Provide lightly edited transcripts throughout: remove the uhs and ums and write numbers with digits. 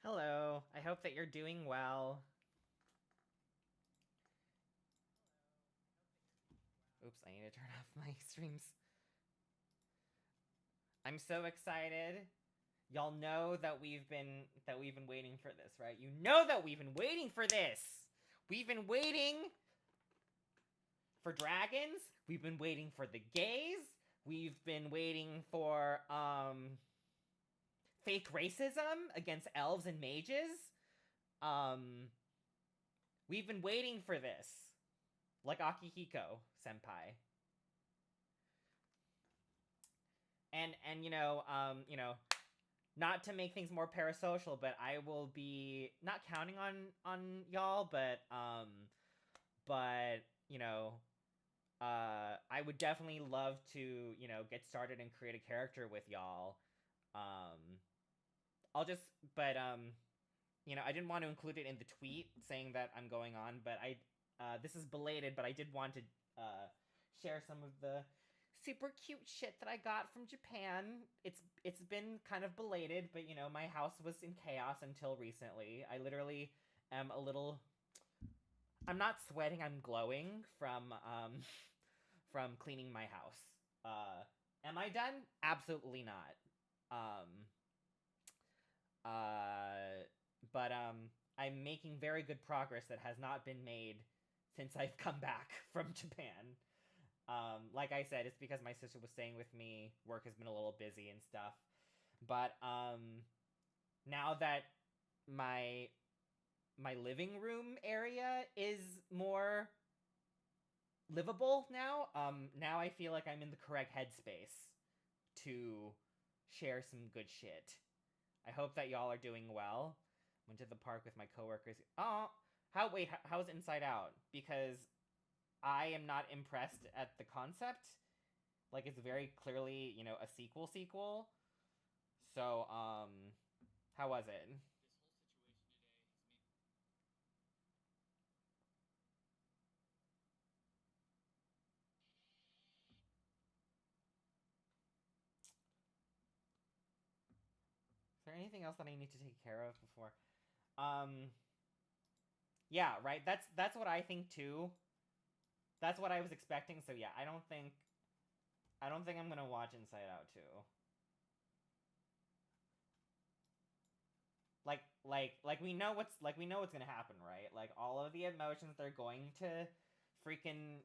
Hello, I hope that you're doing well. Oops, I need to turn off my streams. I'm so excited. Y'all know that we've been waiting for this, right? You know that we've been waiting for this. We've been waiting for dragons. We've been waiting for the gays. We've been waiting for fake racism against elves and mages. Um we've been waiting for this. Like Akihiko senpai. And not to make things more parasocial, but I will be not counting on y'all, but I would definitely love to get started and create a character with y'all. Um, I'll just but I didn't want to include it in the tweet saying that I'm going on, but this is belated, but I did want to share some of the super cute shit that I got from Japan. It's been kind of belated, but my house was in chaos until recently. I literally am a little I'm not sweating, I'm glowing from from cleaning my house. Am I done? Absolutely not. Um but I'm making very good progress that has not been made since I've come back from Japan. Like I said, it's because my sister was staying with me. Work has been a little busy and stuff. But now that my living room area is more livable now I feel like I'm in the correct headspace to share some good shit. I hope that y'all are doing well. Went to the park with my coworkers. Oh, how's Inside Out? Because I am not impressed at the concept. Like, it's very clearly, a sequel. So, how was it? Is there anything else that I need to take care of before? Um, yeah, right. That's what I think too. That's what I was expecting. So yeah, I don't think I'm gonna watch Inside Out too. We know what's gonna happen, right? Like all of the emotions they're going to freaking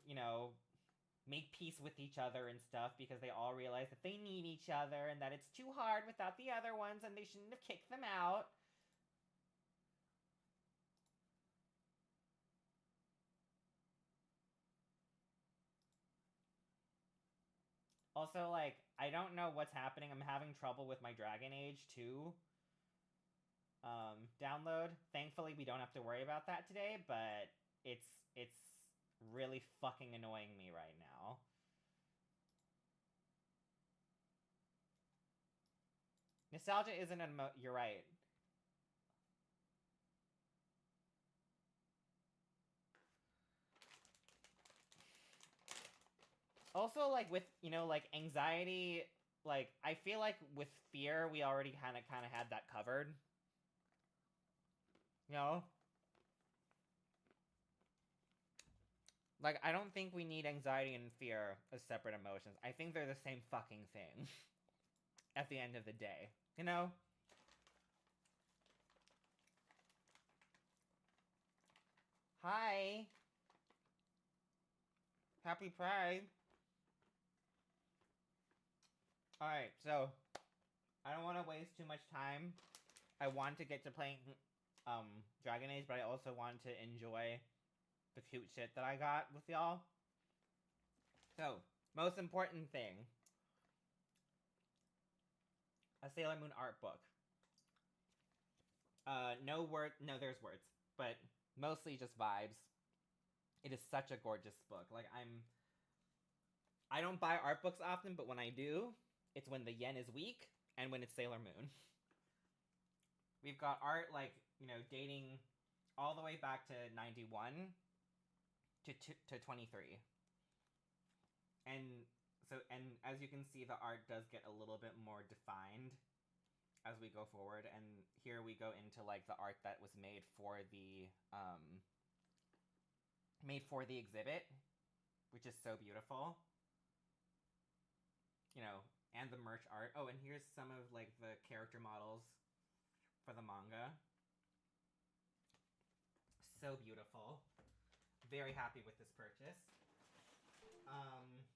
make peace with each other and stuff because they all realize that they need each other and that it's too hard without the other ones and they shouldn't have kicked them out. Also, like, I don't know what's happening. I'm having trouble with my Dragon Age 2 download. Thankfully, we don't have to worry about that today, but it's really fucking annoying me right now. Nostalgia isn't you're right. Also, like with like anxiety, like I feel like with fear we already kind of had that covered. You know, like I don't think we need anxiety and fear as separate emotions. I think they're the same fucking thing. At the end of the day, you know. Hi, happy Pride. All right, so I don't want to waste too much time. I want to get to playing Dragon Age, but I also want to enjoy the cute shit that I got with y'all. So, most important thing, a Sailor Moon art book. No, there's words, but mostly just vibes. It is such a gorgeous book. Like I don't buy art books often, but when I do, it's when the yen is weak and when it's Sailor Moon. We've got art like dating all the way back to 91 to 23, and so and as you can see, the art does get a little bit more defined as we go forward. And here we go into like the art that was made for the exhibit, which is so beautiful. You know, and the merch art. Oh, and here's some of like the character models for the manga. So beautiful. Very happy with this purchase.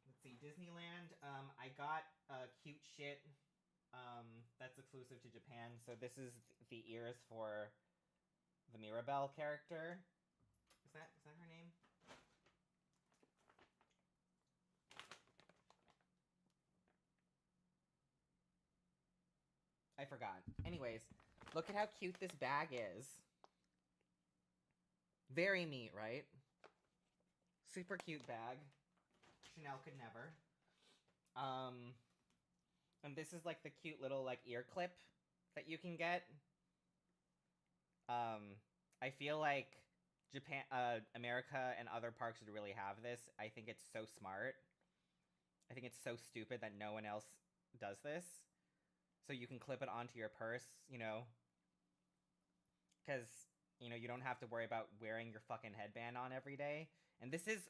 Let's see, Disneyland. I got cute shit that's exclusive to Japan. So this is the ears for the Mirabelle character. Is that her name? I forgot. Anyways, look at how cute this bag is. Very neat, right? Super cute bag. Chanel could never. And this is like the cute little like ear clip that you can get. I feel like Japan, America and other parks would really have this. I think it's so smart. I think it's so stupid that no one else does this. So you can clip it onto your purse, you know, because, you know, you don't have to worry about wearing your fucking headband on every day. And this is,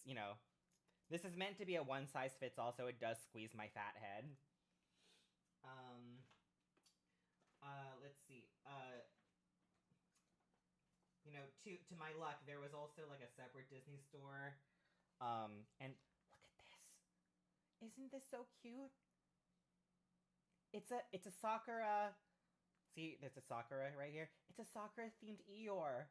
you know, this is meant to be a one-size-fits-all, so it does squeeze my fat head. Let's see. You know, to my luck, there was also like a separate Disney store. And look at this. Isn't this so cute? It's a Sakura. See, there's a Sakura right here. It's a Sakura themed Eeyore.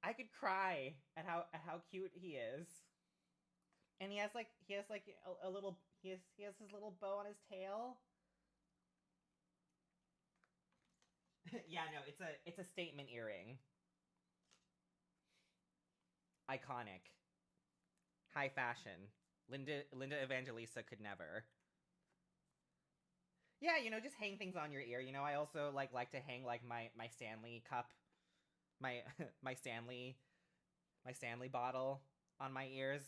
I could cry at how cute he is. And he has like a little he has his little bow on his tail. Yeah, no, it's a statement earring. Iconic. High fashion. Linda Evangelista could never. Yeah, you know, just hang things on your ear. You know, I also like to hang like my Stanley cup, my my Stanley bottle on my ears.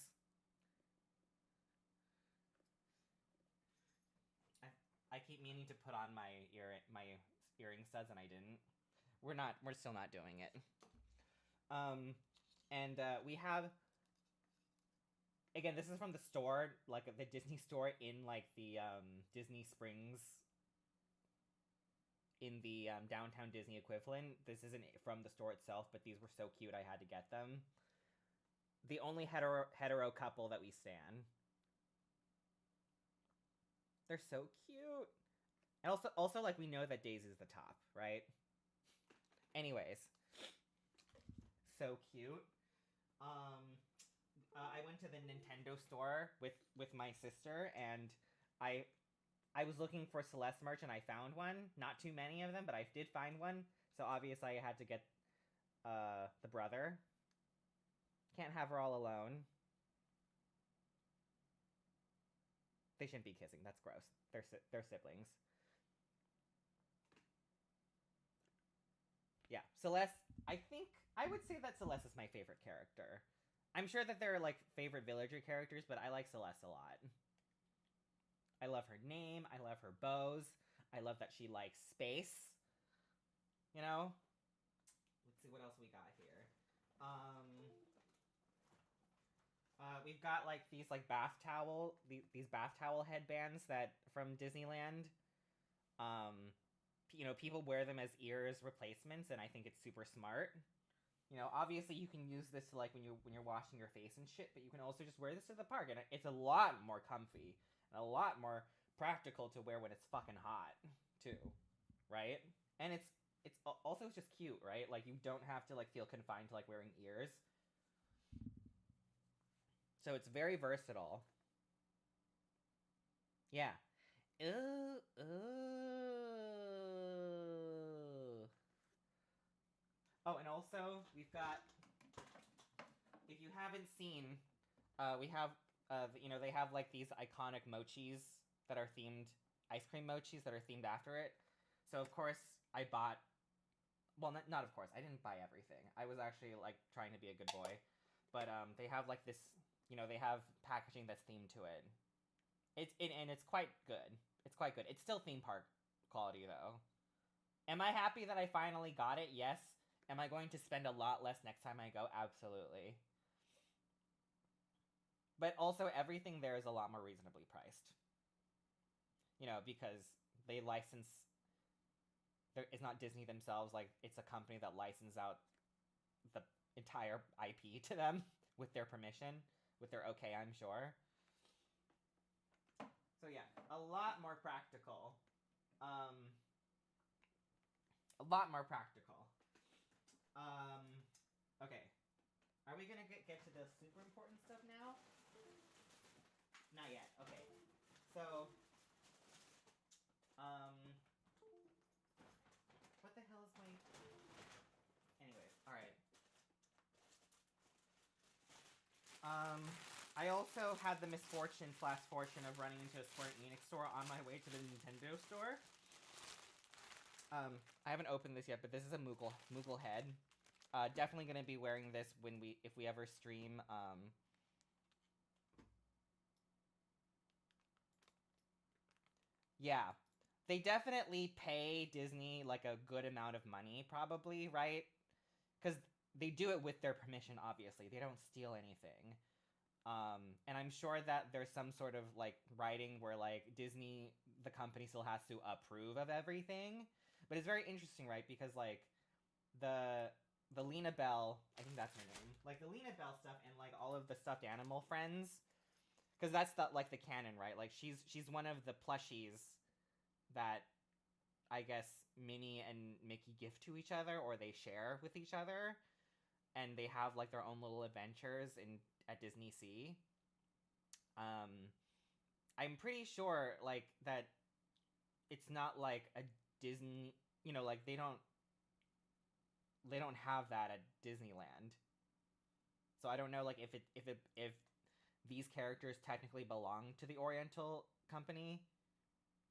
I keep meaning to put on my earring studs and I didn't. We're still not doing it. And we have, again, this is from the store, like the Disney store in like the Disney Springs, in the downtown Disney equivalent. This isn't from the store itself, but these were so cute I had to get them. The only hetero couple that we stan. They're so cute. And also like we know that Daisy's the top, right? Anyways, so cute. I went to the Nintendo store with my sister, and I was looking for Celeste merch, and I found one. Not too many of them, but I did find one. So obviously I had to get the brother. Can't have her all alone. They shouldn't be kissing. That's gross. They're siblings. Yeah, Celeste. I think I would say that Celeste is my favorite character. I'm sure that there are like favorite villager characters, but I like Celeste a lot. I love her name. I love her bows. I love that she likes space. You know? Let's see what else we got here. We've got like these like these bath towel headbands that from Disneyland. You know, people wear them as ears replacements, and I think it's super smart. You know, obviously you can use this to like when you're washing your face and shit, but you can also just wear this to the park, and it's a lot more comfy and a lot more practical to wear when it's fucking hot too, right? And it's also just cute, right? Like you don't have to like feel confined to like wearing ears. So it's very versatile. Yeah. Ooh, ooh. Oh, and also we've got, if you haven't seen, we have, you know, they have like these iconic mochis that are themed, ice cream mochis that are themed after it. So of course I bought, well, not of course, I didn't buy everything. I was actually like trying to be a good boy. But they have like this, you know, they have packaging that's themed to it. And it's quite good. It's quite good. It's still theme park quality though. Am I happy that I finally got it? Yes. Am I going to spend a lot less next time I go? Absolutely. But also everything there is a lot more reasonably priced. You know, because they license. It's not Disney themselves. Like it's a company that licenses out the entire IP to them with their permission, with their okay, I'm sure. So yeah, a lot more practical. A lot more practical. Okay. Are we gonna get to the super important stuff now? Not yet. Okay. So, what the hell is my? Anyways, all right. I also had the misfortune / fortune of running into a Square Enix store on my way to the Nintendo store. I haven't opened this yet, but this is a Moogle head. Definitely gonna be wearing this if we ever stream. Yeah, they definitely pay Disney like a good amount of money, probably, right? Because they do it with their permission. Obviously, they don't steal anything. And I'm sure that there's some sort of like writing where like Disney, the company, still has to approve of everything. But it's very interesting, right? Because like the Lena Bell, I think that's her name, like the Lena Bell stuff and like all of the stuffed animal friends, because that's like the canon, right? Like she's one of the plushies that I guess Minnie and Mickey gift to each other or they share with each other, and they have like their own little adventures at Disney Sea. I'm pretty sure like that it's not like a Disney, you know, like they don't have that at Disneyland. So I don't know like if these characters technically belong to the Oriental company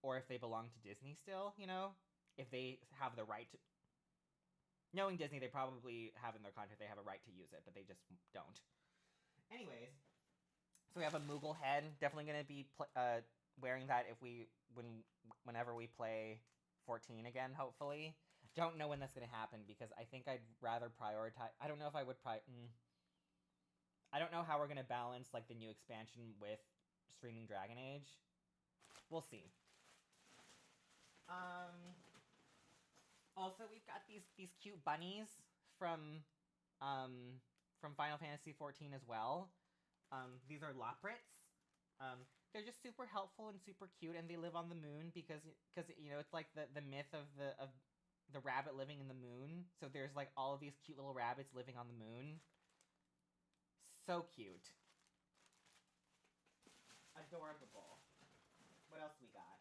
or if they belong to Disney still, you know? If they have the right to, knowing Disney, they probably have in their contract they have a right to use it, but they just don't. Anyways, so we have a Moogle head. Definitely going to be wearing that whenever we play 14 again, hopefully. Don't know when that's going to happen because I think I'd rather prioritize. I don't know if I would I don't know how we're going to balance like the new expansion with streaming Dragon Age. We'll see. Also, we've got these cute bunnies from Final Fantasy 14 as well. These are Loprits. They're just super helpful and super cute, and they live on the moon because you know it's like the myth of the rabbit living in the moon. So there's like all of these cute little rabbits living on the moon. So cute. Adorable. What else we got?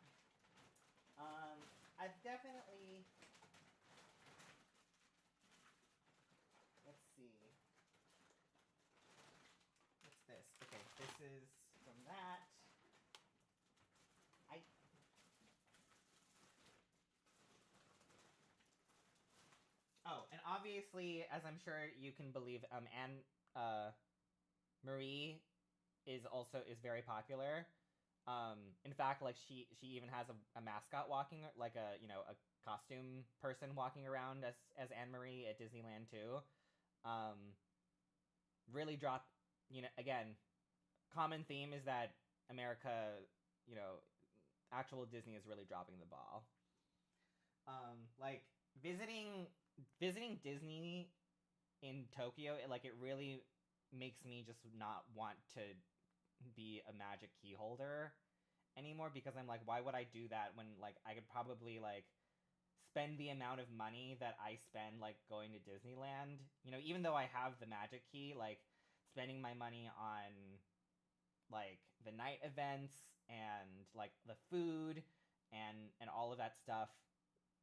I've definitely. Let's see. What's this? Okay, this is from that. Oh, and obviously, as I'm sure you can believe, Anne Marie is very popular. In fact, like she even has a mascot walking, like a a costume person walking around as Anne Marie at Disneyland too. Really drop, again, common theme is that America, you know, actual Disney is really dropping the ball. Like visiting Disney in Tokyo, it really makes me just not want to be a magic key holder anymore because I'm like, why would I do that when like I could probably like spend the amount of money that I spend like going to Disneyland, even though I have the magic key, like spending my money on like the night events and like the food and all of that stuff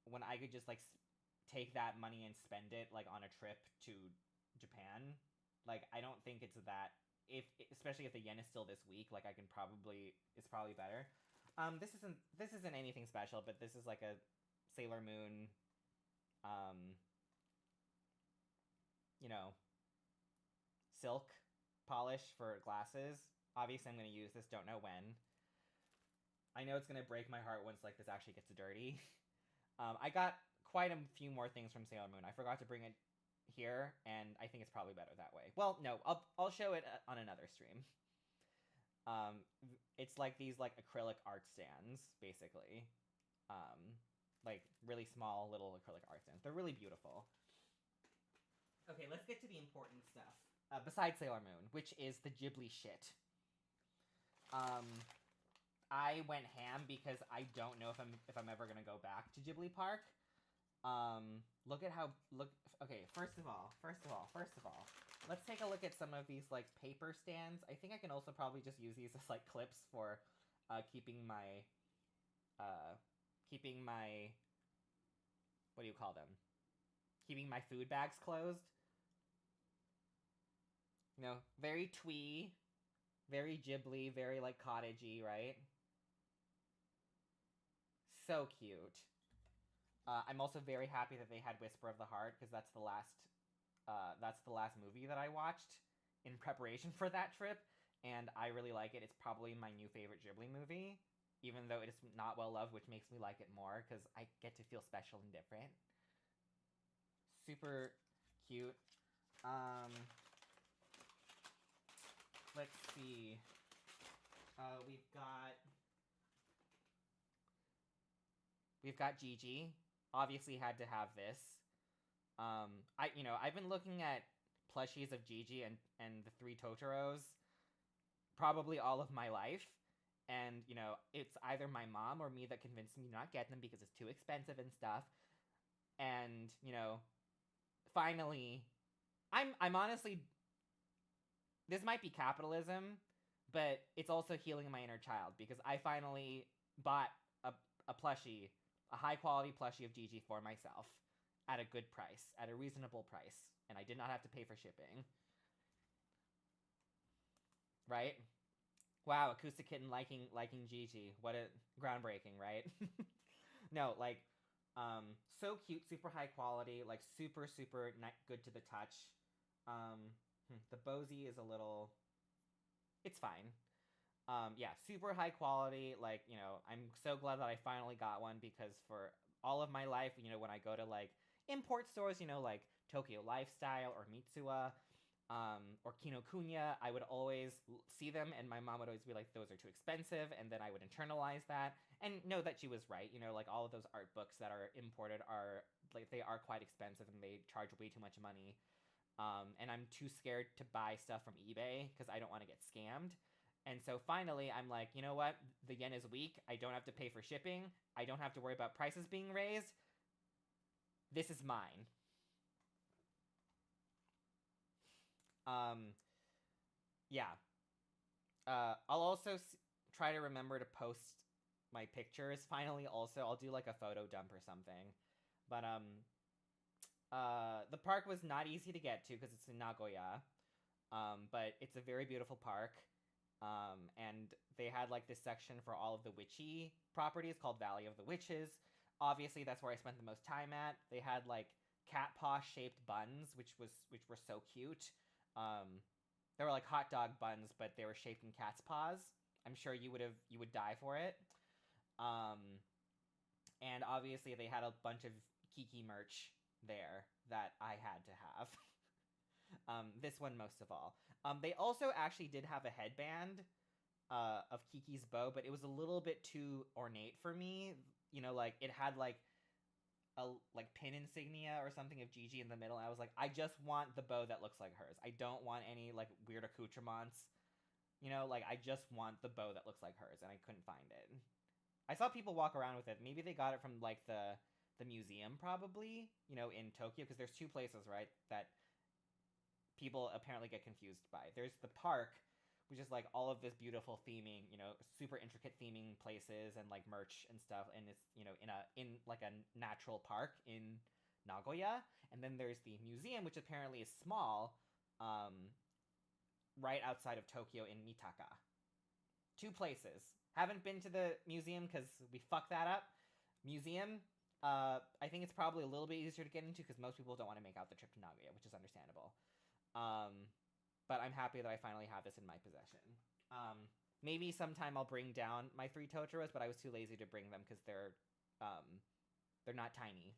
when I could just like take that money and spend it like on a trip to Japan. Like I don't think it's that, especially if the yen is still this weak, like it's probably better. This isn't anything special, but this is like a Sailor Moon silk polish for glasses. Obviously I'm going to use this, don't know when. I know it's gonna break my heart once like this actually gets dirty. I got quite a few more things from Sailor Moon. I forgot to bring it here, and I think it's probably better that way. Well, no, I'll show it on another stream. It's like these like acrylic art stands, basically. Like really small little acrylic art stands. They're really beautiful. Okay, let's get to the important stuff. Besides Sailor Moon, which is the Ghibli shit. I went ham because I don't know if I'm ever gonna go back to Ghibli Park. Look at how okay, first of all, let's take a look at some of these like paper stands. I think I can also probably just use these as like clips for keeping my what do you call them? Keeping my food bags closed. You know, very twee, very Ghibli, very like cottagey, right? So cute. I'm also very happy that they had Whisper of the Heart because that's the last movie that I watched in preparation for that trip, and I really like it. It's probably my new favorite Ghibli movie, even though it is not well loved, which makes me like it more because I get to feel special and different. Super cute. Let's see. We've got Gigi. Obviously had to have this. I've been looking at plushies of Gigi and the three Totoros probably all of my life. And, it's either my mom or me that convinced me to not get them because it's too expensive and stuff. And, finally, I'm honestly, this might be capitalism, but it's also healing my inner child because I finally bought a plushie, a high quality plushie of Gigi for myself at a good price, at a reasonable price, and I did not have to pay for shipping. Right? Wow, Acoustic Kitten liking Gigi. What a groundbreaking, right? No, like, so cute, super high quality, like super good to the touch. The Bozy is a little, it's fine. Yeah, super high quality. Like, I'm so glad that I finally got one because for all of my life, when I go to like import stores, like Tokyo Lifestyle or Mitsuwa, or Kinokuniya, I would always see them and my mom would always be like, those are too expensive. And then I would internalize that and know that she was right. Like all of those art books that are imported are like, they are quite expensive and they charge way too much money. And I'm too scared to buy stuff from eBay because I don't want to get scammed. And so finally, I'm like, you know what? The yen is weak. I don't have to pay for shipping. I don't have to worry about prices being raised. This is mine. Yeah. I'll also try to remember to post my pictures. Finally, also, I'll do like a photo dump or something. But, the park was not easy to get to because it's in Nagoya. But it's a very beautiful park. And they had like this section for all of the witchy properties called Valley of the Witches. Obviously, that's where I spent the most time at. They had like cat paw shaped buns, which were so cute. They were like hot dog buns, but they were shaped in cat's paws. I'm sure you would die for it. And obviously they had a bunch of Kiki merch there that I had to have. This one most of all. They also actually did have a headband of Kiki's bow, but it was a little bit too ornate for me. Like it had like a like pin insignia or something of Gigi in the middle. And I was like, I just want the bow that looks like hers. I don't want any like weird accoutrements. Like I just want the bow that looks like hers, and I couldn't find it. I saw people walk around with it. Maybe they got it from like the museum, probably. In Tokyo, because there's two places, right, that people apparently get confused by. There's the park, which is like all of this beautiful theming, super intricate theming places and like merch and stuff, and it's in like a natural park in Nagoya. And then there's the museum, which apparently is small, right outside of Tokyo in Mitaka. Two places. Haven't been to the museum because we fucked that up. Museum, I think it's probably a little bit easier to get into because most people don't want to make out the trip to Nagoya, which is understandable. But I'm happy that I finally have this in my possession. Maybe sometime I'll bring down my 3 Totoros, but I was too lazy to bring them because they're not tiny.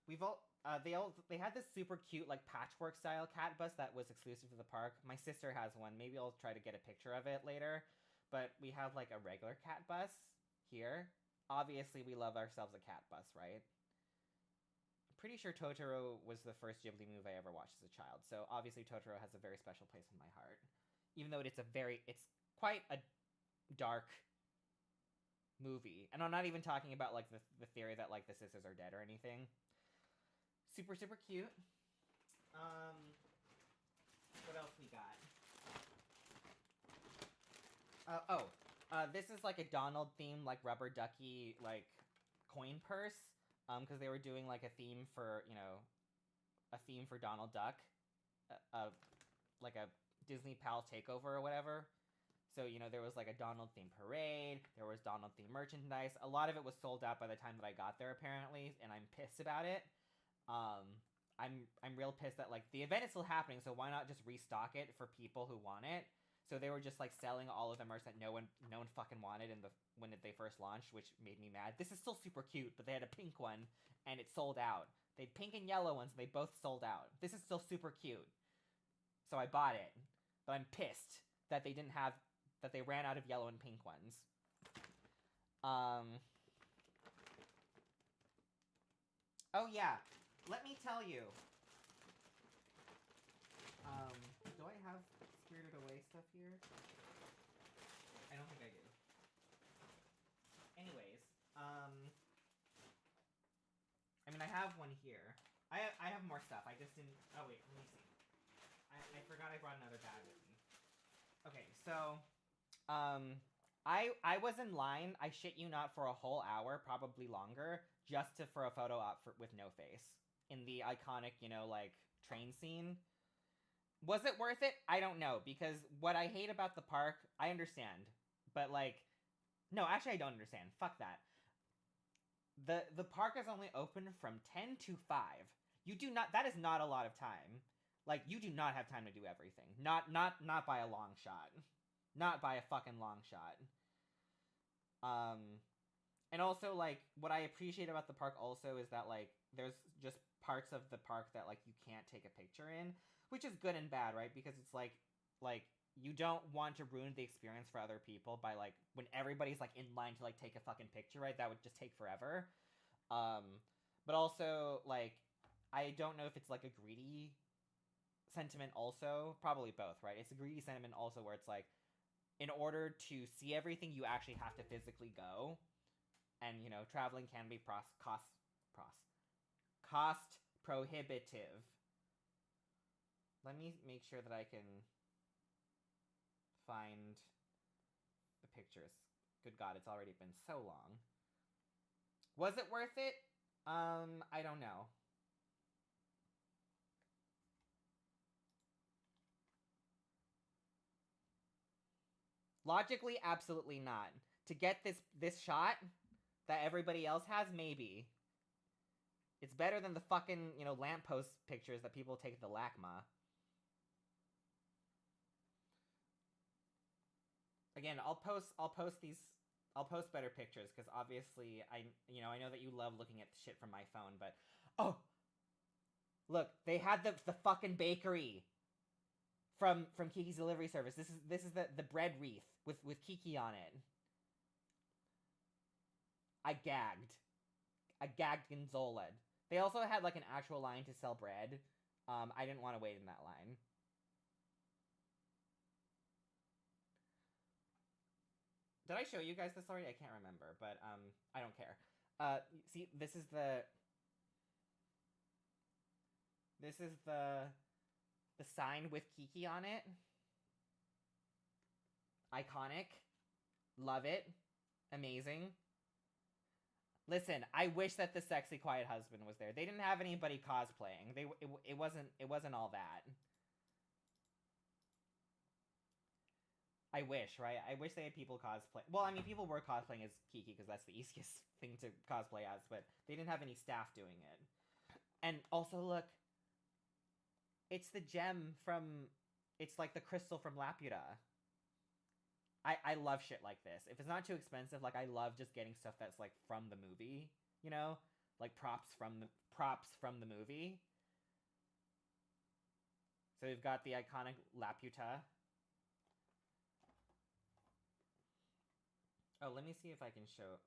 They had this super cute like patchwork style cat bus that was exclusive to the park. My sister has one. Maybe I'll try to get a picture of it later. But we have like a regular cat bus here. Obviously, we love ourselves a cat bus, right? I'm pretty sure Totoro was the first Ghibli movie I ever watched as a child. So obviously Totoro has a very special place in my heart. Even though it's quite a dark movie. And I'm not even talking about like the theory that like the sisters are dead or anything. Super, super cute. What else we got? This is like a Donald themed like rubber ducky like coin purse. Because they were doing like a theme for, you know, a theme for Donald Duck. Like a Disney Pal takeover or whatever. So, you know, there was like a Donald themed parade. There was Donald themed merchandise. A lot of it was sold out by the time that I got there apparently. And I'm pissed about it. I'm real pissed that like the event is still happening, so why not just restock it for people who want it? So they were just like selling all of the merch that no one fucking wanted when they first launched, which made me mad. This is still super cute, but they had a pink one and it sold out. They had pink and yellow ones and they both sold out. This is still super cute. So I bought it, but I'm pissed that they ran out of yellow and pink ones. Oh yeah. Let me tell you. Do I have Spirited Away stuff here? I don't think I do. Anyways, I mean, I have one here. I have more stuff. I just didn't. Oh wait, let me see. I forgot I brought another bag with me. Okay, so, I was in line. I shit you not for a whole hour, probably longer, just for a photo op with No Face in the iconic, you know, like train scene. Was it worth it? I don't know, because what I hate about the park, I understand, but like, no, actually I don't understand. Fuck that. The park is only open from 10 to 5. You do not, that is not a lot of time. Like, you do not have time to do everything. Not by a long shot. Not by a fucking long shot. And also, like, what I appreciate about the park also is that, like, there's just parts of the park that, like, you can't take a picture in, which is good and bad, right? Because it's like, you don't want to ruin the experience for other people by, like, when everybody's, like, in line to, like, take a fucking picture, right? That would just take forever. But also, like, I don't know if it's, like, a greedy sentiment also. Probably both, right? It's a greedy sentiment also where it's, like, in order to see everything, you actually have to physically go. And, you know, traveling can be cost prohibitive. Let me make sure that I can find the pictures. Good God, it's already been so long. Was it worth it? I don't know. Logically, absolutely not. To get this shot that everybody else has, maybe. It's better than the fucking, you know, lamppost pictures that people take at the LACMA. Again, I'll post better pictures, because obviously, I know that you love looking at shit from my phone, but... Oh! Look, they had the fucking bakery from Kiki's Delivery Service. This is the bread wreath with Kiki on it. I gagged Gonzoled. They also had, like, an actual line to sell bread. I didn't want to wait in that line. Did I show you guys this already? I can't remember, but, I don't care. See, this is the sign with Kiki on it. Iconic. Love it. Amazing. Listen, I wish that the Sexy Quiet Husband was there. They didn't have anybody cosplaying. It wasn't all that. I wish, right? I wish they had people cosplay. Well, I mean, people were cosplaying as Kiki because that's the easiest thing to cosplay as, but they didn't have any staff doing it. And also, look, It's the gem from. It's like the crystal from Laputa. I love shit like this. If it's not too expensive, like I love just getting stuff that's like from the movie, you know, like props from the movie. So we've got the iconic Laputa. Oh, let me see if I can show.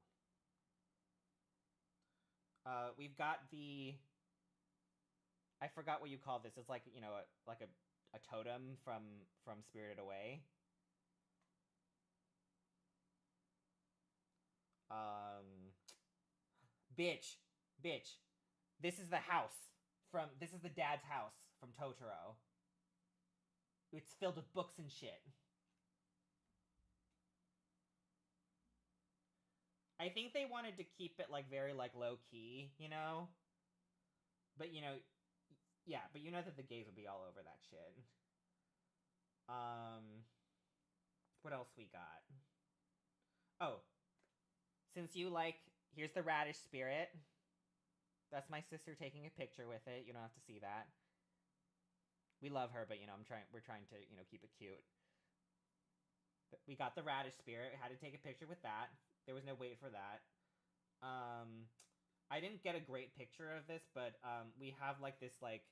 We've got the. I forgot what you call this. It's like, you know, like a totem from Spirited Away. Um, bitch, bitch. This is the house from. This is the dad's house from Totoro. It's filled with books and shit. I think they wanted to keep it like very like low key, you know. But you know, yeah. But you know that the gays would be all over that shit. Um, what else we got? Oh, since you like, here's the radish spirit. That's my sister taking a picture with it. You don't have to see that. We love her, but you know, we're trying to, you know, keep it cute. We got the radish spirit. Had to take a picture with that. There was no wait for that. I didn't get a great picture of this, but we have like this like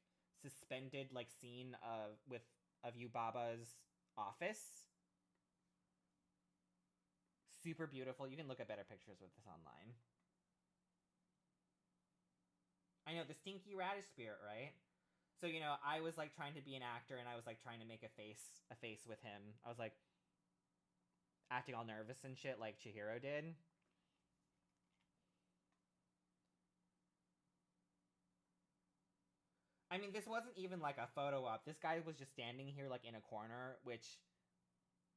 suspended like scene of Yubaba's office. Super beautiful. You can look at better pictures with this online. I know, the stinky radish spirit, right? So, you know, I was like trying to be an actor and I was like trying to make a face with him. I was like acting all nervous and shit like Chihiro did. I mean, this wasn't even like a photo op. This guy was just standing here like in a corner, which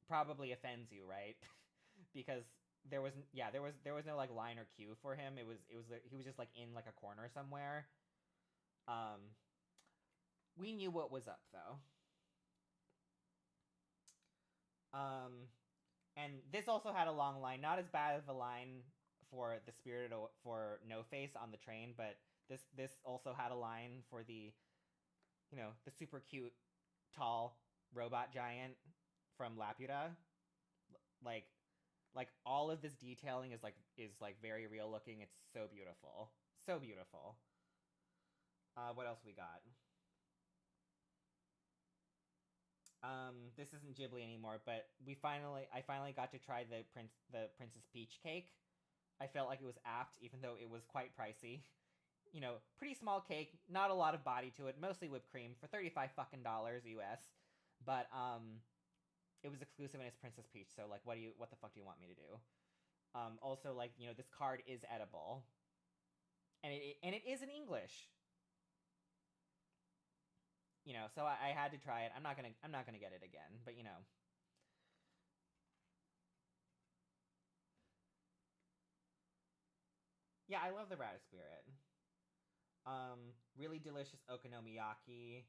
probably offends you, right? Because there was no like line or cue for him. He was just like in like a corner somewhere. We knew what was up though. And this also had a long line, not as bad of a line for the Spirited for No Face on the train, but this also had a line for the, you know, the super cute, tall robot giant from Laputa. Like, all of this detailing is like very real looking. It's so beautiful, so beautiful. What else we got? This isn't Ghibli anymore, but I finally got to try the Princess Peach cake. I felt like it was apt, even though it was quite pricey. You know, pretty small cake, not a lot of body to it, mostly whipped cream for $35 fucking US. But it was exclusive and it's Princess Peach, so like, what the fuck do you want me to do? Also, like, you know, this card is edible, and it is in English. You know, so I had to try it. I'm not gonna get it again, but you know. Yeah, I love the radish spirit. Really delicious okonomiyaki.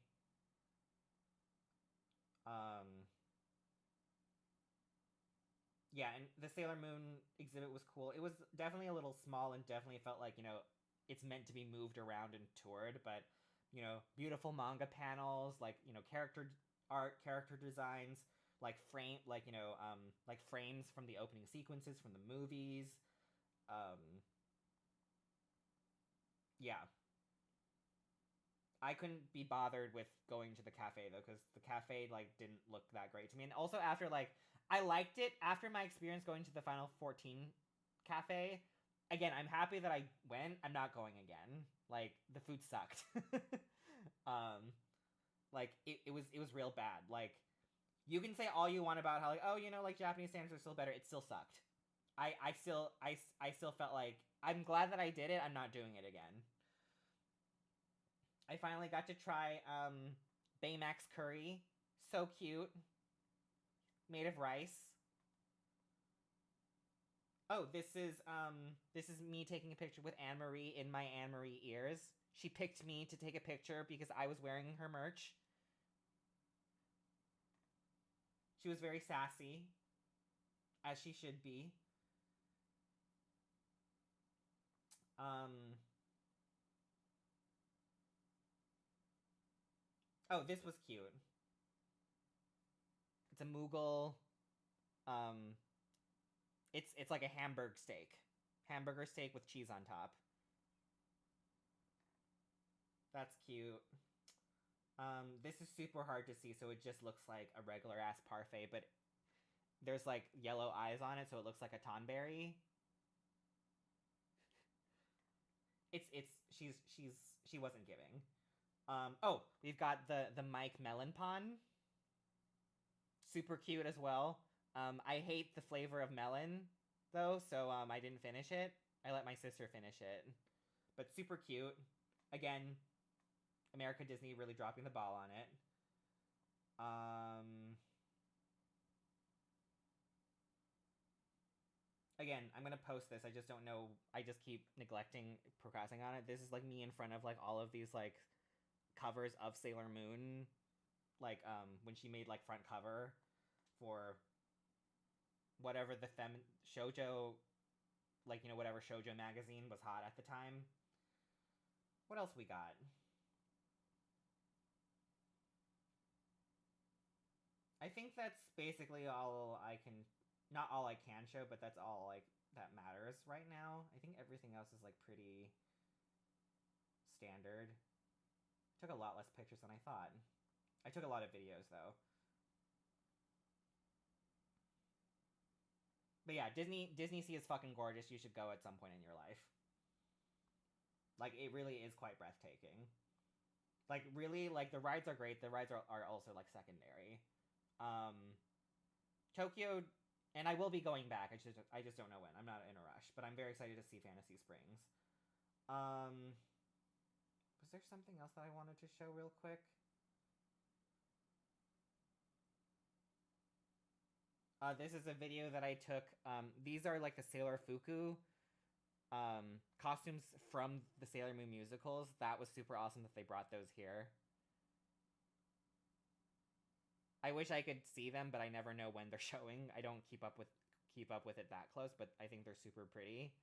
Um, yeah, and the Sailor Moon exhibit was cool. It was definitely a little small and definitely felt like, you know, it's meant to be moved around and toured, but you know, beautiful manga panels, like, you know, character art, character designs, like like, you know, like frames from the opening sequences from the movies. Um, yeah, I couldn't be bothered with going to the cafe though, because the cafe like didn't look that great to me. And also after like, I liked it after my experience going to the Final 14 cafe. Again, I'm happy that I went. I'm not going again. Like, the food sucked. um, like it was real bad. Like, you can say all you want about how like, oh, you know, like Japanese standards are still better. It still sucked. I still felt like, I'm glad that I did it. I'm not doing it again. I finally got to try Baymax curry. So cute. Made of rice. Oh, this is me taking a picture with Anne Marie in my Anne Marie ears. She picked me to take a picture because I was wearing her merch. She was very sassy, as she should be. Um Oh, this was cute. It's a Moogle. Um, it's like a hamburger steak with cheese on top. That's cute. This is super hard to see, so it just looks like a regular ass parfait, but there's like yellow eyes on it, so it looks like a tonberry. She wasn't giving. Oh, we've got the Mike Melon Pond. Super cute as well. I hate the flavor of melon though, so I didn't finish it. I let my sister finish it. But super cute. Again, America Disney really dropping the ball on it. Again, I'm gonna post this. I just don't know. I just keep neglecting, procrastinating on it. This is like me in front of like all of these like covers of Sailor Moon, like when she made like front cover for whatever the shoujo, like, you know, whatever shoujo magazine was hot at the time. What else we got? I think that's basically all I can, not all I can show, but that's all like that matters right now. I think everything else is like pretty standard. Took a lot less pictures than I thought. I took a lot of videos though. But yeah, Disney Sea is fucking gorgeous. You should go at some point in your life. Like, it really is quite breathtaking. Like, really, like, the rides are great. The rides are also, like, secondary. Tokyo, and I will be going back. I just don't know when. I'm not in a rush, but I'm very excited to see Fantasy Springs. Was there something else that I wanted to show real quick? This is a video that I took. These are like the Sailor Fuku costumes from the Sailor Moon musicals. That was super awesome that they brought those here. I wish I could see them, but I never know when they're showing. I don't keep up with it that close, but I think they're super pretty.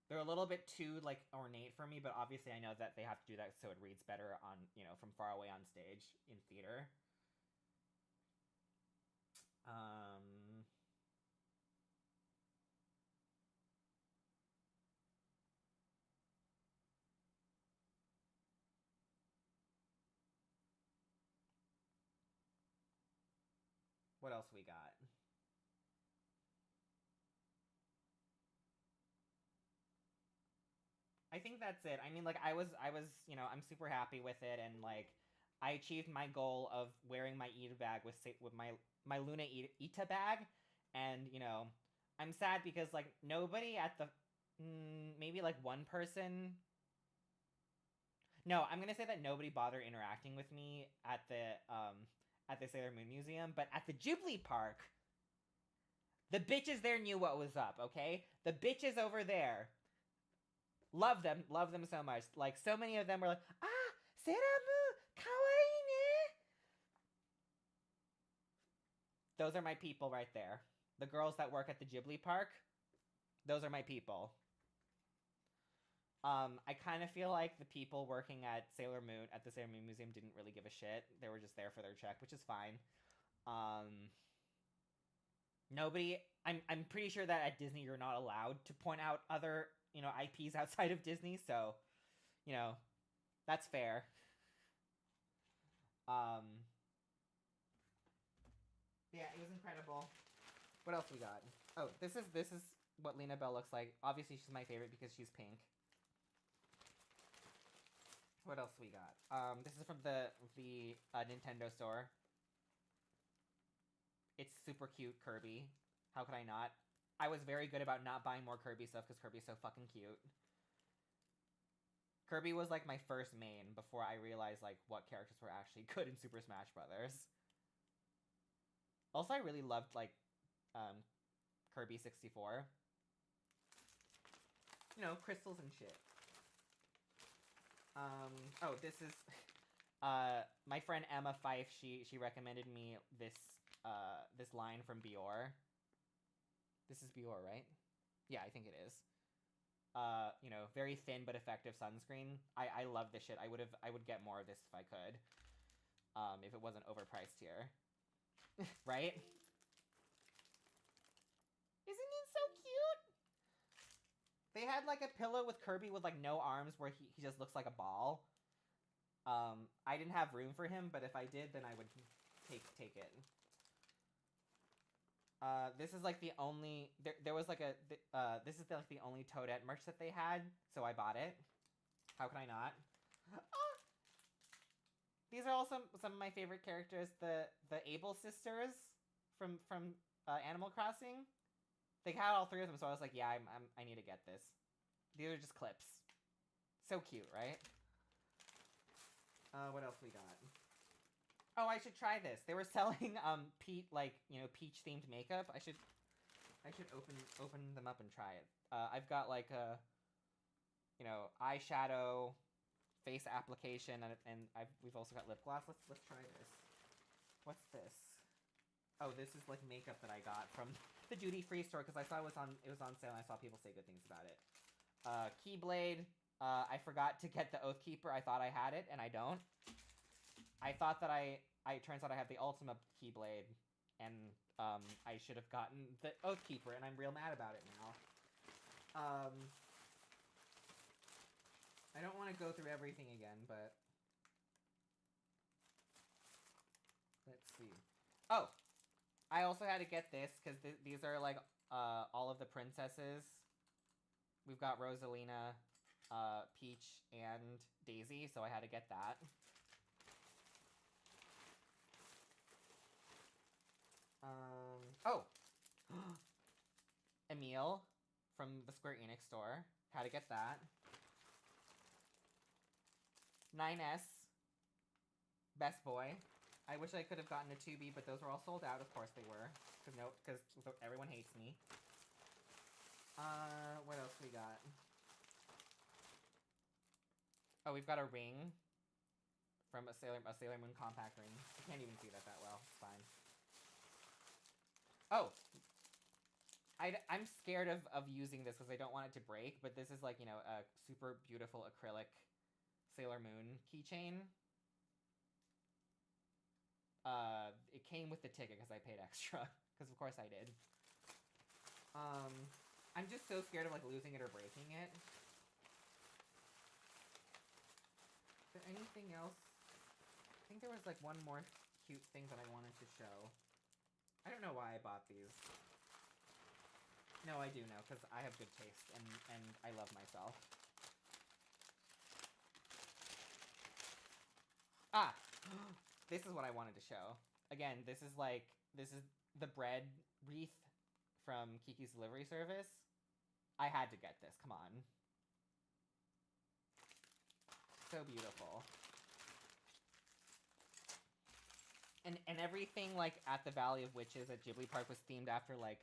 They're a little bit too like ornate for me, but obviously I know that they have to do that so it reads better on, you know, from far away on stage in theater. What else we got? I think that's it. I mean, like, I was, you know, I'm super happy with it, and like, I achieved my goal of wearing my Ita bag with my Luna Ita bag, and you know, I'm sad because like nobody at the, maybe like one person. No, I'm gonna say that nobody bothered interacting with me at the Sailor Moon Museum, but at the Ghibli Park, the bitches there knew what was up. Okay, the bitches over there. Love them so much. Like, so many of them were like, ah, Seramu, kawaii ne. Those are my people right there. The girls that work at the Ghibli Park, those are my people. I kind of feel like the people working at the Sailor Moon Museum didn't really give a shit. They were just there for their check, which is fine. Nobody, I'm pretty sure that at Disney you're not allowed to point out other, you know, IPs outside of Disney, so, you know, that's fair. Yeah, it was incredible. What else we got? Oh, this is what Lena Bell looks like. Obviously, she's my favorite because she's pink. What else we got? This is from the Nintendo store. It's super cute Kirby. How could I not? I was very good about not buying more Kirby stuff because Kirby's so fucking cute. Kirby was like my first main before I realized like what characters were actually good in Super Smash Brothers. Also, I really loved like Kirby 64. You know, crystals and shit. Oh, this is my friend Emma Fife. She recommended me this this line from Bior. This is Bior, right? Yeah, I think it is. You know, very thin but effective sunscreen. I love this shit. I would get more of this if I could. if it wasn't overpriced here. Right? Isn't it so cute? They had like a pillow with Kirby with like no arms where he just looks like a ball. I didn't have room for him, but if I did, then I would take it. This is like the only there was like a this is like the only Toadette merch that they had, so I bought it. How can I not? Ah! These are also some of my favorite characters. The Able sisters from Animal Crossing. They had all three of them, so I was like, yeah, I need to get this. These are just clips. So cute, right? What else we got? Oh, I should try this. They were selling peach themed makeup. I should open them up and try it. I've got like a eyeshadow, face application, and we've also got lip gloss. Let's try this. What's this? Oh, this is like makeup that I got from the duty-free store because I saw it was on sale and I saw people say good things about it. Keyblade. I forgot to get the Oathkeeper. I thought I had it and I don't. I thought that it turns out I have the Ultima Keyblade, and I should have gotten the Oathkeeper, and I'm real mad about it now. I don't want to go through everything again, but let's see. Oh, I also had to get this because these are like all of the princesses. We've got Rosalina, Peach, and Daisy, so I had to get that. Oh! Emil from the Square Enix store. Had to get that. 9S. Best Boy. I wish I could have gotten a 2B, but those were all sold out. Of course they were. Because everyone hates me. What else we got? Oh, we've got a ring. From a Sailor Moon compact ring. You can't even see that well. It's fine. Oh, I'm scared of using this because I don't want it to break, but this is like, a super beautiful acrylic Sailor Moon keychain. It came with the ticket because I paid extra, because of course I did. I'm just so scared of like losing it or breaking it. Is there anything else? I think there was like one more cute thing that I wanted to show. I don't know why I bought these. No, I do know, because I have good taste, and I love myself. Ah! This is what I wanted to show. Again, this is the bread wreath from Kiki's Delivery Service. I had to get this, come on. So beautiful. And everything, like, at the Valley of Witches at Ghibli Park was themed after, like,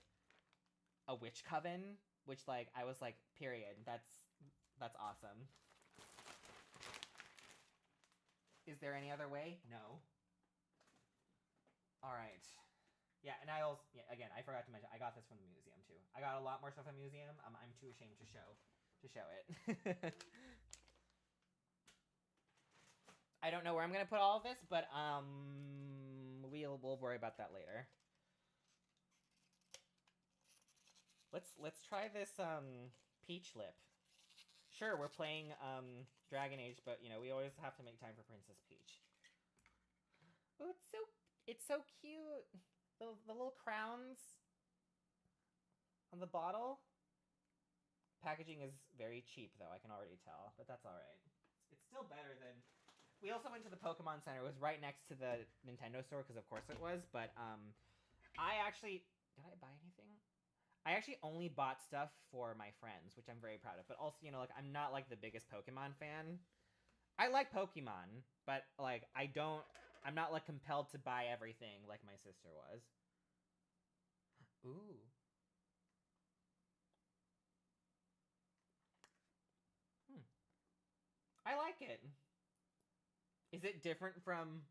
a witch coven, which, like, I was like, period. That's awesome. Is there any other way? No. Alright. Yeah, and I also, again, I forgot to mention, I got this from the museum, too. I got a lot more stuff from the museum. I'm too ashamed to show it. I don't know where I'm gonna put all of this, but we'll worry about that later. Let's try this Peach Lip. Sure, we're playing Dragon Age, but we always have to make time for Princess Peach. Oh, it's so cute. The little crowns on the bottle. Packaging is very cheap, though. I can already tell, but that's all right. It's still better than. We also went to the Pokemon Center. It was right next to the Nintendo store, because of course it was. But I actually did I buy anything? I actually only bought stuff for my friends, which I'm very proud of. But also, like I'm not like the biggest Pokemon fan. I like Pokemon, but like I'm not like compelled to buy everything like my sister was. Ooh. I like it. Is it different from...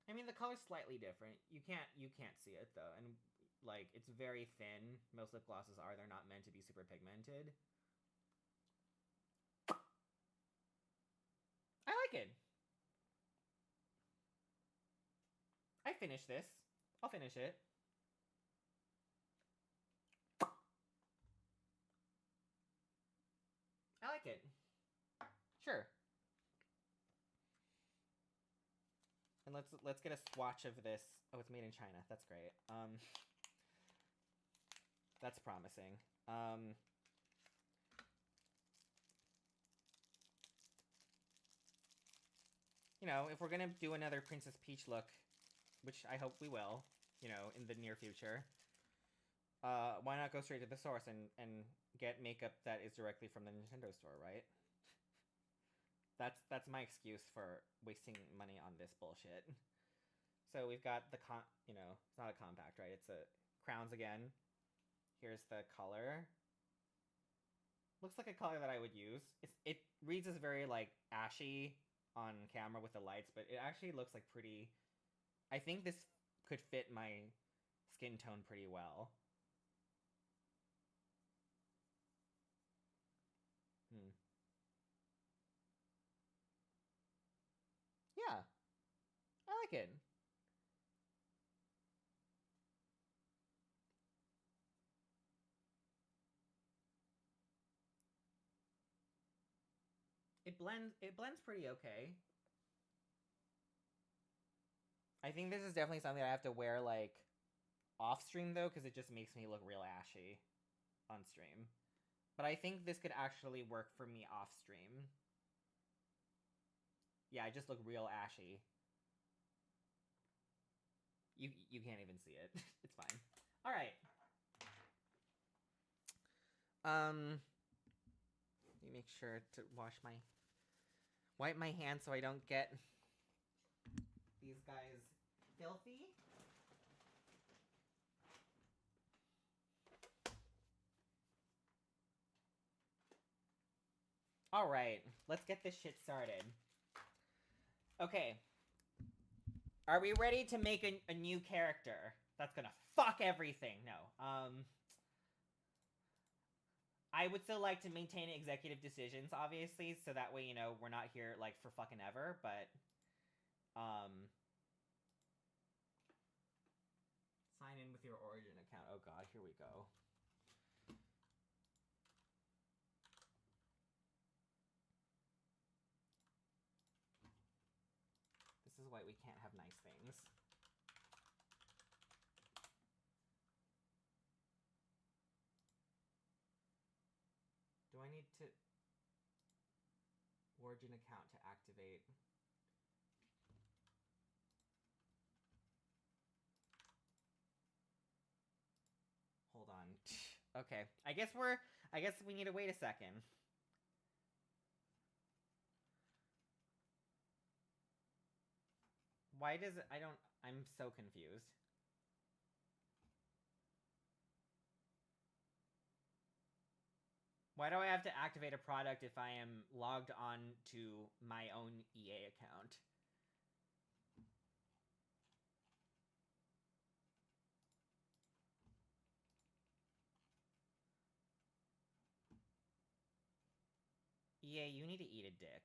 I mean, the color's slightly different. You can't see it, though. And, like, it's very thin. Most lip glosses are. They're not meant to be super pigmented. like it. I finished this. I'll finish it. I like it. Sure. And let's get a swatch of this. Oh, it's made in China. That's great. That's promising. You know, if we're gonna do another Princess Peach look, which I hope we will, you know, in the near future, why not go straight to the source and get makeup that is directly from the Nintendo store, right? That's my excuse for wasting money on this bullshit. So we've got the you know, it's not a compact, right? It's a crowns again. Here's the color. Looks like a color that I would use. It reads as very like ashy on camera with the lights, but it actually looks like pretty. I think this could fit my skin tone pretty well. Yeah, I like it. It blends pretty okay. I think this is definitely something I have to wear like off stream though, because it just makes me look real ashy on stream. But I think this could actually work for me off stream. Yeah, I just look real ashy. You can't even see it. It's fine. All right. Let me make sure to wipe my hands so I don't get these guys filthy. All right, let's get this shit started. Okay. Are we ready to make a new character that's gonna fuck everything? No. I would still like to maintain executive decisions, obviously, so that way, you know, we're not here, like, for fucking ever, but, sign in with your Origin account. Oh god, here we go. This is why we can't have nice things. Do I need to Origin account to activate? Hold on. Okay. I guess we need to wait a second. Why does it, I'm so confused. Why do I have to activate a product if I am logged on to my own EA account? EA, you need to eat a dick.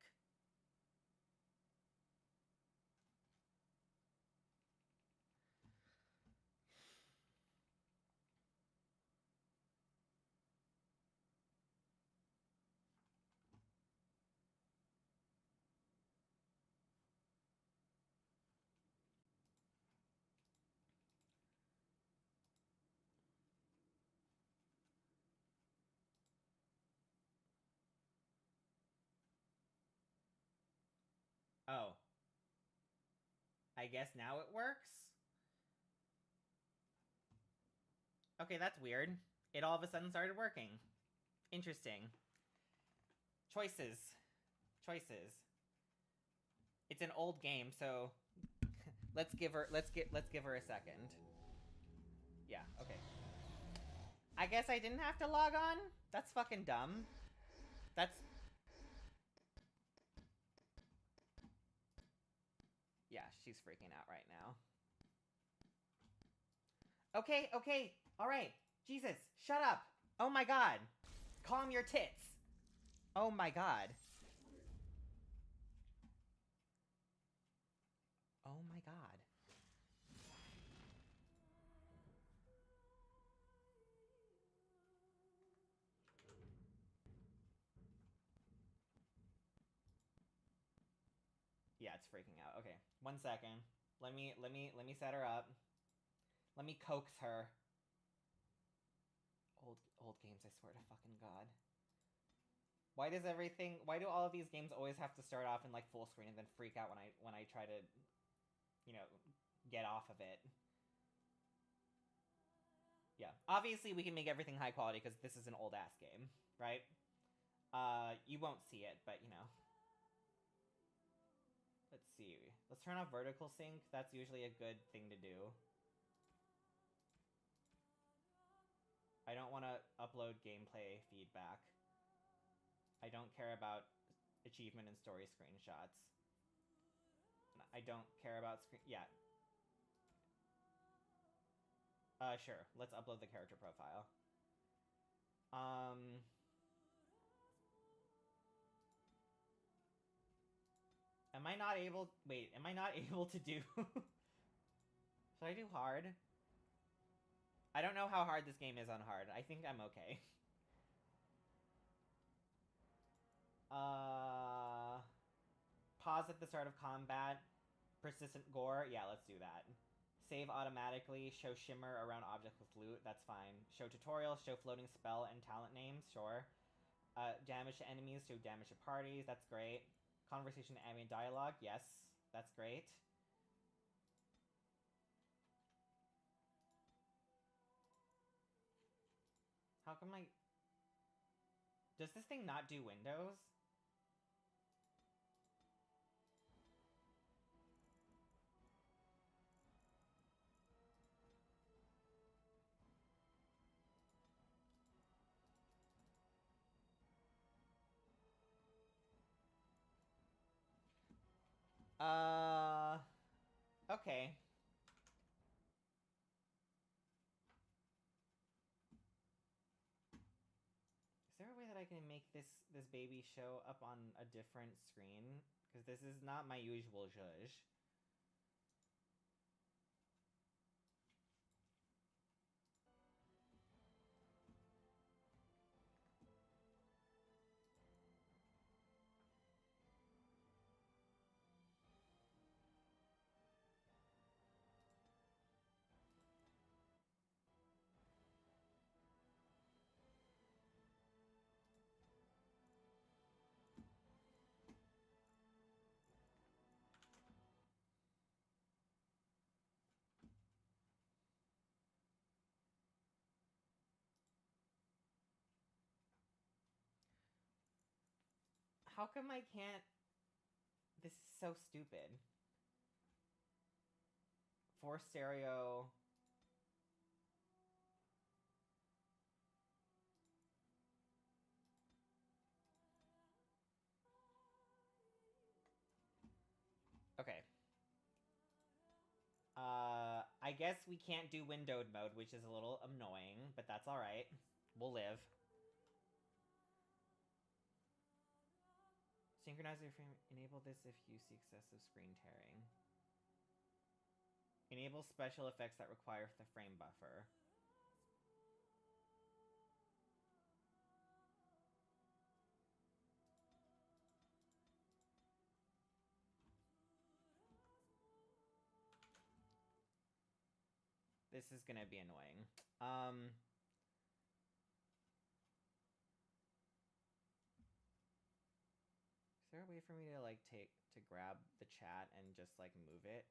Oh. I guess now it works? Okay, that's weird. It all of a sudden started working. Interesting. Choices. Choices. It's an old game, so let's give her a second. Yeah, okay. I guess I didn't have to log on? That's fucking dumb. That's... Yeah, she's freaking out right now. Okay, okay, alright. Jesus, shut up. Oh my god. Calm your tits. Oh my god. Oh my god. Yeah, it's freaking out. Okay, 1 second. Let me set her up. Let me coax her. Old games, I swear to fucking god. Why do all of these games always have to start off in like full screen and then freak out when I try to, you know, get off of it? Yeah, obviously we can make everything high quality because this is an old ass game, right? You won't see it, but you know. Let's see. Let's turn off vertical sync. That's usually a good thing to do. I don't want to upload gameplay feedback. I don't care about achievement and story screenshots. I don't care about yeah. Sure. Let's upload the character profile. Am I not able... Wait, am I not able to do... Should I do hard? I don't know how hard this game is on hard. I think I'm okay. Pause at the start of combat. Persistent gore. Yeah, let's do that. Save automatically. Show shimmer around objects with loot. That's fine. Show tutorial. Show floating spell and talent names. Sure. Damage to enemies. Show damage to parties. That's great. Conversation and ambient dialogue. Yes. That's great. How come I... Does this thing not do windows? Okay. Is there a way that I can make this baby show up on a different screen? Because this is not my usual zhuzh. How come I can't... This is so stupid. Force stereo... Okay. I guess we can't do windowed mode, which is a little annoying, but that's alright. We'll live. Synchronize your frame. Enable this if you see excessive screen tearing. Enable special effects that require the frame buffer. This is gonna be annoying. Is there a way for me to like grab the chat and just like move it?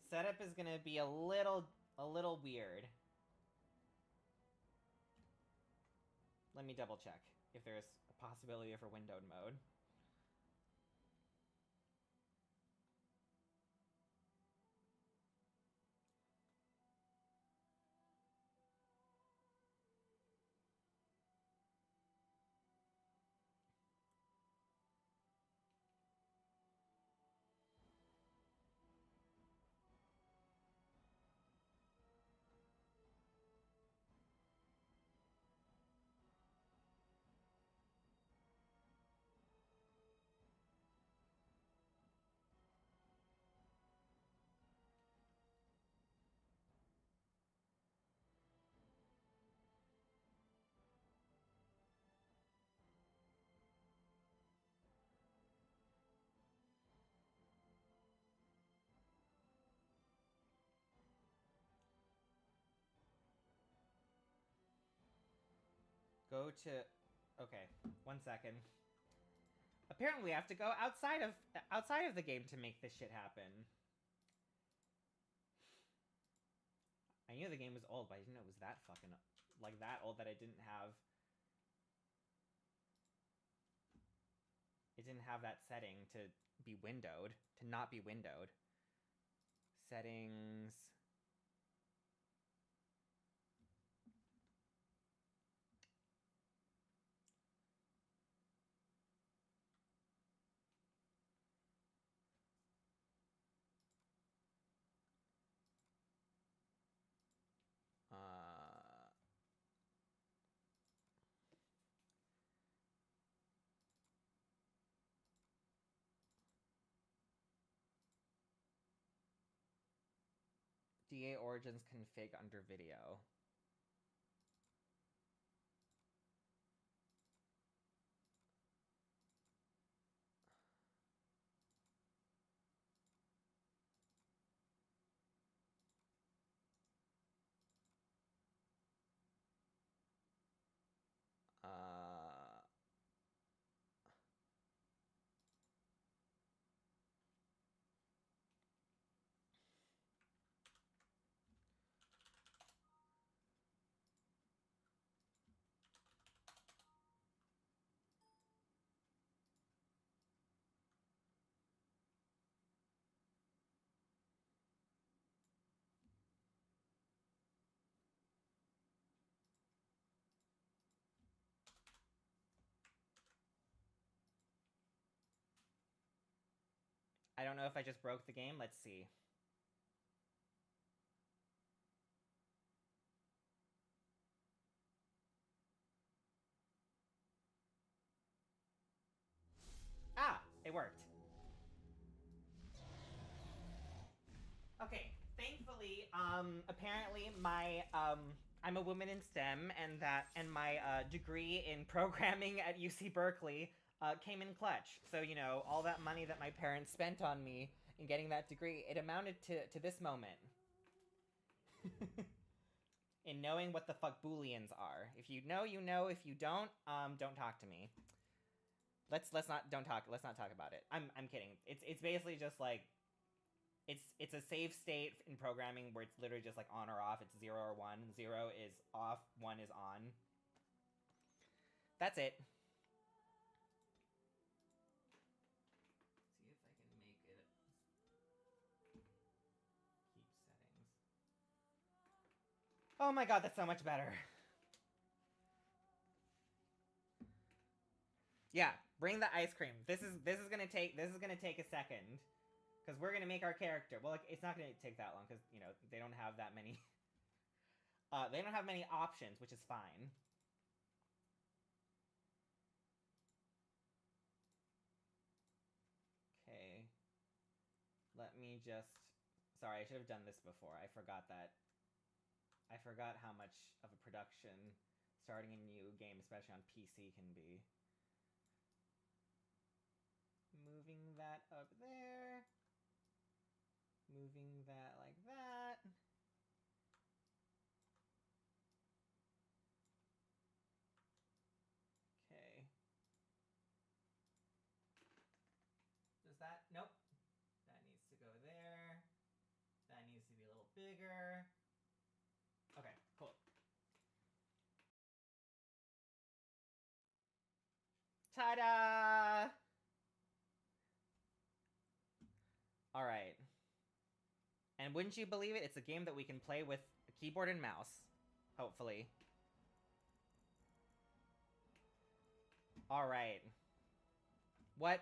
Setup is gonna be a little weird. Let me double check if there's a possibility for windowed mode. Go to... Okay, 1 second. Apparently we have to go outside of the game to make this shit happen. I knew the game was old, but I didn't know it was that fucking... like, that old that it didn't have... It didn't have that setting to be windowed. To not be windowed. Settings... DA Origins config under video. I don't know if I just broke the game. Let's see. Ah! It worked. Okay, thankfully, apparently my, I'm a woman in STEM, and my, degree in programming at UC Berkeley, came in clutch. So, you know, all that money that my parents spent on me in getting that degree, it amounted to this moment. In knowing what the fuck Booleans are. If you know, you know. If you don't talk to me. Let's not talk about it. I'm kidding. It's basically just like, it's a save state in programming where it's literally just like on or off. It's 0 or 1. 0 is off, 1 is on. That's it. See if I can make it. Keep settings. Oh my god, that's so much better. Yeah, bring the ice cream. This is gonna take a second. Because we're gonna make our character. Well, like, it's not gonna take that long, because, you know, they don't have that many... they don't have many options, which is fine. Okay. Let me just... Sorry, I should have done this before. I forgot how much of a production starting a new game, especially on PC, can be. Moving that up there. Moving that like that. Okay. Does that... Nope. That needs to go there. That needs to be a little bigger. Okay, cool. Ta-da! Alright. And wouldn't you believe it, it's a game that we can play with a keyboard and mouse. Hopefully. Alright. What?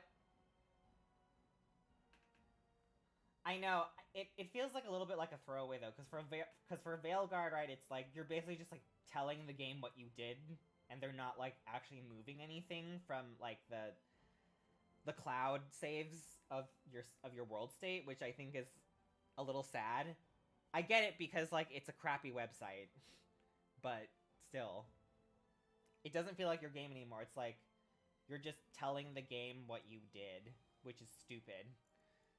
I know, it feels like a little bit like a throwaway though, because for Veilguard, right, it's like, you're basically just like telling the game what you did, and they're not like actually moving anything from like the cloud saves of your world state, which I think is a little sad. I get it because like it's a crappy website, but still, it doesn't feel like your game anymore. It's like you're just telling the game what you did, which is stupid,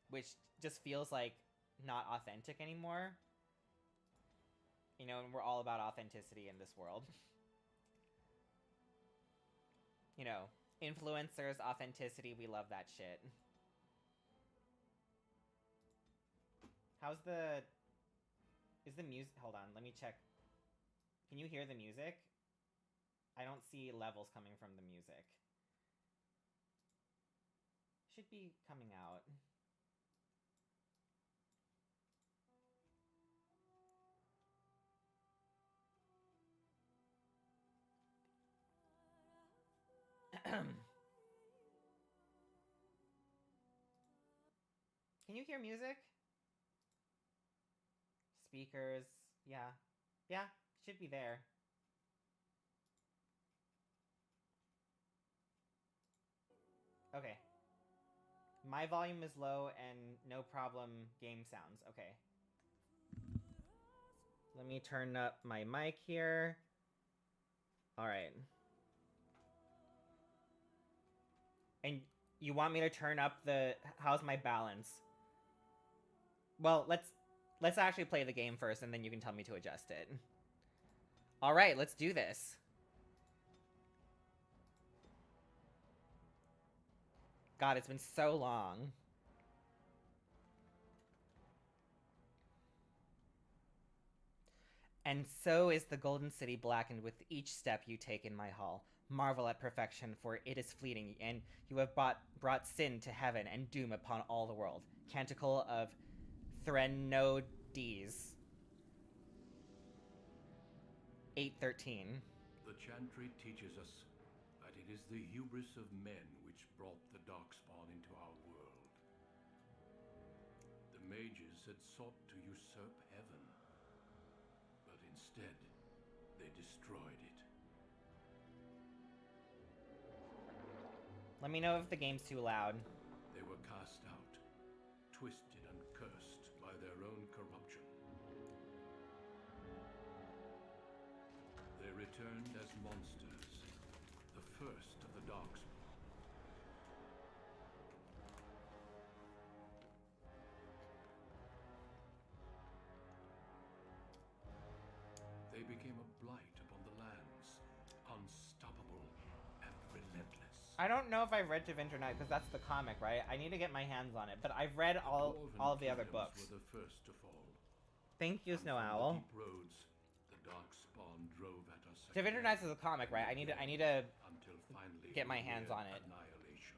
which just feels like not authentic anymore. You know, and we're all about authenticity in this world. You know, influencers, authenticity, we love that shit. How's the... Is the music... Hold on, let me check. Can you hear the music? I don't see levels coming from the music. Should be coming out. Can you hear music? Speakers, yeah. Yeah, should be there. Okay. My volume is low and no problem game sounds. Okay. Let me turn up my mic here. Alright. And you want me to turn up the... How's my balance? Well, let's actually play the game first, and then you can tell me to adjust it. Alright, let's do this. God, it's been so long. And so is the Golden City blackened with each step you take in my hall. Marvel at perfection, for it is fleeting, and you have brought sin to heaven and doom upon all the world. Canticle of Threnodies. 8:13. The chantry teaches us that it is the hubris of men which brought the Darkspawn into our world. The mages had sought to usurp heaven, but instead, they destroyed it. Let me know if the game's too loud. They were cast out, twisted and cursed by their own corruption. They returned as monsters, the first of the Darkspawn. They became a blight upon the lands, unstoppable and relentless. I don't know if I've read Tevinter Night, because that's the comic, right? I need to get my hands on it, but I've read all of the other books. Were the first to fall. Thank you, Snow From Owl. the deep roads, the Darkspawn drove at us. Tevinter Nights is a comic, right? I need to until finally get my hands on it. Annihilation.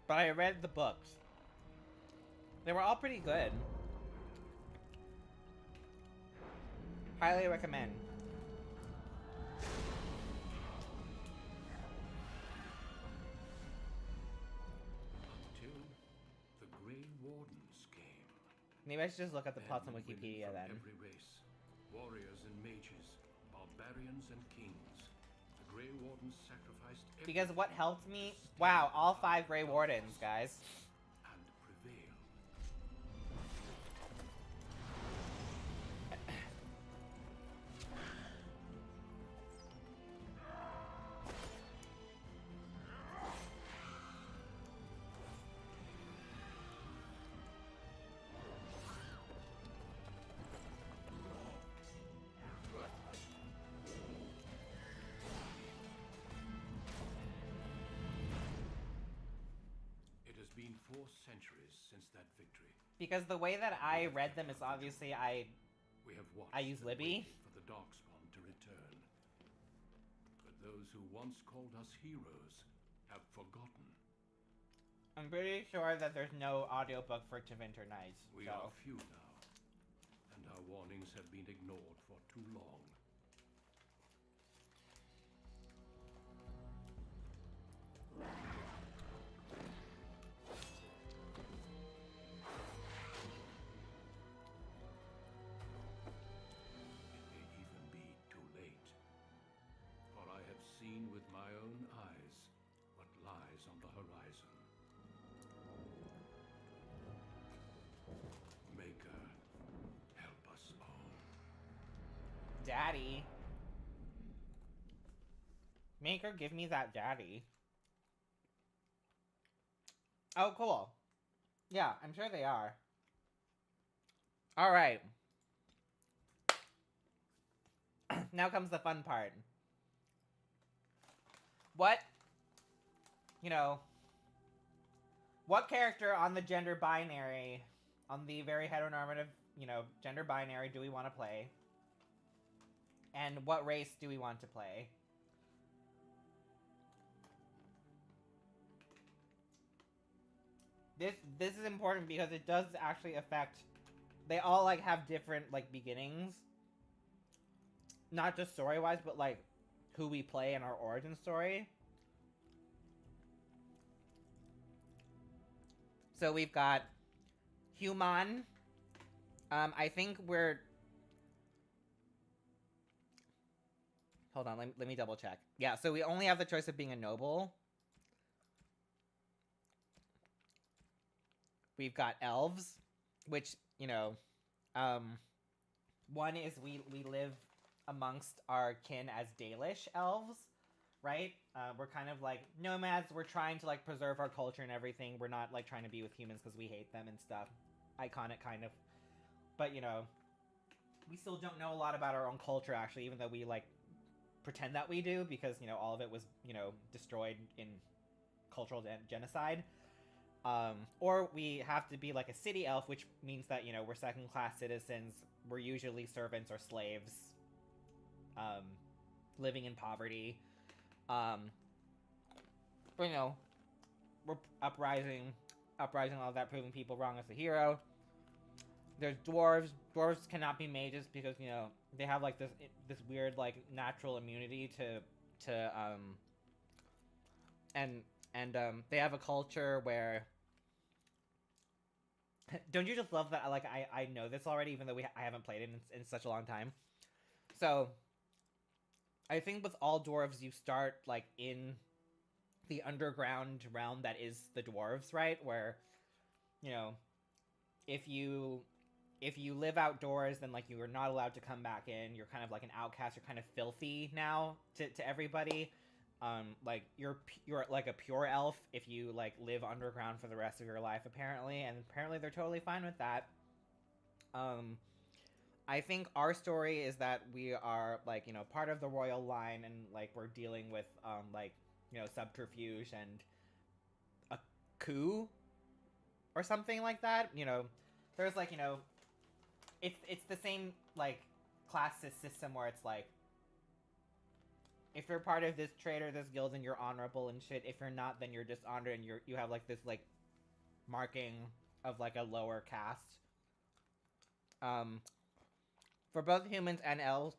But I read the books. They were all pretty good. Highly recommend. Until the Grey Wardens came. Maybe I should just look at the plots on Men and women Wikipedia from then. Every race, warriors and mages, barbarians and kings. The Grey Wardens sacrificed Because what everything helped to me... stand Wow, all up 5 Grey against Wardens, guys. and prevail. It has been 4 centuries since that victory. Because the way that I read them is obviously We have watched I use and Libby. waited for the Darkspawn to return. But those who once called us heroes have forgotten. I'm pretty sure that there's no audiobook for Tevinter Nights. We so. are few now, and our warnings have been ignored for too long. It may even be too late, for I have seen with my own eyes what lies on the horizon. Maker, help us all. Daddy. Maker, give me that daddy. Oh, cool. Yeah, I'm sure they are. Alright. now comes the fun part. What, you know, what character on the gender binary, on the very heteronormative, you know, gender binary do we want to play? And what race do we want to play? This is important because it does actually affect, they all like have different like beginnings. Not just story-wise, but like who we play in our origin story. So we've got human. I think we're... Hold on, let me double check. Yeah, so we only have the choice of being a noble. We've got elves, which, you know, one is we live amongst our kin as Dalish elves, right? We're kind of like nomads. We're trying to like preserve our culture and everything. We're not like trying to be with humans because we hate them and stuff. Iconic kind of. But, you know, we still don't know a lot about our own culture, actually, even though we like pretend that we do, because, you know, all of it was, you know, destroyed in cultural genocide. Or we have to be like a city elf, which means that, you know, we're second-class citizens. We're usually servants or slaves, living in poverty. But, you know, we're uprising all of that, proving people wrong as a hero. There's dwarves. Dwarves cannot be mages because, you know, they have like this weird like natural immunity and they have a culture where don't you just love that? Like I know this already, even though I haven't played it in such a long time. So I think with all dwarves, you start like in the underground realm that is the dwarves, right? Where, you know, if you live outdoors, then like you are not allowed to come back in. You're kind of like an outcast. You're kind of filthy now to everybody. Like you're like a pure elf if you like live underground for the rest of your life, apparently, and apparently they're totally fine with that. I think our story is that we are like, you know, part of the royal line, and like we're dealing with like, you know, subterfuge and a coup or something like that. You know, there's like, you know, it's the same like classist system where it's like, if you're part of this trade or this guild, then you're honorable and shit. If you're not, then you're dishonored, and you have like this like marking of like a lower caste. For both humans and elves,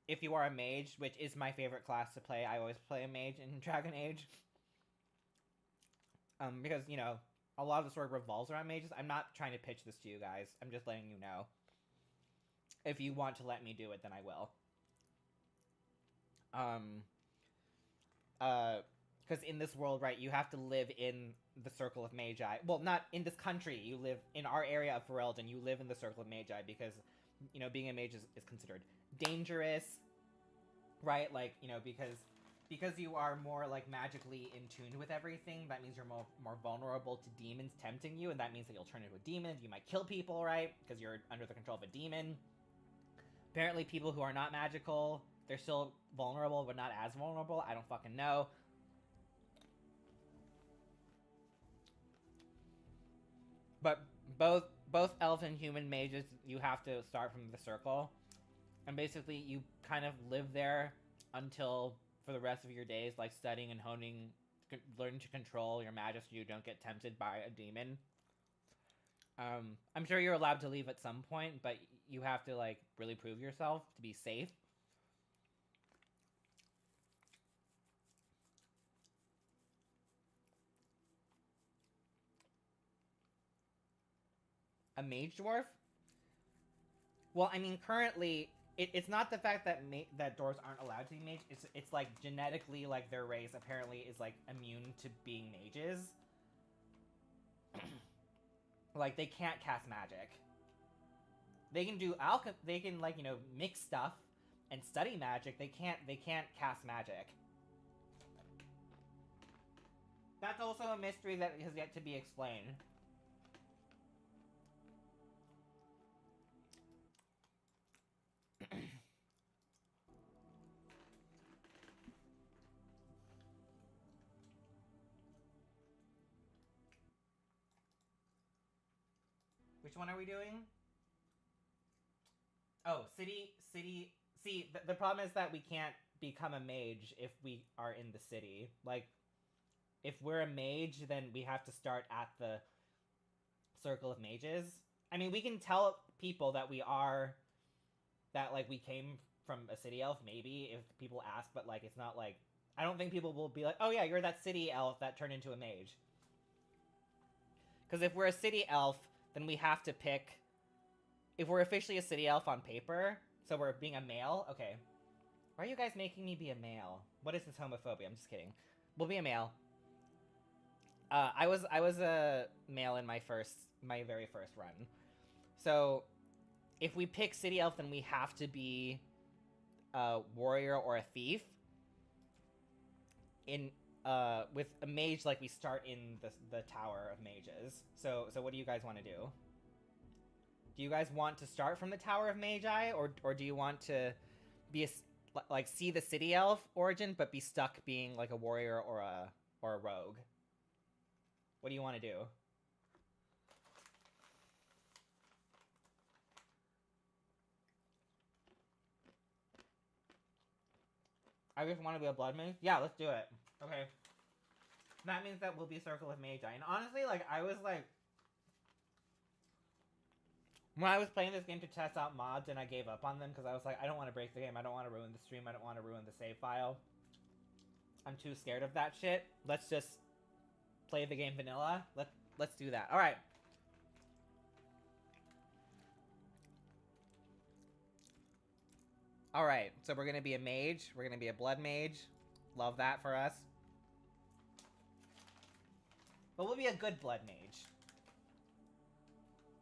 if you are a mage, which is my favorite class to play, I always play a mage in Dragon Age. Because, you know, a lot of the story revolves around mages. I'm not trying to pitch this to you guys. I'm just letting you know. If you want to let me do it, then I will. Because in this world, right, you have to live in the Circle of Magi. Well, not in this country. You live in our area of Ferelden. You live in the Circle of Magi because, you know, being a mage is considered dangerous, right? Like, you know, because you are more like magically in tune with everything. That means you're more vulnerable to demons tempting you, and that means that you'll turn into a demon. You might kill people, right? Because you're under the control of a demon. Apparently, people who are not magical, they're still vulnerable, but not as vulnerable. I don't fucking know. But both elf and human mages, you have to start from the circle. And basically, you kind of live there until, for the rest of your days, like studying and honing, learning to control your magic so you don't get tempted by a demon. I'm sure you're allowed to leave at some point, but you have to like really prove yourself to be safe. A mage dwarf? Well, I mean, currently, it's not the fact that that dwarves aren't allowed to be mage. It's like genetically, like their race apparently is like immune to being mages. Like they can't cast magic. They can do they can like, you know, mix stuff and study magic. They can't cast magic. That's also a mystery that has yet to be explained. Which one are we doing? Oh, city. See, the problem is that we can't become a mage if we are in the city. Like, if we're a mage, then we have to start at the Circle of Mages. I mean, we can tell people that we are, that, like, we came from a city elf, maybe, if people ask, but, like, it's not like, I don't think people will be like, oh yeah, you're that city elf that turned into a mage. Because if we're a city elf, then we have to pick, if we're officially a city elf on paper, so we're being a male, okay. Why are you guys making me be a male? What is this homophobia? I'm just kidding. We'll be a male. I was a male in my very first run. So, if we pick city elf, then we have to be a warrior or a thief. With a mage, like, we start in the Tower of Mages. So what do you guys want to do? Do you guys want to start from the Tower of Magi, or do you want to be like see the city elf origin, but be stuck being like a warrior or a rogue? What do you want to do? I just want to be a blood mage? Yeah, let's do it. Okay. That means that we'll be Circle of Magi. And honestly, like, I was like, when I was playing this game to test out mods and I gave up on them because I was like, I don't want to break the game. I don't want to ruin the stream. I don't want to ruin the save file. I'm too scared of that shit. Let's just play the game vanilla. Let's do that. All right. All right. So we're going to be a mage. We're going to be a blood mage. Love that for us. But we'll be a good blood mage.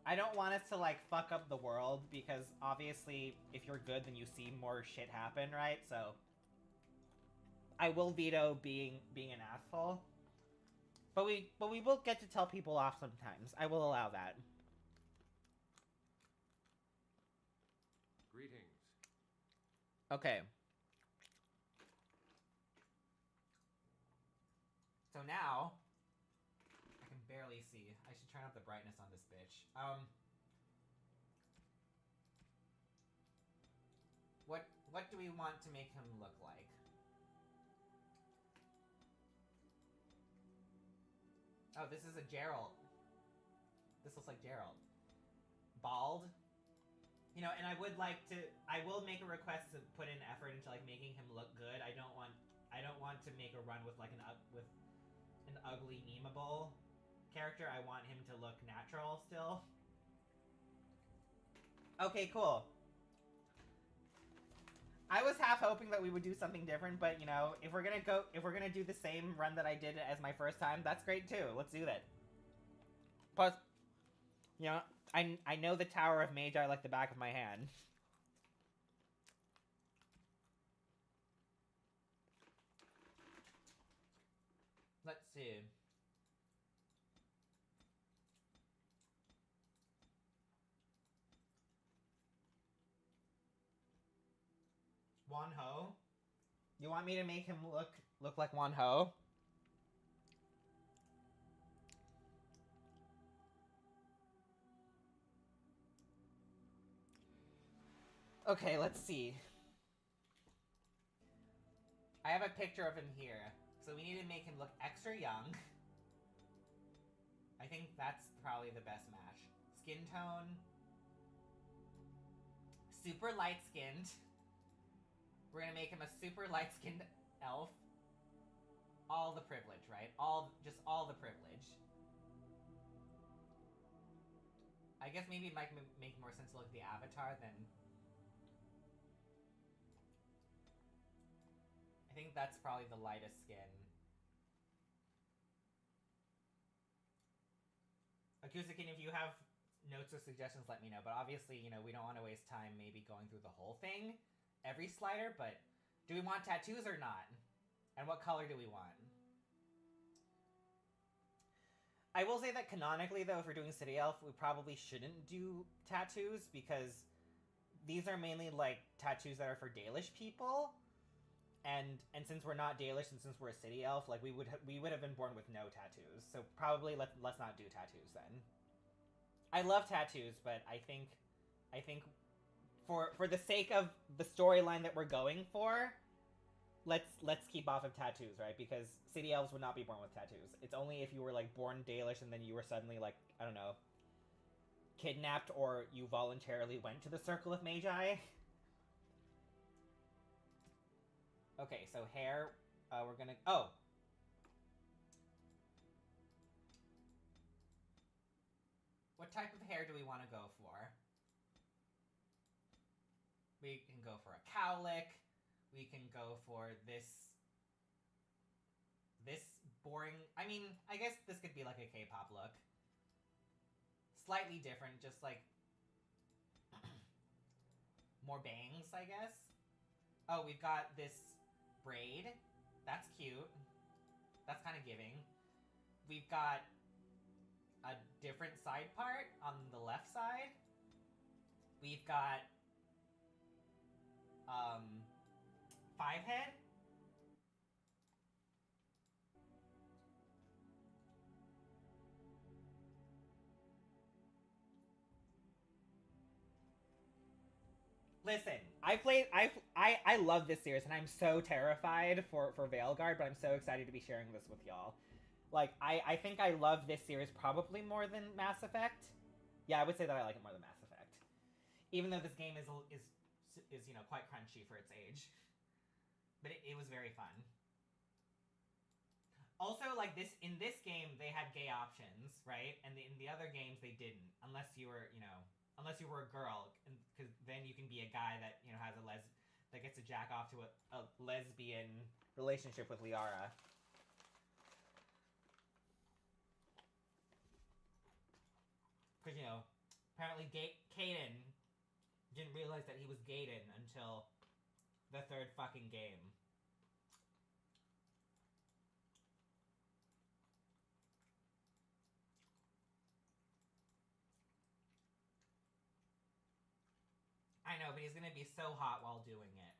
I don't want us to, like, fuck up the world, because obviously, if you're good, then you see more shit happen, right? So, I will veto being an asshole. But we will get to tell people off sometimes. I will allow that. Greetings. Okay. So now, I can barely see. I should turn up the brightness on this bitch. What do we want to make him look like? Oh, this is a Gerald. This looks like Gerald. Bald. You know, and I will make a request to put in effort into, like, making him look good. I don't want to make a run with, like, an ugly memeable character. I want him to look natural still. Okay, cool. I was half hoping that we would do something different, but, you know, if we're gonna do the same run that I did as my first time, that's great too. Let's do that. Plus, you know, I know the Tower of Magi like the back of my hand. Let's see. Wan Ho? You want me to make him look like Wan Ho? Okay, let's see. I have a picture of him here. So we need to make him look extra young. I think that's probably the best match. Skin tone. Super light-skinned. We're gonna make him a super light-skinned elf. All the privilege, right? Just all the privilege. I guess maybe it might make more sense to look at the avatar than... I think that's probably the lightest skin. Akusakin, if you have notes or suggestions, let me know. But obviously, you know, we don't want to waste time maybe going through the whole thing, every slider, but do we want tattoos or not? And what color do we want? I will say that canonically, though, if we're doing City Elf, we probably shouldn't do tattoos, because these are mainly, like, tattoos that are for Dalish people. And since we're not Dalish, and since we're a City Elf, like, we would have been born with no tattoos. So probably let's not do tattoos then. I love tattoos, but I think for the sake of the storyline that we're going for, let's keep off of tattoos, right? Because city elves would not be born with tattoos. It's only if you were like born Dalish and then you were suddenly like, I don't know, kidnapped, or you voluntarily went to the Circle of Magi. Okay, so hair, we're gonna... Oh! What type of hair do we want to go for? We can go for a cowlick. We can go for this boring... I mean, I guess this could be like a K-pop look. Slightly different, just like... more bangs, I guess? Oh, we've got this braid. That's cute. That's kind of giving. We've got a different side part on the left side. We've got five head. Listen, I love this series, and I'm so terrified for Veilguard, but I'm so excited to be sharing this with y'all. Like, I think I love this series probably more than Mass Effect. Yeah, I would say that I like it more than Mass Effect. Even though this game is you know, quite crunchy for its age. But it was very fun. Also, like, in this game, they had gay options, right? And in the other games, they didn't. Unless you were, you know, unless you were a girl. Because then you can be a guy that, you know, has that gets to jack off to a lesbian relationship with Liara. Because, you know, apparently Kaden didn't realize that he was Gaiden until the third fucking game. I know, but he's gonna be so hot while doing it.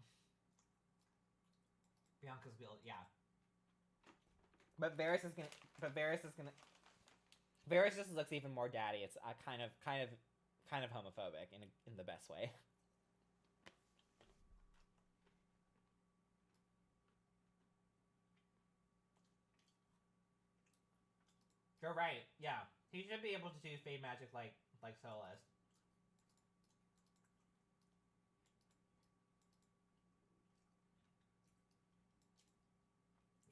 Bianca's build, yeah. But Varys just looks even more daddy. It's kind of homophobic in the best way. You're right. Yeah, he should be able to do fade magic like Solas.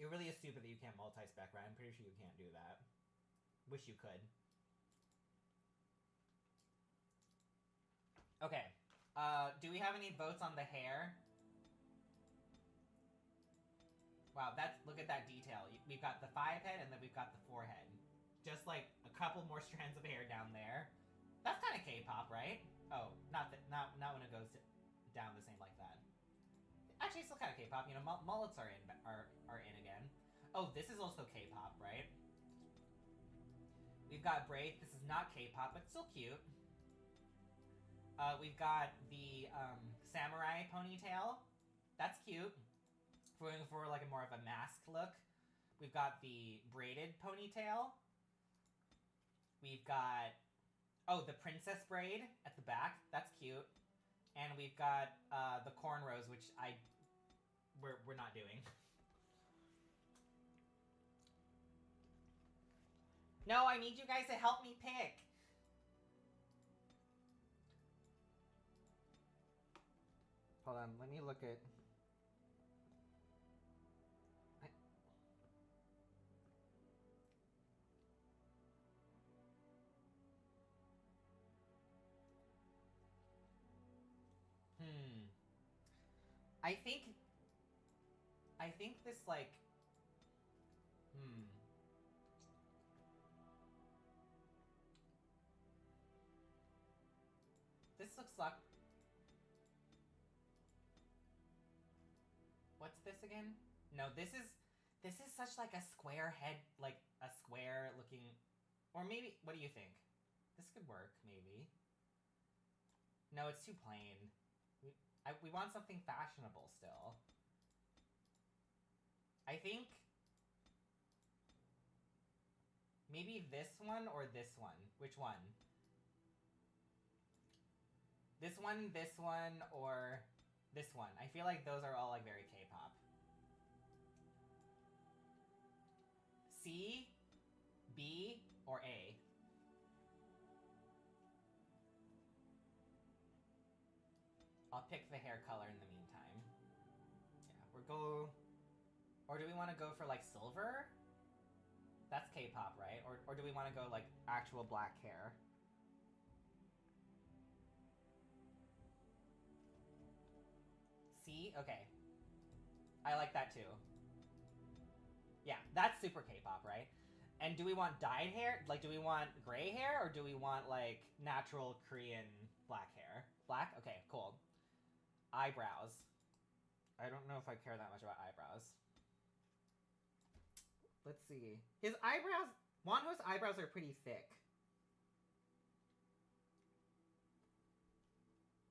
It really is stupid that you can't multi-spec, right? I'm pretty sure you can't do that. Wish you could. Okay. Do we have any votes on the hair? Wow, look at that detail. We've got the 5 head and then we've got the 4 head. Just like a couple more strands of hair down there. That's kind of K-pop, right? Oh, not when it goes down the same like that. Actually, it's still kind of K-pop. You know, mullets are in again. Oh, this is also K-pop, right? We've got braid. This is not K-pop, but still cute. We've got the samurai ponytail. That's cute. Going for like a more of a masked look. We've got the braided ponytail. We've got the princess braid at the back. That's cute. And we've got the cornrows, which we're not doing. No, I need you guys to help me pick. Hold on, let me look at... I think this, like... This looks like... What's this again? No, this is such like a square head, like a square looking... Or maybe, what do you think? This could work, maybe. No, it's too plain. We want something fashionable still. I think... Maybe this one or this one? Which one? This one, or this one. I feel like those are all like very K-pop. C, B, or A? I'll pick the hair color in the meantime. Yeah, or do we want to go for like silver? That's K-pop, right? Or do we want to go like actual black hair? C? Okay. I like that too. Yeah, that's super K-pop, right? And do we want dyed hair? Like, do we want gray hair, or do we want, like, natural Korean black hair? Black? Okay, cool. Eyebrows. I don't know if I care that much about eyebrows. Let's see. His eyebrows... Wonho's eyebrows are pretty thick.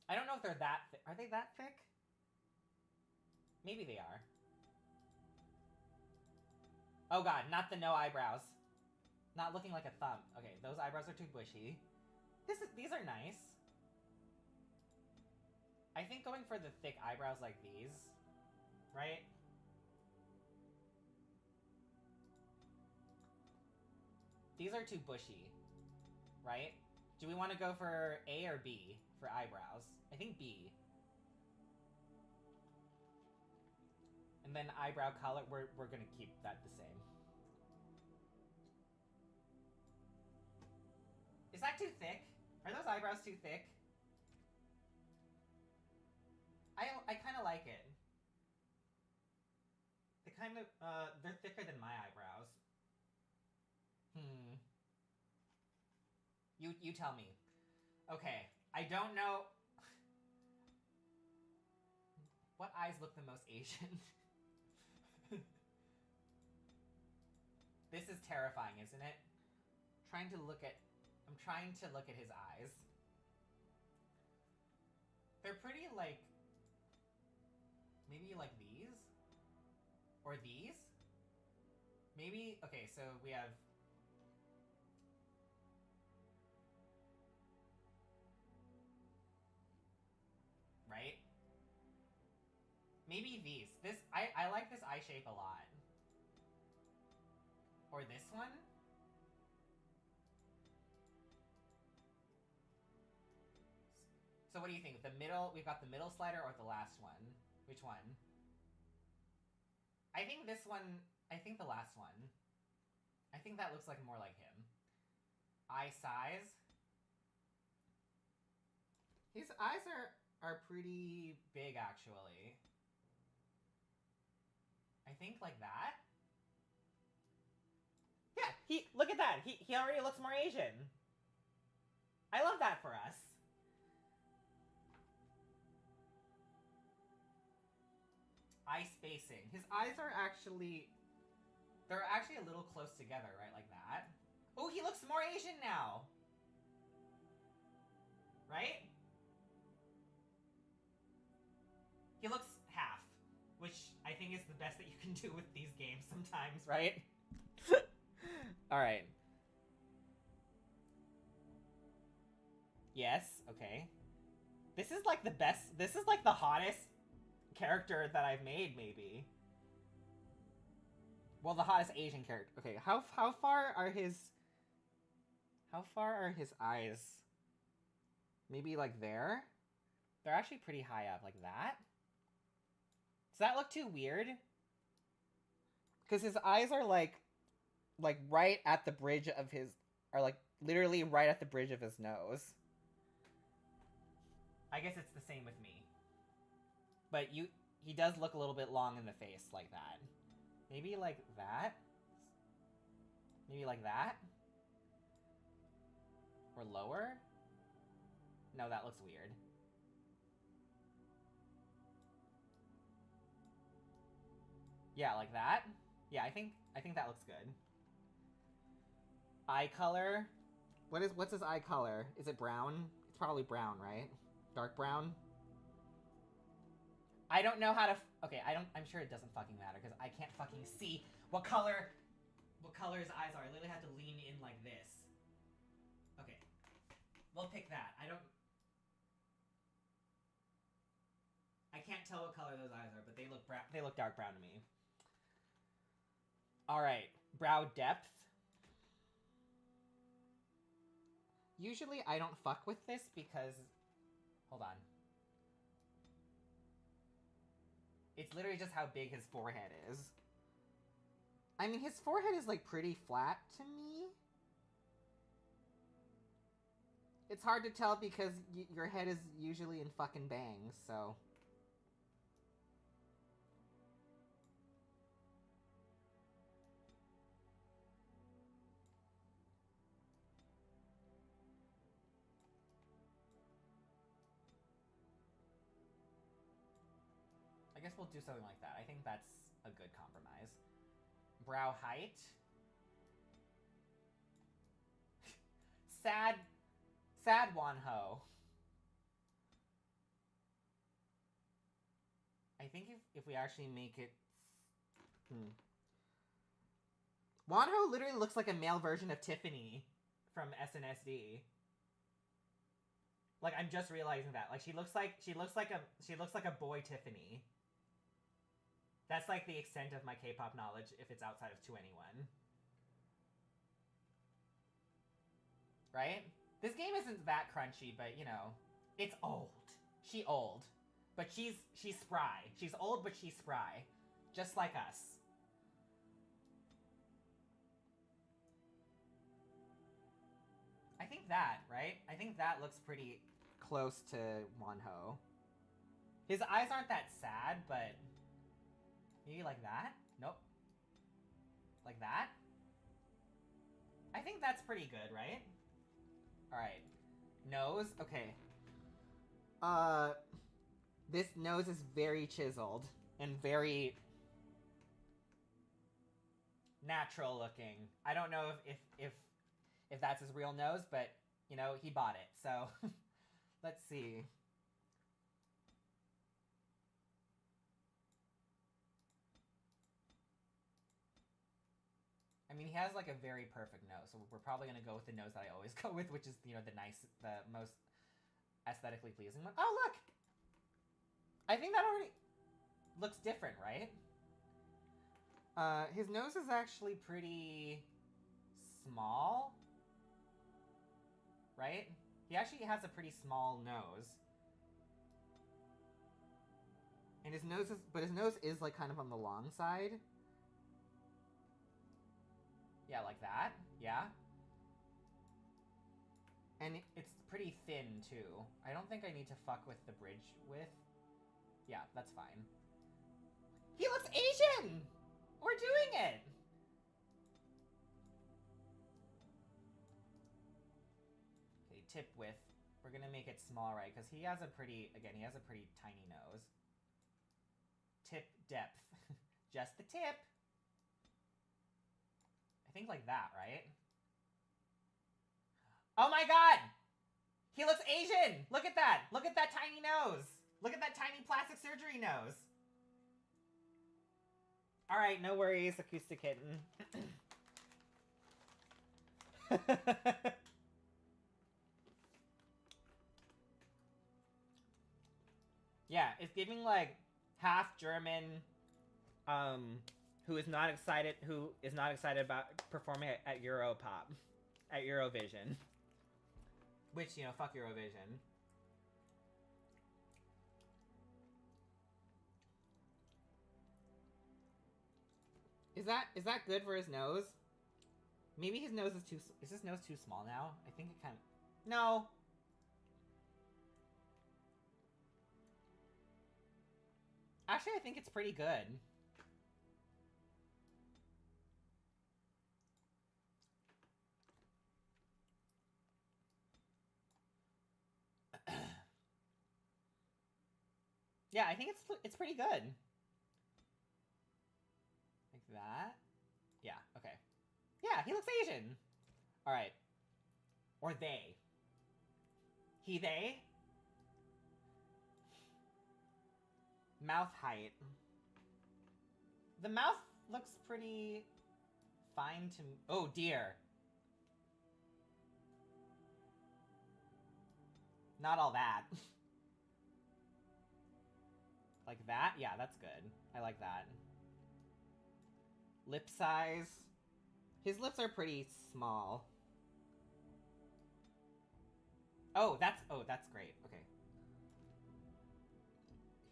I don't know if they're that thick. Are they that thick? Maybe they are. Oh god, not the no eyebrows. Not looking like a thumb. Okay, those eyebrows are too bushy. These are nice. I think going for the thick eyebrows like these, right? These are too bushy, right? Do we want to go for A or B for eyebrows? I think B. And then eyebrow color, we're gonna keep that the same. Is that too thick? Are those eyebrows too thick? I kind of like it. They kind of, they're thicker than my eyebrows. You tell me. Okay, I don't know. What eyes look the most Asian? This is terrifying, isn't it? I'm trying to look at his eyes. They're pretty, like, maybe like these? Or these? Maybe, okay, so we have... Right? Maybe these. I like this eye shape a lot. Or this one? So what do you think? We've got the middle slider or the last one? Which one? I think this one, I think the last one. I think that looks like more like him. Eye size. His eyes are pretty big, actually. I think like that. Yeah, look at that. He already looks more Asian. I love that for us. Eye spacing. His eyes are actually... They're actually a little close together, right? Like that. Oh, he looks more Asian now. Right? He looks half. Which I think is the best that you can do with these games sometimes, right? Alright. Yes, okay. This is like the best... This is like the hottest character that I've made, maybe. Well, the hottest Asian character. Okay, how far are his... How far are his eyes? Maybe like there? They're actually pretty high up, like that? Does that look too weird? Because his eyes are like right at the bridge of his... Are like literally right at the bridge of his nose. I guess it's the same with me. But he does look a little bit long in the face like that. Maybe like that? Maybe like that? Or lower? No, that looks weird. Yeah, like that? Yeah, I think that looks good. Eye color? What's his eye color? Is it brown? It's probably brown, right? Dark brown? I don't know how to... Okay, I'm sure it doesn't fucking matter, because I can't fucking see what color his eyes are. I literally have to lean in like this. Okay. We'll pick that. I don't... can't tell what color those eyes are, but they look brown. They look dark brown to me. All right, brow depth. Usually I don't fuck with this because, hold on. It's literally just how big his forehead is. I mean, his forehead is like pretty flat to me. It's hard to tell because your head is usually in fucking bangs, so. I guess we'll do something like that. I think that's a good compromise. Brow height. Sad Wanho. I think if we actually make it... Wanho literally looks like a male version of Tiffany from SNSD. Like, I'm just realizing that. Like, she looks like a boy Tiffany. That's like the extent of my K-pop knowledge if it's outside of To Anyone. Right? This game isn't that crunchy, but you know, it's old. She old. But she's spry. She's old, but she's spry. Just like us. I think that, right? I think that looks pretty close to Wanho. His eyes aren't that sad, but maybe like that? Nope. Like that? I think that's pretty good, right? Alright. Nose? Okay. This nose is very chiseled and very natural looking. I don't know if that's his real nose, but you know, he bought it. So let's see. I mean, he has like a very perfect nose, so we're probably gonna go with the nose that I always go with, which is, you know, the most aesthetically pleasing one. Oh, look! I think that already looks different, right? His nose is actually pretty small, right? He actually has a pretty small nose. And his nose is like kind of on the long side. Yeah, like that. Yeah. And it's pretty thin, too. I don't think I need to fuck with the bridge width. Yeah, that's fine. He looks Asian! We're doing it! Okay, tip width. We're gonna make it small, right? Because he has a pretty tiny nose. Tip depth. Just the tip. I think like that, right? Oh my god! He looks Asian! Look at that! Look at that tiny nose! Look at that tiny plastic surgery nose! Alright, no worries, Acoustic Kitten. Yeah, it's giving like half German, who is not excited about performing at Europop, at Eurovision. Which, you know, fuck Eurovision. Is that good for his nose? Maybe his nose is his nose too small now? I think it kind of... No! Actually, I think it's pretty good. Yeah, I think it's pretty good. Like that? Yeah, okay. Yeah, he looks Asian! Alright. Or they. He, they? Mouth height. The mouth looks pretty fine to me. Oh, dear. Not all that. Like that? Yeah, that's good. I like that. Lip size. His lips are pretty small. Oh, that's great. Okay.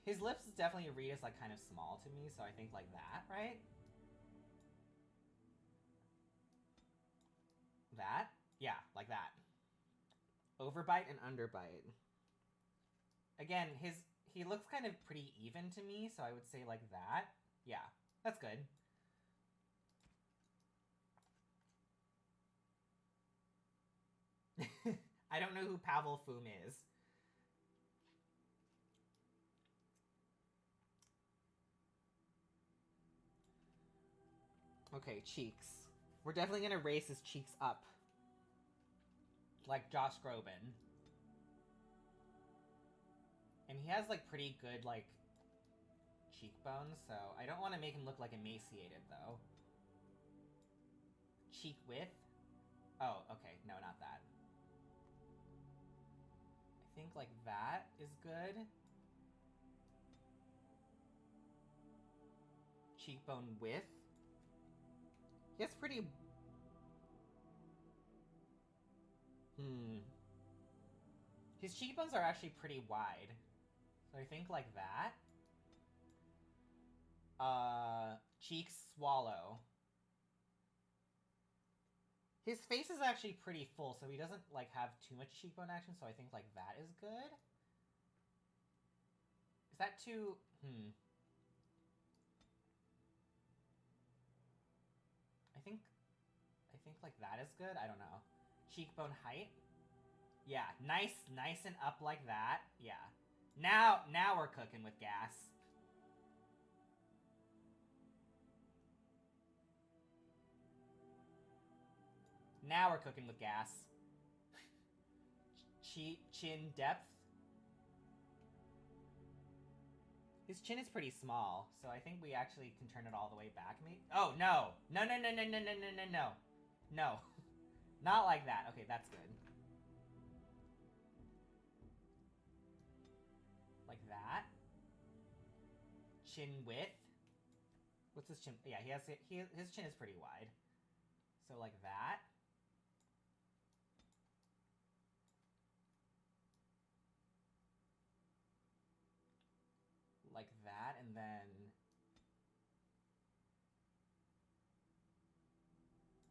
His lips definitely read as like kind of small to me, so I think like that, right? That? Yeah, like that. Overbite and underbite. Again, he looks kind of pretty even to me, so I would say like that. Yeah, that's good. I don't know who Pavel Foom is. Okay, cheeks. We're definitely gonna raise his cheeks up. Like Josh Groban. And he has like pretty good like cheekbones, so I don't want to make him look like emaciated though. Cheek width? Oh, okay. No, not that. I think like that is good. Cheekbone width. He has pretty... His cheekbones are actually pretty wide. So I think like that. Cheeks swallow. His face is actually pretty full, so he doesn't like have too much cheekbone action, so I think like that is good. Is that too... I think like that is good. I don't know. Cheekbone height. Yeah, nice and up like that. Yeah. Now we're cooking with gas. Now we're cooking with gas. Chin depth. His chin is pretty small, so I think we actually can turn it all the way back. Oh, no. No. No. Not like that. Okay, that's good. Like that. Chin width. What's his chin? Yeah, his chin is pretty wide. So like that. Like that, and then...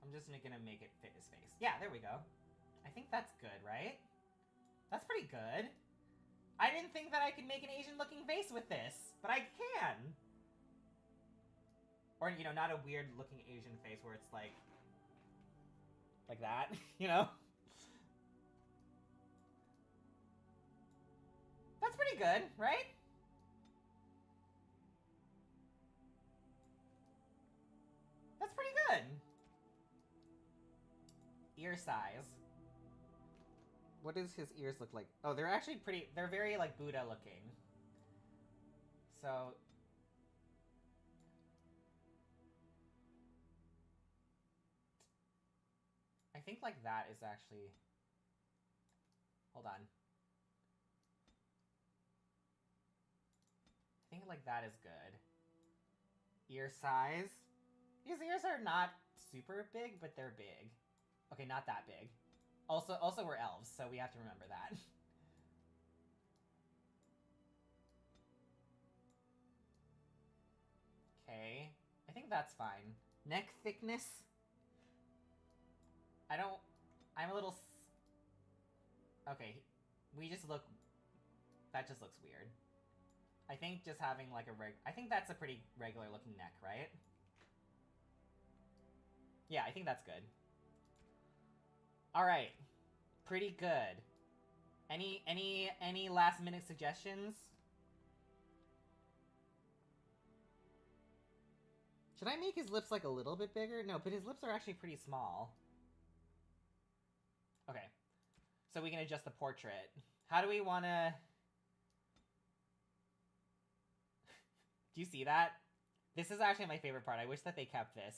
I'm just gonna make it fit his face. Yeah, there we go. I think that's good, right? That's pretty good. I didn't think that I could make an Asian-looking face with this, but I can! Or, you know, not a weird-looking Asian face where it's like... Like that, you know? That's pretty good, right? That's pretty good. Ear size. What does his ears look like? Oh, they're actually pretty... They're very, like, Buddha looking. So... I think, like, that is actually... Hold on. I think, like, that is good. Ear size. His ears are not super big, but they're big. Okay, not that big. Also, we're elves, so we have to remember that. Okay. I think that's fine. Neck thickness? I'm a little... Okay. We just look... That just looks weird. I think just having like I think that's a pretty regular looking neck, right? Yeah, I think that's good. Alright. Pretty good. Any last minute suggestions? Should I make his lips like a little bit bigger? No, but his lips are actually pretty small. Okay. So we can adjust the portrait. How do we want to... Do you see that? This is actually my favorite part. I wish that they kept this.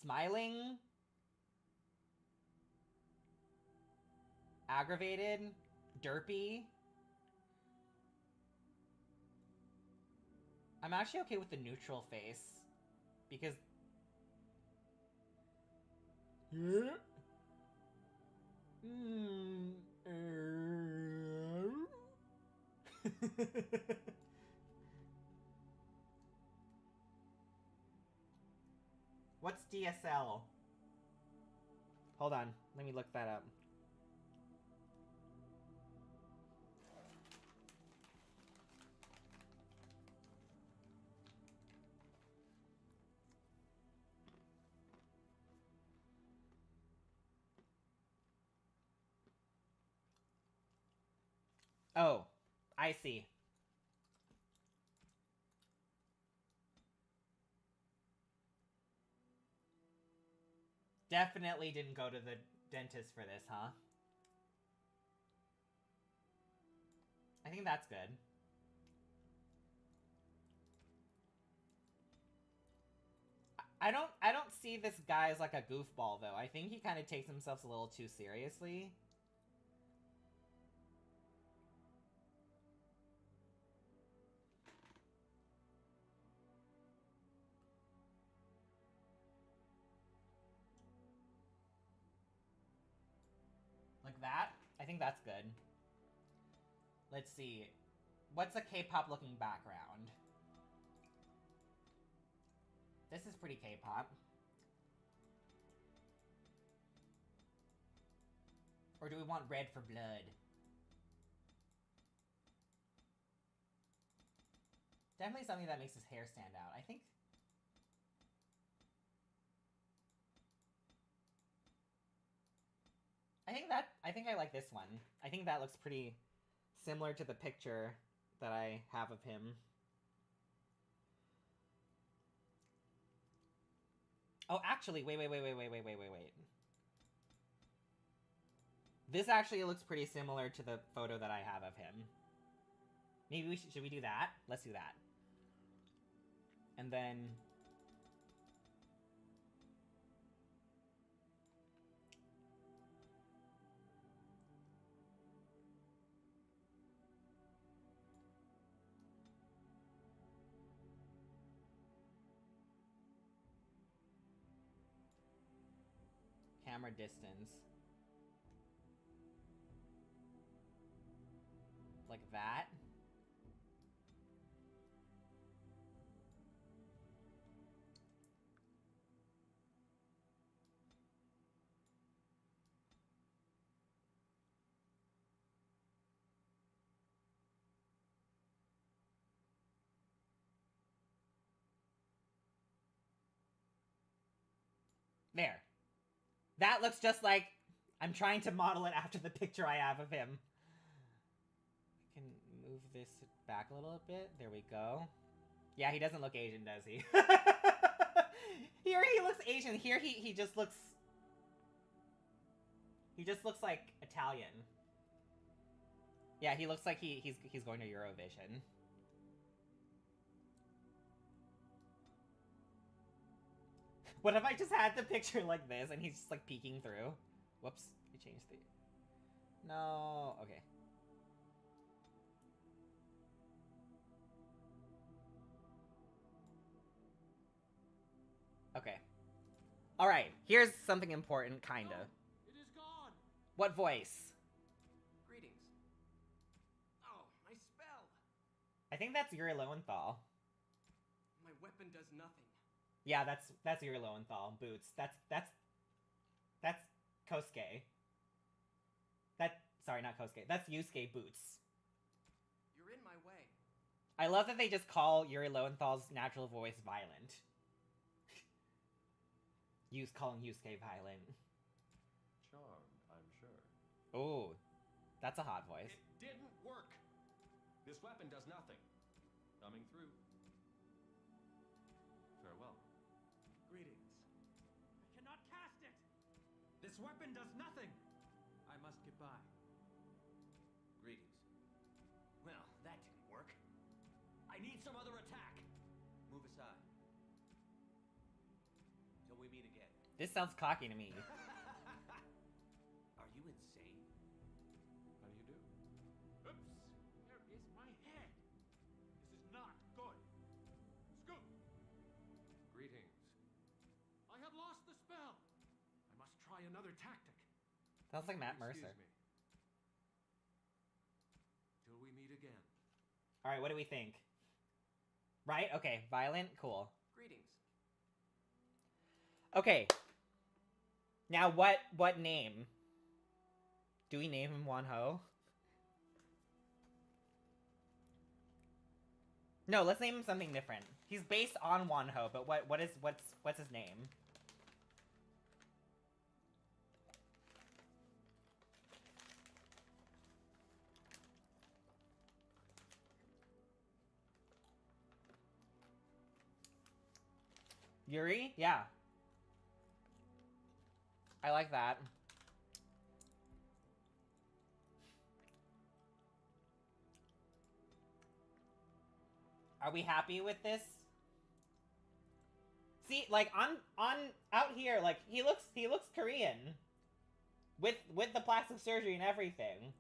Smiling. Aggravated. Derpy. I'm actually okay with the neutral face. Because... What's DSL? Hold on, let me look that up. Oh, I see. Definitely didn't go to the dentist for this, huh? I think that's good. I don't see this guy as like a goofball though. I think he kind of takes himself a little too seriously. Like that? I think that's good. Let's see. What's a K-pop looking background? This is pretty K-pop. Or do we want red for blood? Definitely something that makes his hair stand out. I think I like this one. I think that looks pretty similar to the picture that I have of him. Oh, actually, wait. This actually looks pretty similar to the photo that I have of him. Maybe should we do that? Let's do that. And then... camera distance. Like that. There. That looks just like... I'm trying to model it after the picture I have of him. I can move this back a little bit. There we go. Yeah, he doesn't look Asian, does he? Here he looks Asian. Here he just looks... He just looks like Italian. Yeah, he looks like he's going to Eurovision. What if I just had the picture like this and he's just like peeking through? Whoops, I changed the... No, okay. Okay. Alright, here's something important, kinda. No, it is gone! What voice? Greetings. Oh, my spell! I think that's Yuri Lowenthal. My weapon does nothing. Yeah, that's Yuri Lowenthal. Boots. That's Kosuke. Sorry, not Kosuke. That's Yusuke Boots. You're in my way. I love that they just call Yuri Lowenthal's natural voice violent. Calling Yusuke violent. Charmed, I'm sure. Ooh, that's a hot voice. It didn't work. This weapon does nothing. Coming through. Farewell. Greetings. I cannot cast it! This weapon does nothing! I must get by. Greetings. Well, that didn't work. I need some other attack. Move aside. Till we meet again. This sounds cocky to me. Are you insane? How do you do? Oops! Where is my head? This is not good. try another tactic. Sounds like Matt Excuse Mercer. me. Till we meet again. All right, what do we think? Right? Okay, violent, cool. Greetings. Okay. Now what name? Do we name him Wanho? No, let's name him something different. He's based on Wanho, but what's his name? Yuri? Yeah. I like that. Are we happy with this? See, like on out here, like he looks Korean. With the plastic surgery and everything.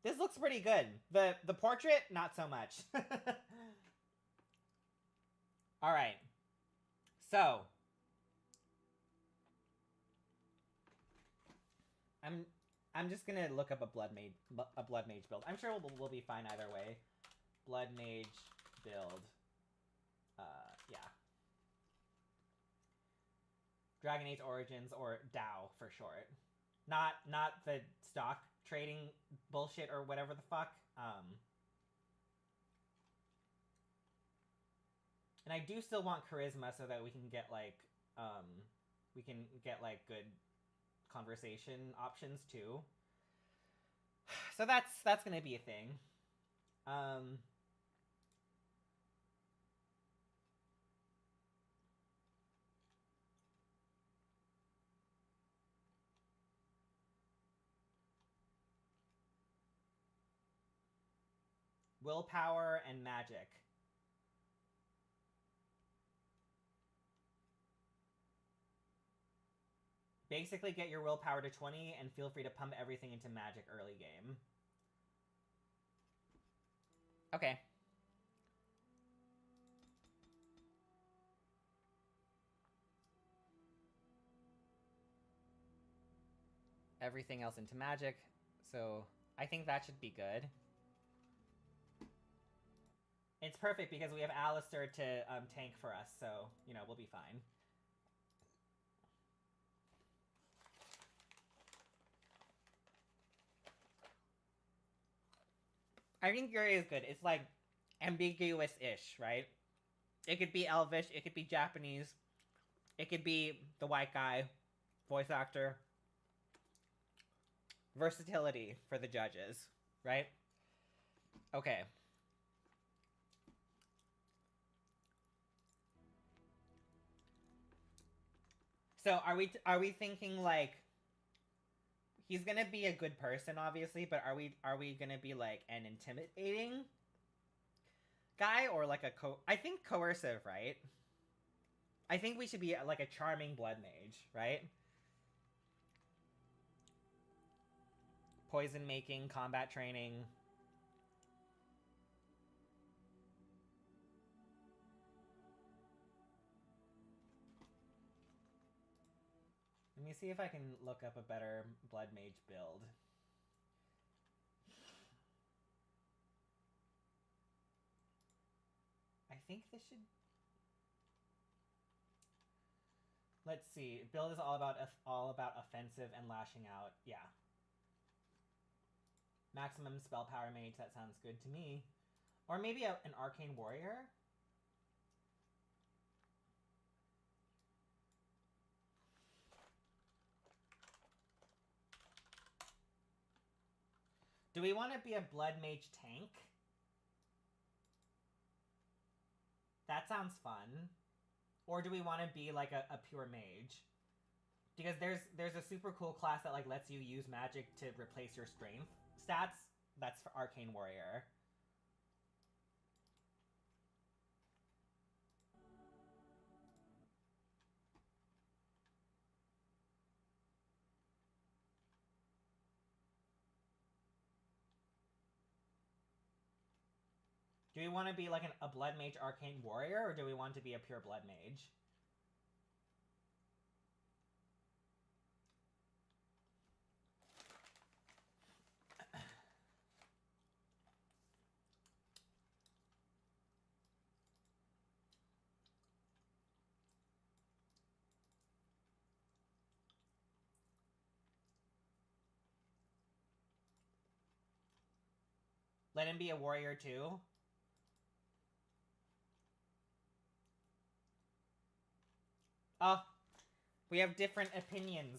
This looks pretty good. The portrait, not so much. All right. So, I'm just gonna look up a blood mage build. I'm sure we'll be fine either way. Blood mage build. Yeah. Dragon Age Origins, or DAO for short. Not the stock trading bullshit or whatever the fuck. And I do still want charisma so that we can get like good conversation options too. So that's gonna be a thing. Willpower and magic. Basically get your willpower to 20 and feel free to pump everything into magic early game. Okay. Everything else into magic. So I think that should be good. It's perfect because we have Alistair to tank for us, so, you know, we'll be fine. I think Yuri is good. It's like ambiguous-ish, right? It could be Elvish, it could be Japanese, it could be the white guy, voice actor. Versatility for the judges, right? Okay. So are we thinking like he's gonna be a good person, obviously, but are we gonna be like an intimidating guy or like I think coercive, right? I think we should be like a charming blood mage, right? Poison making, combat training. Let me see if I can look up a better blood mage build. I think this should... Let's see. Build is all about offensive and lashing out. Yeah. Maximum spell power mage. That sounds good to me. Or maybe an arcane warrior. Do we want to be a blood mage tank? That sounds fun. Or do we want to be like a pure mage? Because there's a super cool class that like lets you use magic to replace your strength stats. That's for Arcane Warrior. Do we want to be like a blood mage arcane warrior, or do we want to be a pure blood mage? Let him be a warrior too? Oh, we have different opinions.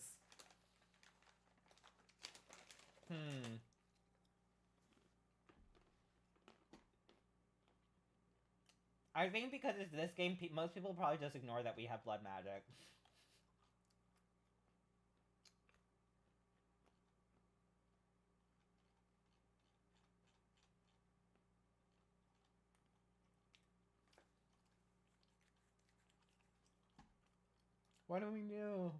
I think because it's this game, most people probably just ignore that we have blood magic. What do we do?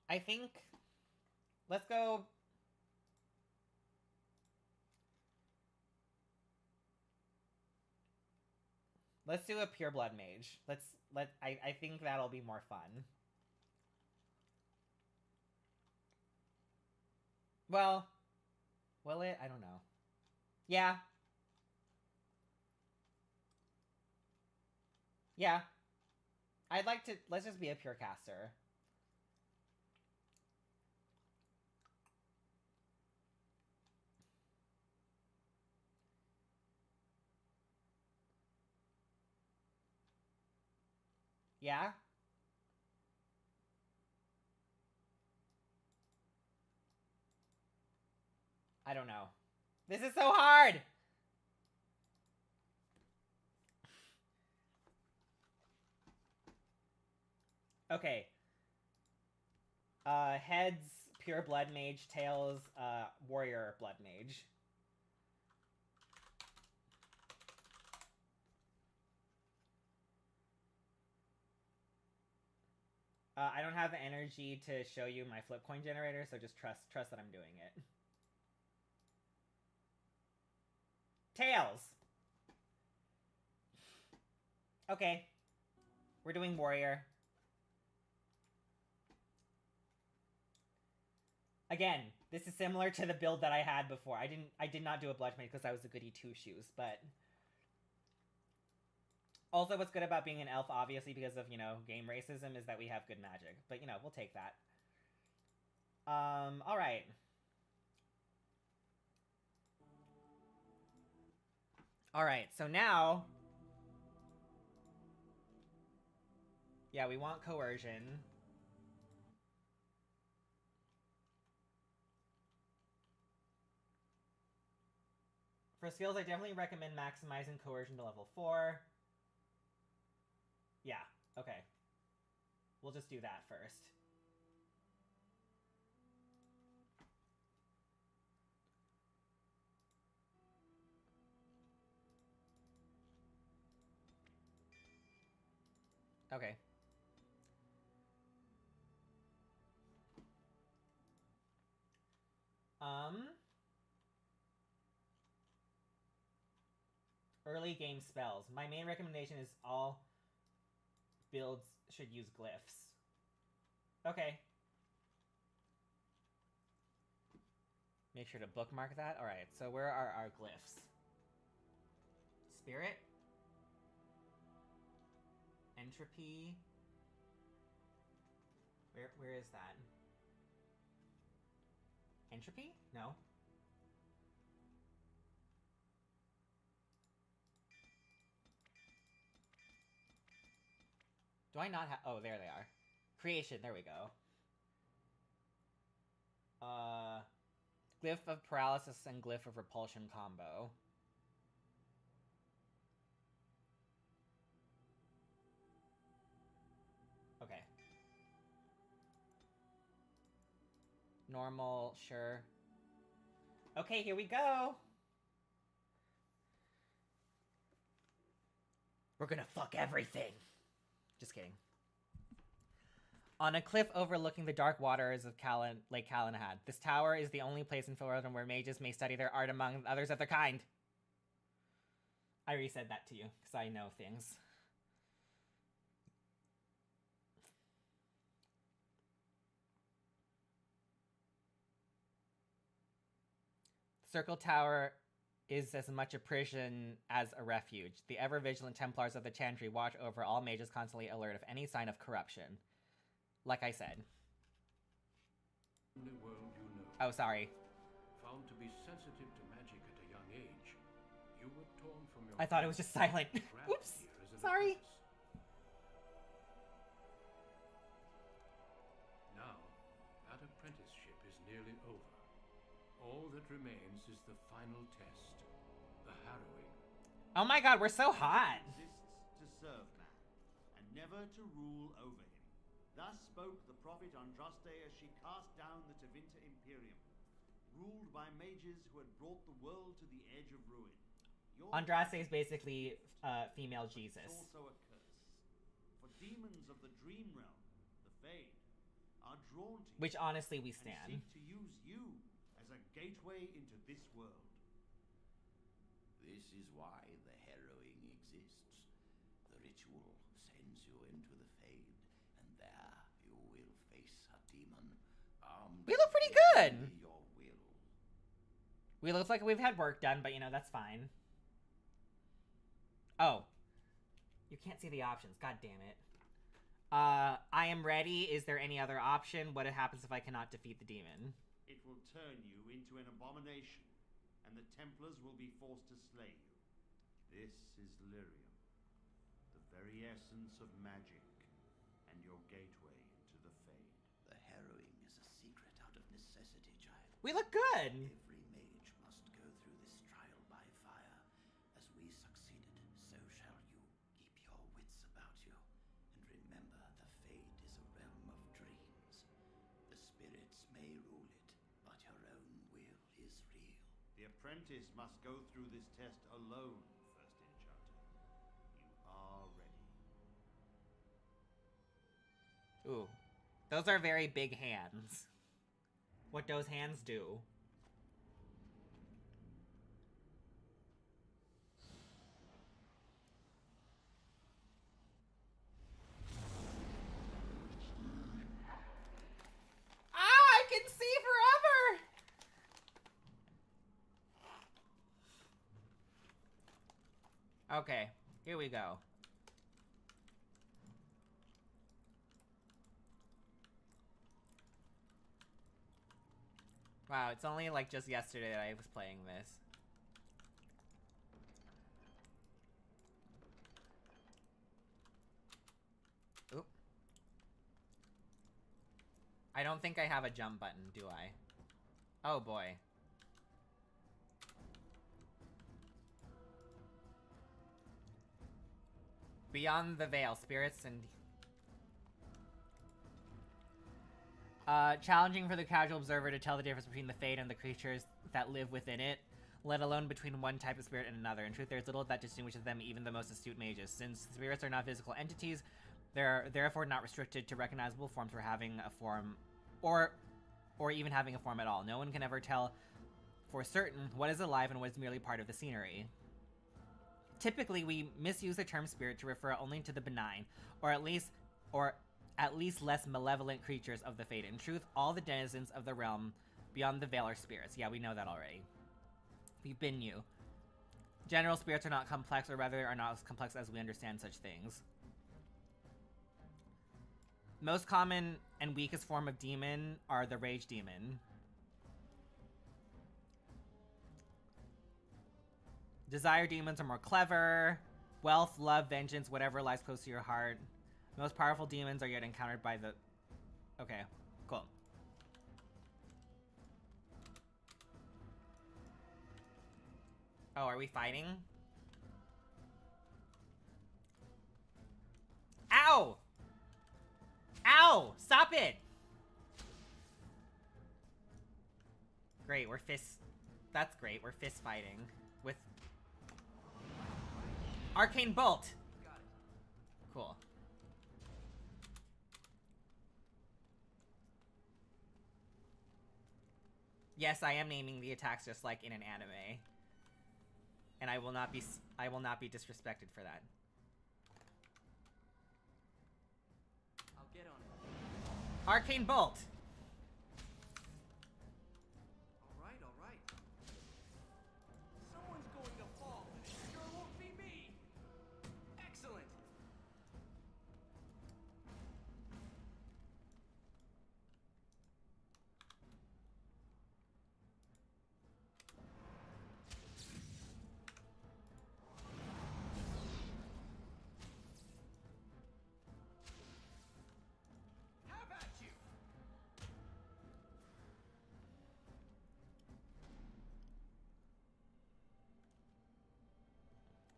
I think... Let's go... Let's do a pure blood mage. I think that'll be more fun. Well, will it? I don't know. Yeah. Yeah. I'd like to... Let's just be a pure caster. Yeah? I don't know. This is so hard! Okay. Heads, pure blood mage. Tails, warrior blood mage. I don't have the energy to show you my flip coin generator, so just trust that I'm doing it. Tails! Okay. We're doing warrior. Again, this is similar to the build that I had before. I did not do a blood mage because I was a goody two-shoes, but... Also, what's good about being an elf, obviously, because of, you know, game racism, is that we have good magic. But, you know, we'll take that. Alright. Alright, so now... Yeah, we want coercion. For skills, I definitely recommend maximizing coercion to level 4. Yeah, okay. We'll just do that first. Okay. Early game spells. My main recommendation is all builds should use glyphs. Okay. Make sure to bookmark that. Alright, so where are our glyphs? Spirit? Entropy? Where is that? Entropy? No. Do I not have... Oh, there they are. Creation, there we go. Glyph of paralysis and glyph of repulsion combo. Okay. Normal, sure. Okay, here we go! We're gonna fuck everything! Just kidding. On a cliff overlooking the dark waters of Lake Calenhad, this tower is the only place in Philordan where mages may study their art among others of their kind. I resaid that to you, because I know things. Circle Tower is as much a prison as a refuge. The ever-vigilant Templars of the Chantry watch over all mages, constantly alert of any sign of corruption. Like I said. The world you know. Oh, sorry. Found to be sensitive to magic at a young age. You were torn from your I thought it was just silent. Oops. Sorry. Now, that apprenticeship is nearly over. All that remains is the final test. The harrowing. Oh my god, we're so hot. Exists to serve man, and never to rule over him. Thus spoke the prophet Andraste as she cast down the Tevinter Imperium, ruled by mages who had brought the world to the edge of ruin. Andraste is basically female Jesus. It's also a curse. For demons of the dream realm, the Fade, are drawn to you, which honestly we and stand. seek to use you as a gateway into this world. This is why the harrowing exists. The ritual sends you into the Fade, and there you will face a demon armed. We look pretty good. Your will. We look like we've had work done, but you know, that's fine. Oh. You can't see the options. God damn it. I am ready. Is there any other option? What happens if I cannot defeat the demon? It will turn you into an abomination, and the Templars will be forced to slay you. This is Lyrium, the very essence of magic, and your gateway into the Fade. The harrowing is a secret out of necessity, child. We look good. Every mage must go through this trial by fire. As we succeeded, so shall you. Keep your wits about you. And remember, the Fade is a realm of dreams. The spirits may rule it, but your own will is real. The apprentice must go through this test alone, First Enchanter. You are ready. Ooh. Those are very big hands. What those hands do. I can see forever! Okay, here we go. Wow, it's only like just yesterday that I was playing this. Oop. I don't think I have a jump button, do I? Oh boy. Beyond the Veil, spirits and... challenging for the casual observer to tell the difference between the Fade and the creatures that live within it, let alone between one type of spirit and another. In truth, there is little that distinguishes them, even the most astute mages. Since spirits are not physical entities, they are therefore not restricted to recognizable forms for having a form, or even having a form at all. No one can ever tell for certain what is alive and what is merely part of the scenery. Typically, we misuse the term spirit to refer only to the benign, or at least less malevolent creatures of the Fade. In truth, all the denizens of the realm beyond the Veil are spirits. Yeah, we know that already. We've been you. General spirits are not complex, or rather are not as complex as we understand such things. Most common and weakest form of demon are the Rage Demon. Desire demons are more clever. Wealth, love, vengeance, whatever lies close to your heart. Most powerful demons are yet encountered by the... Okay, cool. Oh, are we fighting? Ow! Ow! Stop it! Great, we're fist... That's great, we're fist fighting. With... Arcane Bolt! Cool. Yes, I am naming the attacks just like in an anime. And I will not be disrespected for that. I'll get on it. Arcane Bolt! All right, all right.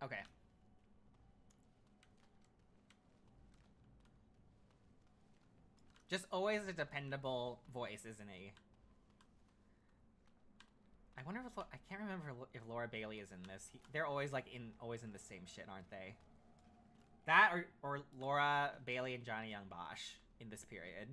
Okay. Just always a dependable voice, isn't he? I wonder if I can't remember if Laura Bailey is in this. They're always like always in the same shit, aren't they? That or Laura Bailey and Johnny Young Bosch in this period.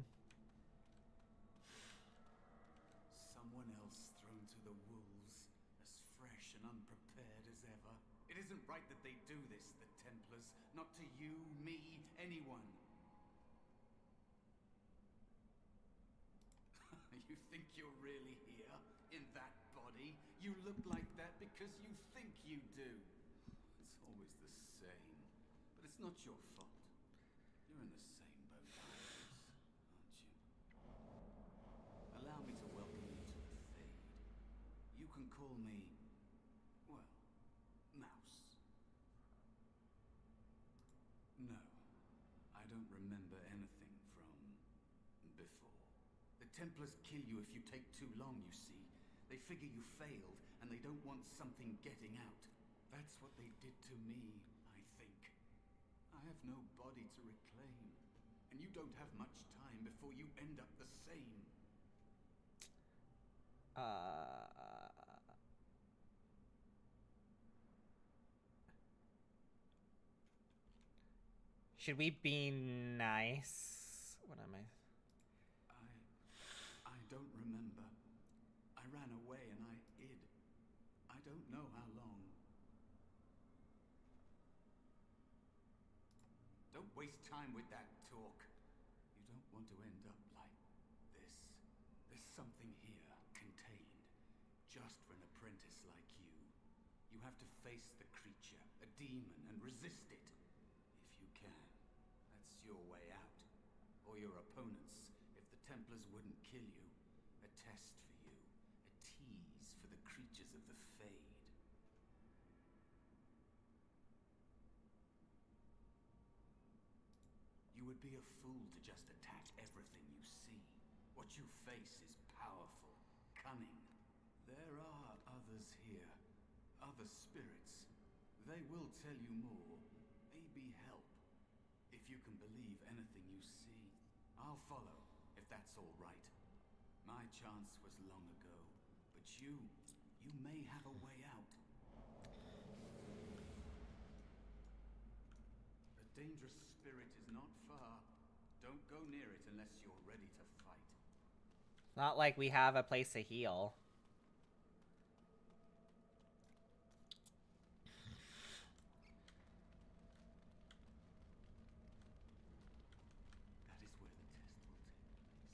Someone else thrown to the wolves, as fresh and unprepared as ever. It isn't right that they do this, the Templars. Not to you, me, anyone. You think you're really here? In that body? You look like that because you think you do. It's always the same. But it's not your fault. You're in the same boat I was, aren't you? Allow me to welcome you to the Fade. You can call me, well, Mouse. No, I don't remember anything from before. The Templars kill you if you take too long, you see. They figure you failed, and they don't want something getting out. That's what they did to me, I think. I have no body to reclaim, and you don't have much time before you end up the same. Should we be nice? What am I? I don't remember. I ran away and I hid. I don't know how long. Don't waste time with that talk. You don't want to end up like this. There's something here, contained, just for an apprentice like you. You have to face the creature, a demon, and resist it. If you can. That's your way out. Or your opponents, if the Templars wouldn't kill you. A test for you. A tease for the creatures of the Fade. You would be a fool to just attack everything you see. What you face is powerful, cunning. There are others here. Other spirits. They will tell you more. Maybe help. If you can believe anything you see. I'll follow, if that's all right. My chance was long ago, but you may have a way out. A dangerous spirit is not far. Don't go near it unless you're ready to fight. Not like we have a place to heal. That is where the test will take place.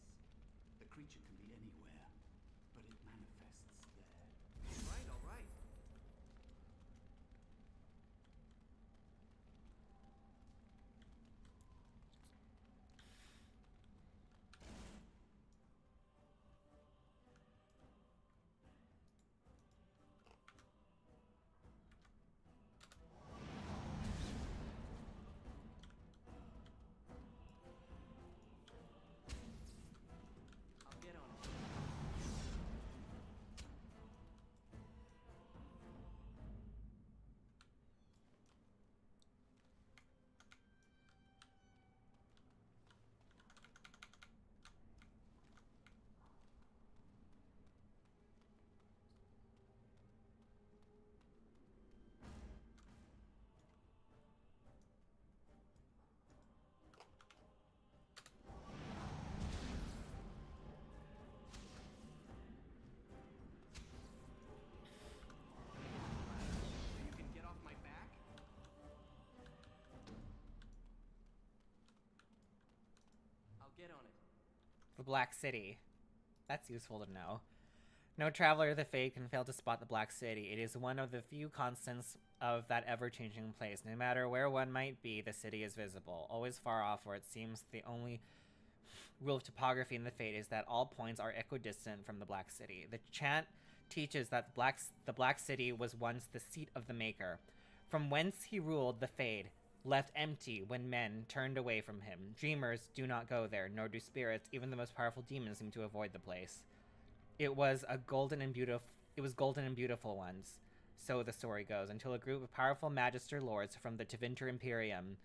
The creature can be anywhere, but it manifests there. All right. I'll get on it. So you can get off my back? I'll get on it. The Black City. That's useful to know. No traveler of the Fade can fail to spot the Black City. It is one of the few constants of that ever-changing place. No matter where one might be, the city is visible. Always far off, where it seems the only rule of topography in the Fade is that all points are equidistant from the Black City. The chant teaches that the Black City was once the seat of the Maker, from whence he ruled the Fade, left empty when men turned away from him. Dreamers do not go there, nor do spirits. Even the most powerful demons seem to avoid the place. It was golden and beautiful once. so the story goes, until a group of powerful Magister lords from the Tevinter Imperium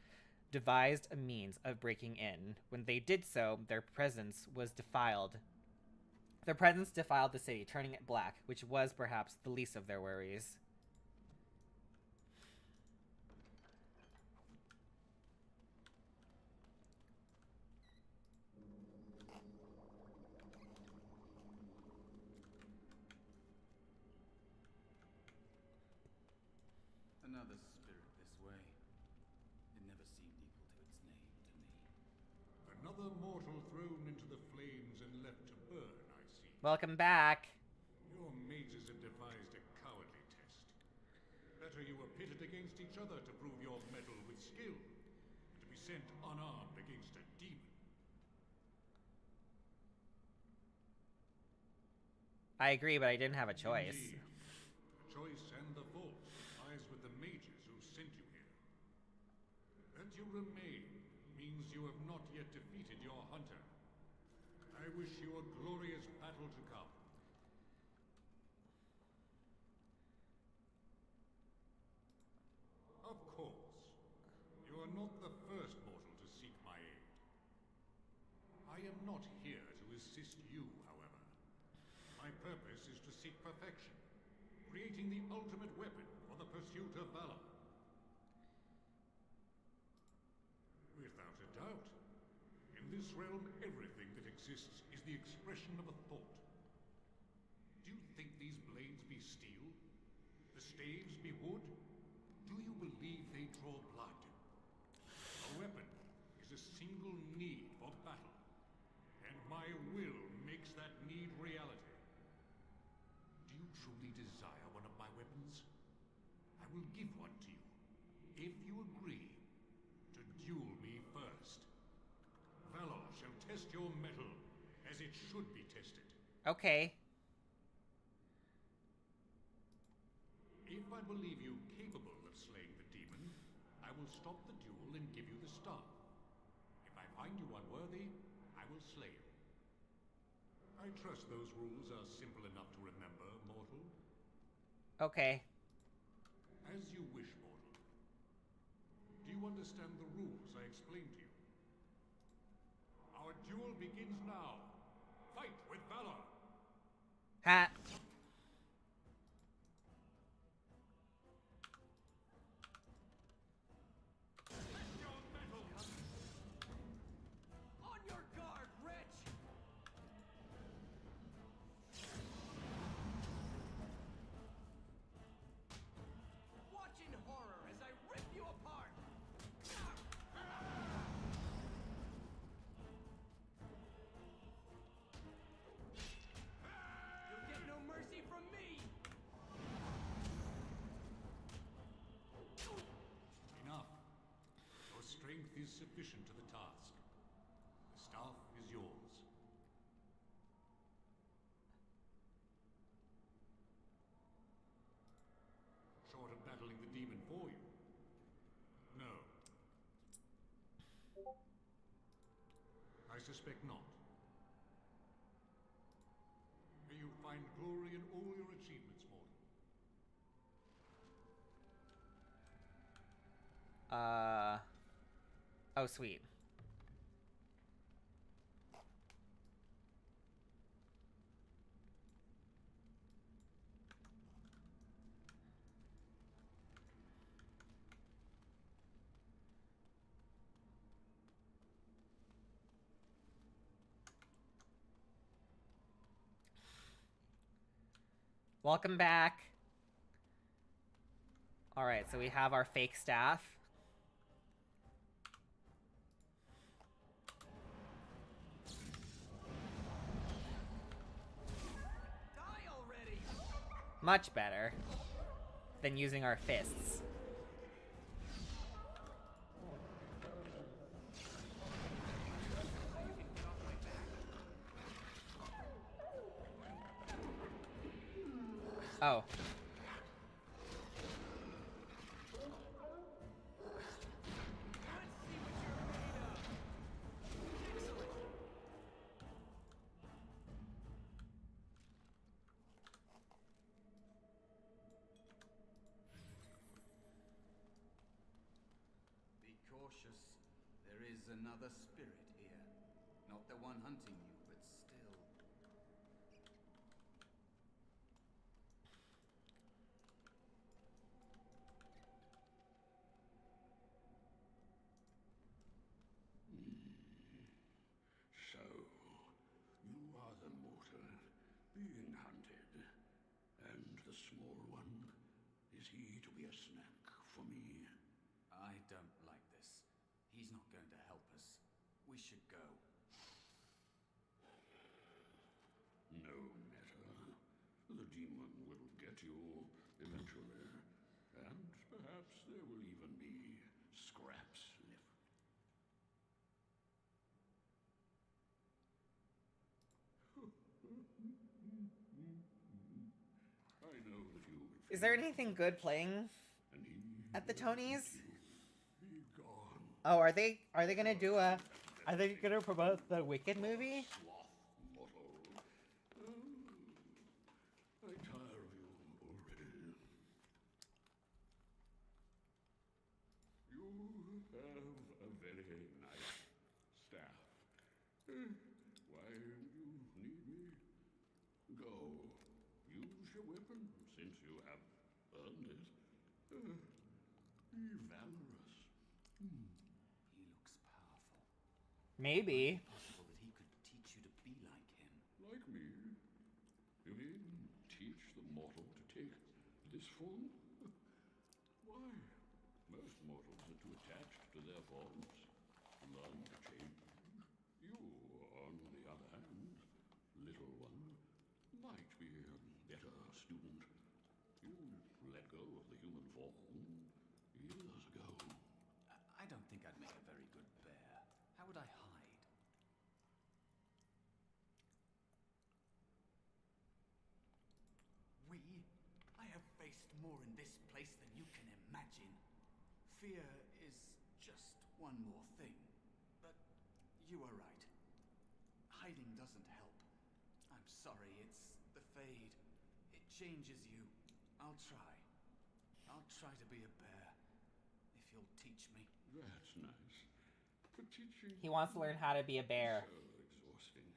devised a means of breaking in. When they did so, their presence defiled the city, turning it black, which was perhaps the least of their worries. Another spirit this way. It never seemed equal to its name to me. Another mortal thrown into the flames and left to burn, I see. Welcome back. Your mages have devised a cowardly test. Better you were pitted against each other to prove your mettle with skill, than to be sent unarmed against a demon. I agree, but I didn't have a choice. Indeed. The choice and the fault lies with the mages who sent you here. That you remain means you have not yet defeated your hunter. I wish you a glorious battle to come. Of course, you are not the first mortal to seek my aid. I am not here to assist you, however. My purpose is to seek perfection, creating the ultimate weapon for the pursuit of valor. Without a doubt, in this realm, everything that exists is the expression of a thought. Do you think these blades be steel? The staves be wood? Do you believe they draw blood? A weapon is a single need for battle, and my will makes that need reality. Do you truly desire one of my weapons? I will give one to you, if you agree to duel me first. Valor shall test your mettle as it should be tested. Okay. If I believe you capable of slaying the demon, I will stop the duel and give you the staff. If I find you unworthy, I will slay you. I trust those rules are simple enough to remember, mortal. Okay. As you wish, mortal. Do you understand the rules I explained to you? Our duel begins now. Fight with valor. Ha. Your metal! On your guard, wretch! Watch in horror as I rip you apart! You'll get no mercy from me! Enough. Your strength is sufficient to the task. The staff is yours. Short of battling the demon for you? No. I suspect not. May you find glory in all your achievements, mortal. Oh, sweet. Welcome back. All right, so we have our fake staff. Die already! Much better than using our fists. Oh. Let's see what you're made of! Excellent! cautious. There is another spirit here. Not the one hunting you, but still. So, you are the mortal being hunted. And the small one, is he to be a snack for me? I don't like this. He's not going to help us. We should go. No matter. The demon will get you eventually. And perhaps there will even be scraps left. I know that you would Is there anything good playing and he at the Tonys? be gone. Oh, are they gonna do a? Are they gonna promote the Wicked movie? Sloth mortal. I tire of you already. You have a very nice staff. Why you need me? Go. Use your weapon, since you have earned it. Be valorous. He looks powerful. Maybe. Possible that he could teach you to be like him. Like me? You mean teach the mortal to take this form? Why? Most mortals are too attached to their forms to learn to change. You, on the other hand, little one, might be a better student. You let go of the human form years ago. I don't think I'd make a very good bear. How would I hide? I have faced more in this place than you can imagine. Fear is just one more thing. But you are right. Hiding doesn't help. I'm sorry, it's the Fade. It changes you. I'll try. I'll try to be a bear. If you'll teach me. That's nice. But teaching He wants to learn how to be a bear. so exhausting.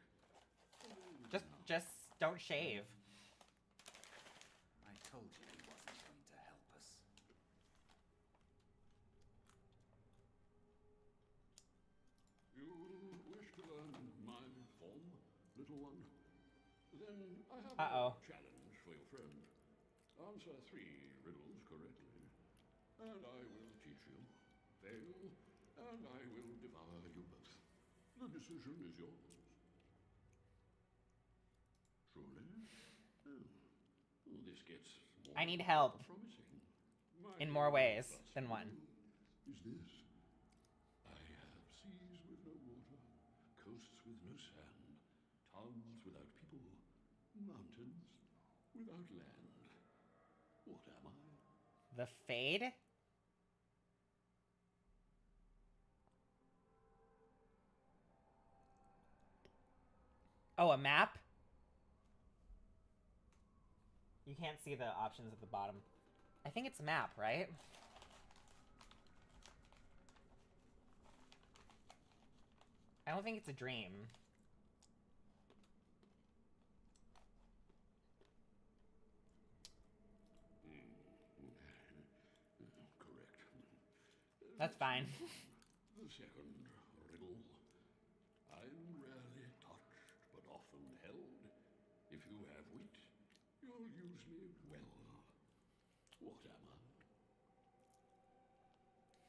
Just don't shave. I told you he wasn't going to help us. You wish to learn my form, little one? Then I have Uh-oh. a challenge for your friend. Answer 3 riddles correctly, and I will teach you. Fail, and I will devour you both. The decision is yours. Truly? Oh, this gets more I need help promising. My in more ways first than one. clue is this. I have seas with no water, coasts with no sand, towns without people, mountains without land. What am I? The Fade? Oh, a map? You can't see the options at the bottom. I think it's map, right? I don't think it's a dream. Correct. That's fine. The second riddle. I'm rarely touched, but often held. If you have wit, you'll use me well. What am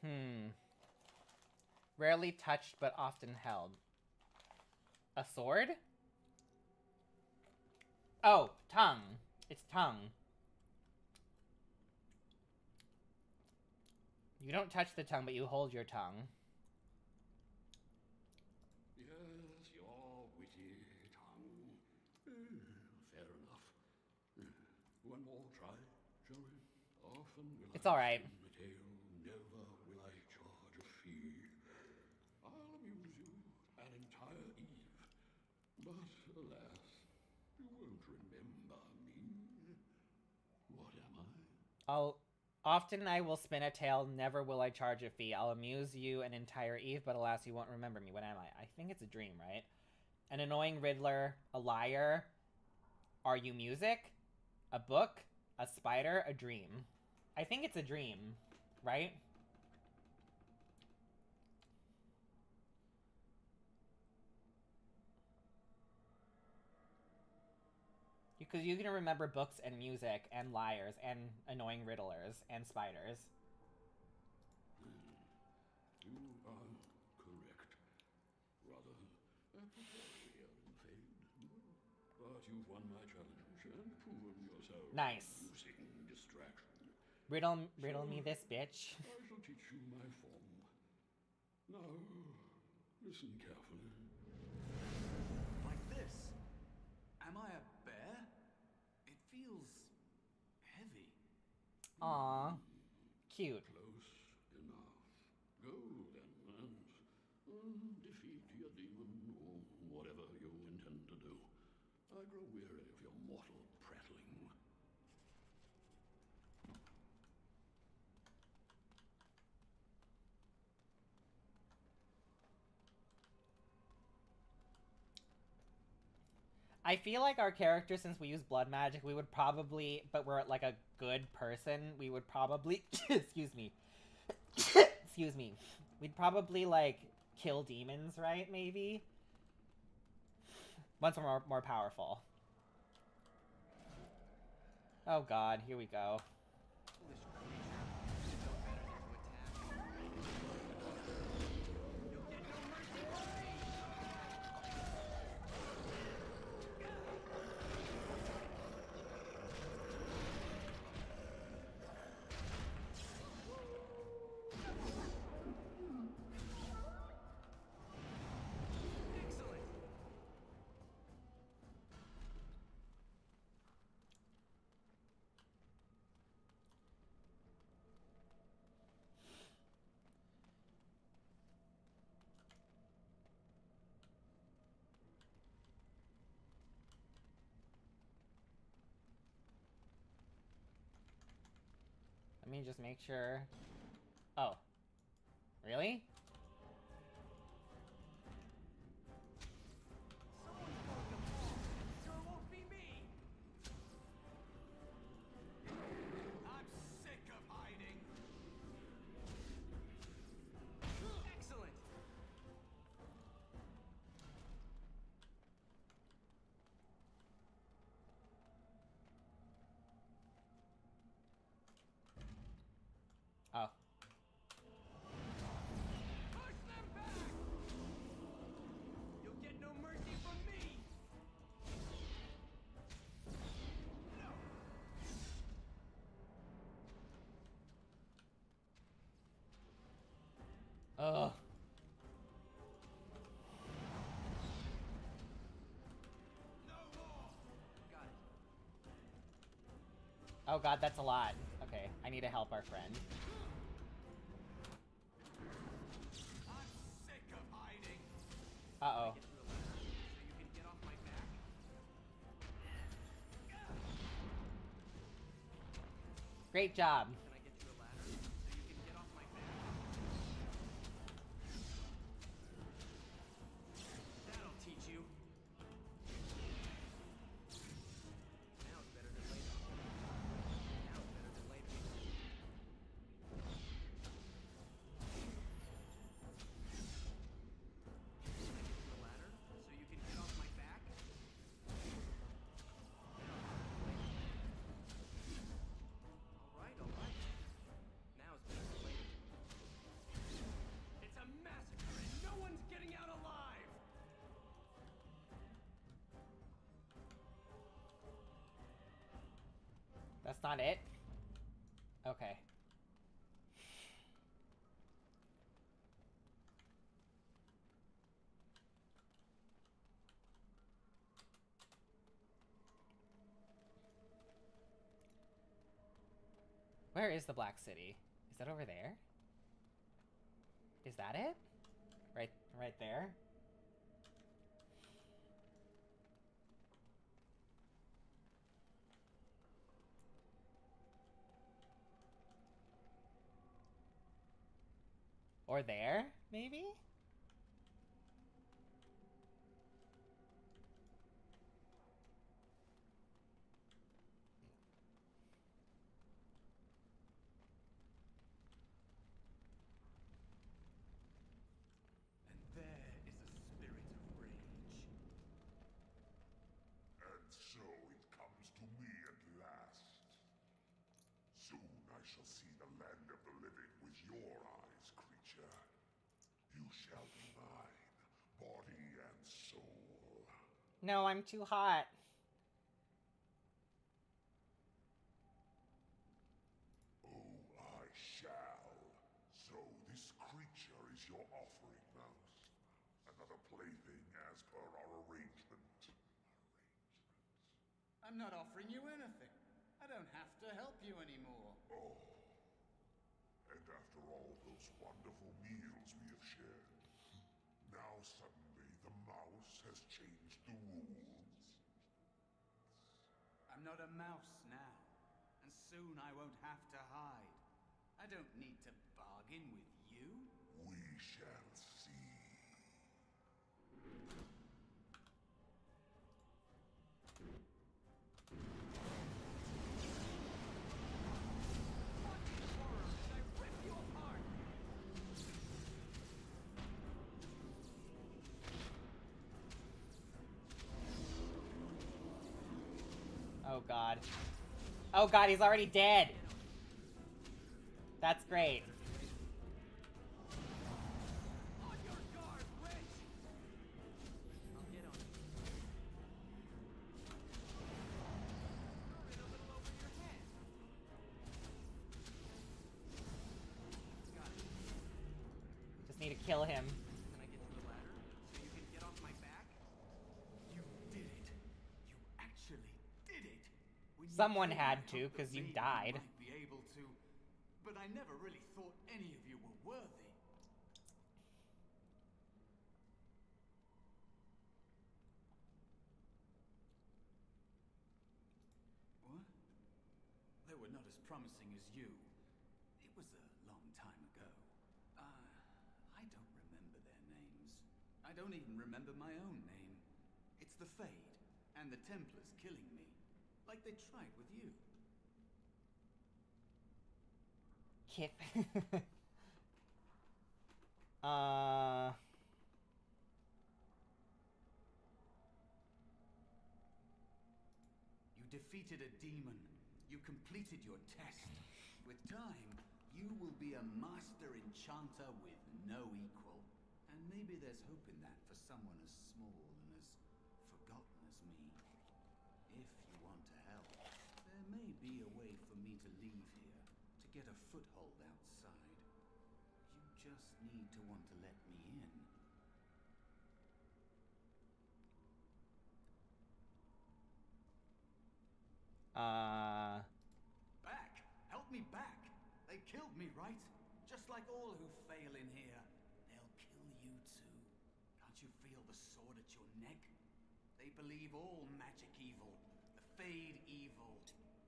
I? Rarely touched, but often held. A sword? Oh, tongue. It's tongue. You don't touch the tongue, but you hold your tongue. Yes, your witty tongue. Fair enough. One more try, shall we? Often will It's I all right. spin the tale, never will I charge a fee. I'll amuse you an entire eve, but alas, you won't remember me. What am I? I'll Often I will spin a tale, never will I charge a fee. I'll amuse you an entire eve, but alas, you won't remember me. What am I? I think it's a dream, right? An annoying riddler, a liar. Are you music? A book? A spider? A dream? I think it's a dream, right? Because you can remember books and music and liars and annoying riddlers and spiders. You are correct. Rather peculiar in fade. But you've won my challenge and proven yourself Nice. using distraction. Riddle me this, bitch. I shall teach you my form. Now, listen carefully. Like this. Am I a bear? It feels heavy. Aww. Cute. Close enough. Go then and defeat your demon or whatever you intend to do. I grow weary of your mortal prattling. I feel like our character, since we use blood magic, we would probably, but we're like a good person, we would probably, excuse me, excuse me, we'd probably like kill demons, right? Maybe once we're more powerful. Oh God, here we go. Let me just make sure. Oh. Really? Sure won't be me. I'm sick of hiding. Excellent. Oh. Push them back. You'll get no mercy from me. No. Ugh. No more. Got it. Oh God, that's a lot. Okay, I need to help our friend. I'm sick of hiding. Uh-oh. Get through a ladder so you can get off my back. Great job. Can I get you a ladder so you can get off my back? That'll teach you. Now it's better than later. Now it's better than later. Can I get you a ladder so you can get off my back? All right, all right. Now it's better than later. It's a massacre and no one's getting out alive! That's not it? Okay. Where is the Black City? Is that over there? Is that it? Right there? Or there, maybe? And there is a spirit of rage. And so it comes to me at last. Soon I shall see the land of the living with your eyes, creature. You shall be mine, body and soul. No, I'm too hot. Oh, I shall. So this creature is your offering, Mouse. Another plaything as per our arrangement. I'm not offering you anything. I don't have to help you anymore. Oh. And after all those wonderful meals we have shared, now suddenly the mouse has changed the rules. I'm not a mouse now, and soon I won't have to hide. I don't need to bargain with you. We shall see. Oh god. Oh god, he's already dead! That's great. On your guard, Rich! I'll get on you. Throw it a little over your head. Got it. Just need to kill him. Can I get you a ladder so you can get off my back? You did it. You actually did it. When you Someone came, had I to, hoped 'cause that you maybe died. might be able to, but I never really thought any of you were worthy. What? They were not as promising as you. It was a long time ago. I don't remember their names. I don't even remember my own name. It's the Fade, and the Templars killing me, like they tried with you. Kip. You defeated a demon. You completed your test. With time, you will be a master enchanter with no equal. And maybe there's hope in that for someone as small and as forgotten as me. If you want to help, there may be a way for me to leave here, to get a foothold outside. You just need to want to let me in. Back! Help me back! They killed me, right? Just like all who fail in here. They'll kill you too. Can't you feel the sword at your neck? They believe all magic evil, the Fade evil.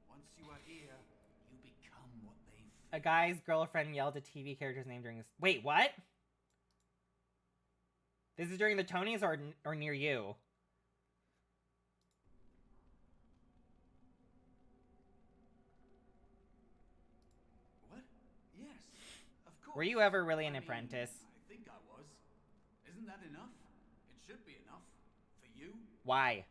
Once you are here, you become what they fear. A guy's girlfriend yelled a TV character's name during this. Wait, what? This is during the Tonys or near you? What? Yes, of course. Were you ever really an I mean, apprentice? I think I was. Isn't that enough? It should be enough. For you? Why?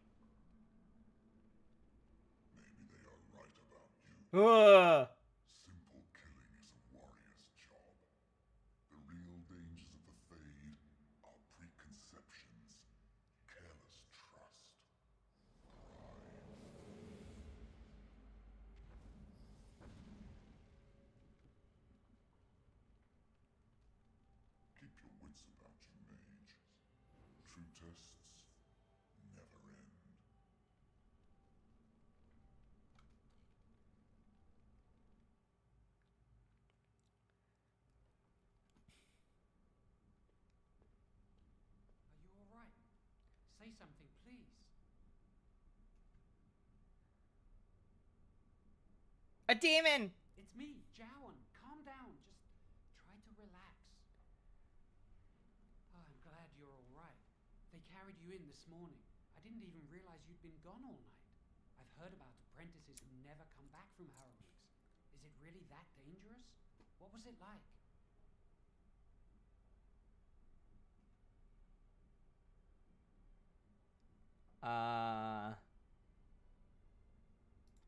Maybe they are right about you. Ugh. Simple killing is a warrior's job. The real dangers of the Fade are preconceptions, careless trust, pride. Keep your wits about you, mage. True tests never end. Are you all right? Say something, please. A demon! It's me, Jowan. Calm down. Just try to relax. carried you in this morning. I didn't even realize you'd been gone all night. I've heard about apprentices who never come back from harrowings. Is it really that dangerous? What was it like?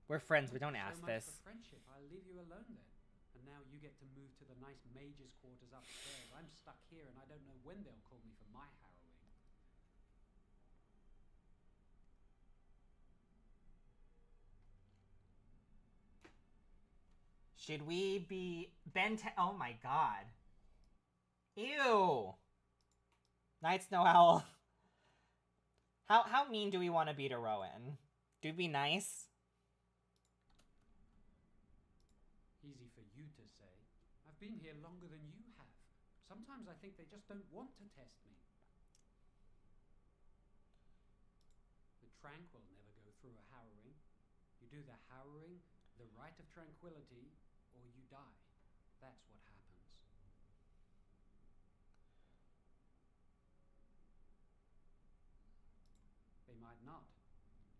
We're friends, but don't ask So this. much for friendship. I'll leave you alone then. And now you get to move to the nice mage's quarters upstairs. I'm stuck here and I don't know when they'll call me for my harrowing. Should we be oh my god. Ew. Knights No Owl. How mean do we want to be to Rowan? Do we be nice? Easy for you to say. I've been here longer than you have. Sometimes I think they just don't want to test me. The Tranquil never go through a harrowing. You do the harrowing, the rite of tranquility, or you die. That's what happens. They might not.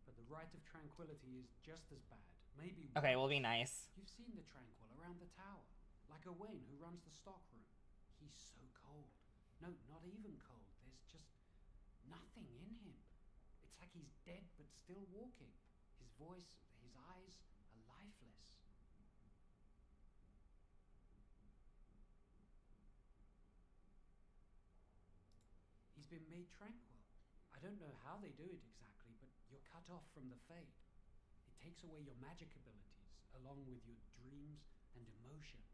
But the rite of tranquility is just as bad. Maybe worse. Okay, we'll be nice. You've seen the Tranquil around the tower. Like Owain, who runs the stockroom. He's so cold. No, not even cold. There's just nothing in him. It's like he's dead but still walking. His voice, his eyes are lifeless. He's been made tranquil. I don't know how they do it exactly, but you're cut off from the Fade. It takes away your magic abilities, along with your dreams and emotions.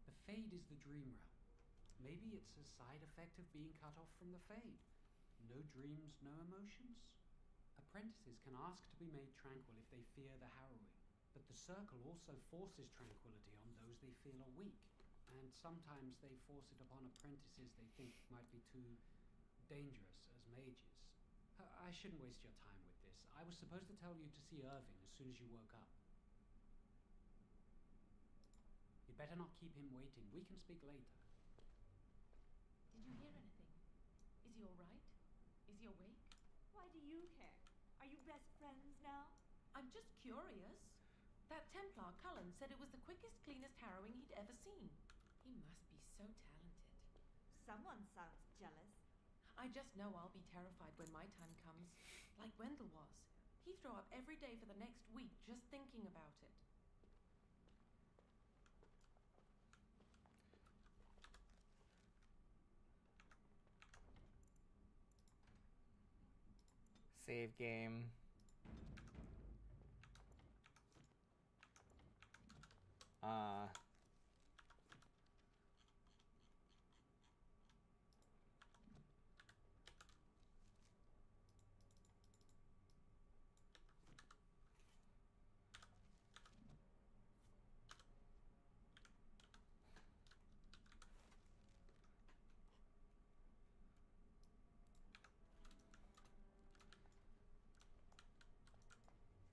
The Fade is the dream realm. Maybe it's a side effect of being cut off from the Fade. No dreams, no emotions? Apprentices can ask to be made tranquil if they fear the harrowing, but the Circle also forces tranquility on those they feel are weak. And sometimes they force it upon apprentices they think might be too dangerous as mages. I shouldn't waste your time with this. I was supposed to tell you to see Irving as soon as you woke up. You'd better not keep him waiting. We can speak later. Did you hear anything? Is he all right? Is he awake? Why do you care? Are you best friends now? I'm just curious. That Templar, Cullen, said it was the quickest, cleanest harrowing he'd ever seen. He must be so talented. Someone sounds jealous. I just know I'll be terrified when my time comes, like Wendell was. He'd throw up every day for the next week just thinking about it. Save game.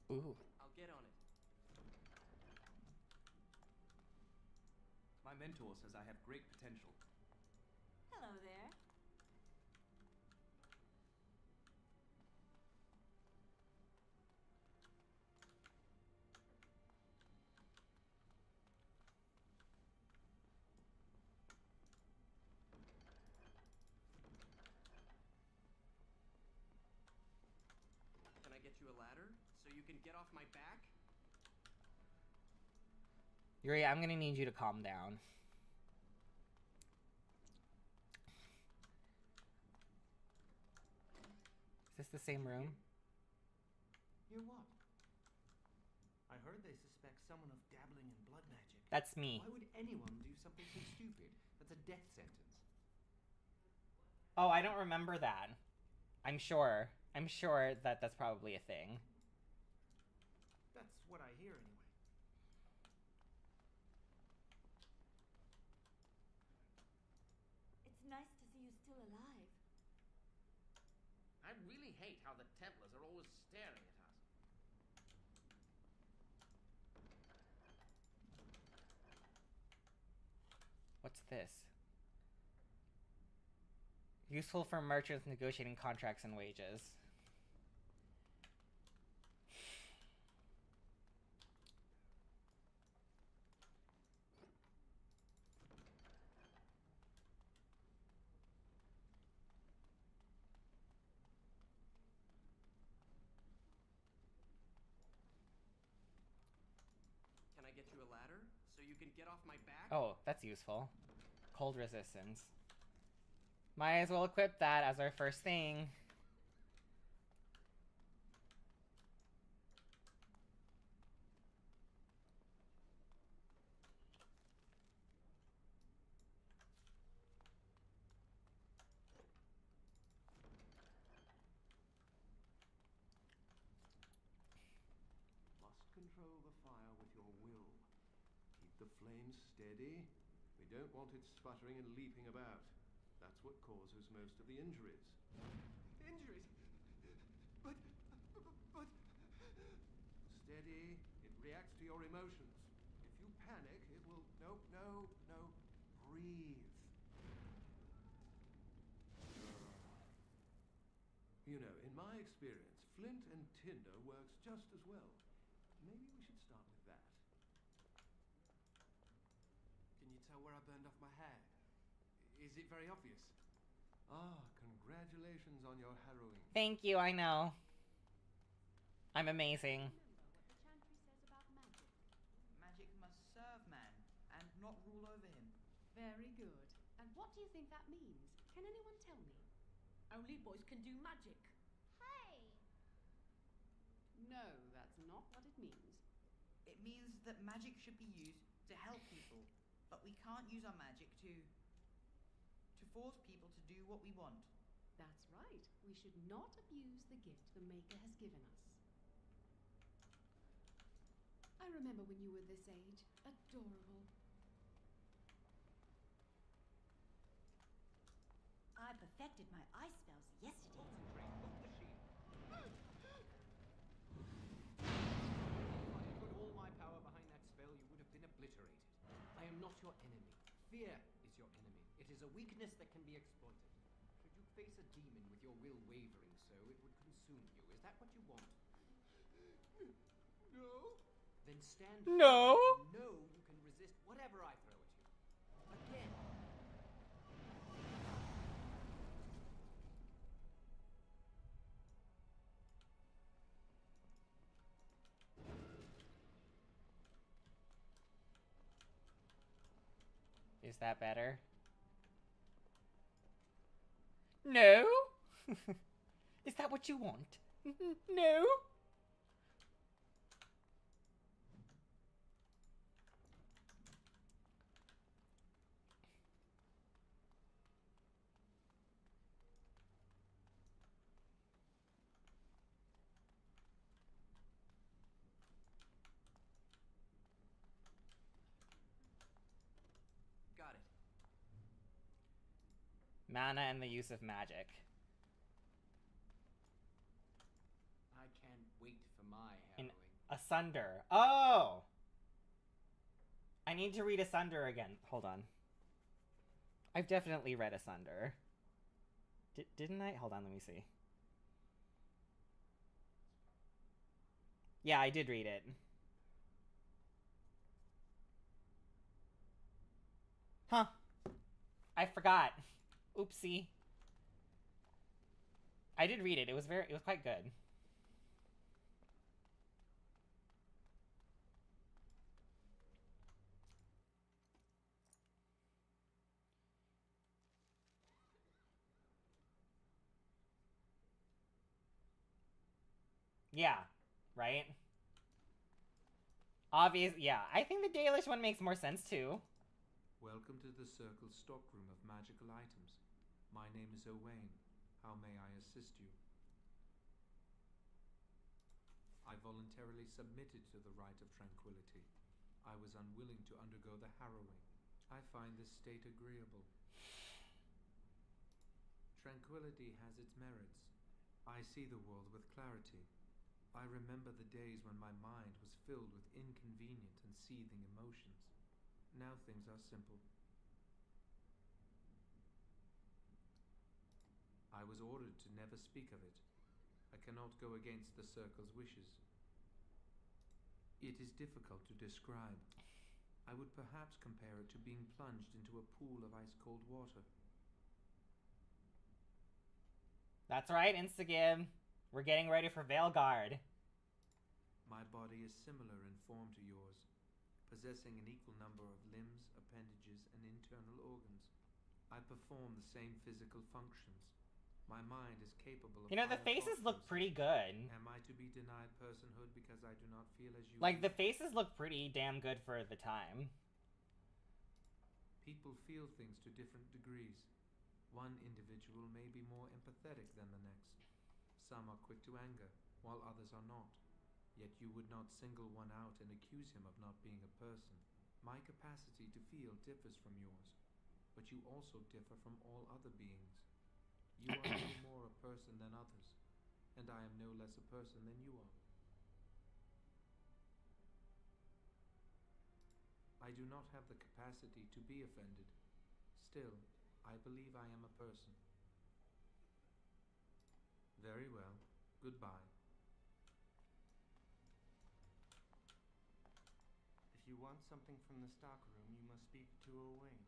Ooh. I'll get on it. My mentor says I have great potential. Hello there. Can I get you a ladder so you can get off my back? Yuri, I'm gonna need you to calm down. Is this the same room? Hear what? I heard they suspect someone of dabbling in blood magic. That's me. Why would anyone do something so stupid? That's a death sentence. Oh, I don't remember that. I'm sure that that's probably a thing. That's what I hear anyway. It's nice to see you still alive. I really hate how the Templars are always staring at us. What What's this? Useful for merchants negotiating contracts and wages. Can I get you a ladder so you can get off my back? Oh, that's useful. Cold resistance. Might as well equip that as our first thing. Must control the fire with your will. Keep the flames steady. We don't want it sputtering and leaping about. That's what causes most of the injuries. Injuries? But... Steady. It reacts to your emotions. If you panic, it will... No. Breathe. You know, in my experience, flint and tinder works just as well. Maybe we should start with that. Can you tell where I burned off my hair? Is it very obvious? Ah, congratulations on your harrowing. Thank you, I know. I'm amazing. Remember what the chantry says about magic. Magic must serve man, and not rule over him. Very good. And what do you think that means? Can anyone tell me? Only boys can do magic. Hey! No, that's not what it means. It means that magic should be used to help people, but we can't use our magic to force people to do what we want. That's right. We should not abuse the gift the Maker has given us. I remember when you were this age. Adorable. I perfected my ice spells yesterday. If I had put all my power behind that spell, you would have been obliterated. I am not your enemy. Fear is your enemy. It is a weakness that can be exploited. Should you face a demon with your will wavering so, it would consume you. Is that what you want? No. Then stand No. firm. No, you can resist whatever I throw at you. Again. Is that better? No? Is that what you want? No? Got it. Mana and the use of magic. I can't wait for my In harrowing. Asunder. Oh! I need to read Asunder again. Hold on. I've definitely read Asunder. Didn't I? Hold on, let me see. Yeah, I did read it. Huh. I forgot. Oopsie. I did read it. It was quite good. Yeah, right? Obvious, yeah. I think the Dalish one makes more sense too. Welcome to the Circle stockroom of magical items. My name is Owain. How may I assist you? I voluntarily submitted to the rite of tranquility. I was unwilling to undergo the harrowing. I find this state agreeable. Tranquility has its merits. I see the world with clarity. I remember the days when my mind was filled with inconvenient and seething emotions. Now things are simple. I was ordered to never speak of it. I cannot go against the Circle's wishes. It is difficult to describe. I would perhaps compare it to being plunged into a pool of ice-cold water. That's right, Instagib. We're getting ready for Veilguard. My body is similar in form to yours, possessing an equal number of limbs, appendages, and internal organs. I perform the same physical functions. My mind is capable of... You know, the faces look pretty good. Am I to be denied personhood because I do not feel as you... Like, the faces look pretty damn good for the time. People feel things to different degrees. One individual may be more empathetic than the next. Some are quick to anger, while others are not. Yet you would not single one out and accuse him of not being a person. My capacity to feel differs from yours, but you also differ from all other beings. You are no more a person than others, and I am no less a person than you are. I do not have the capacity to be offended. Still, I believe I am a person. Very well. Goodbye. If you want something from the stockroom, you must speak to a wing.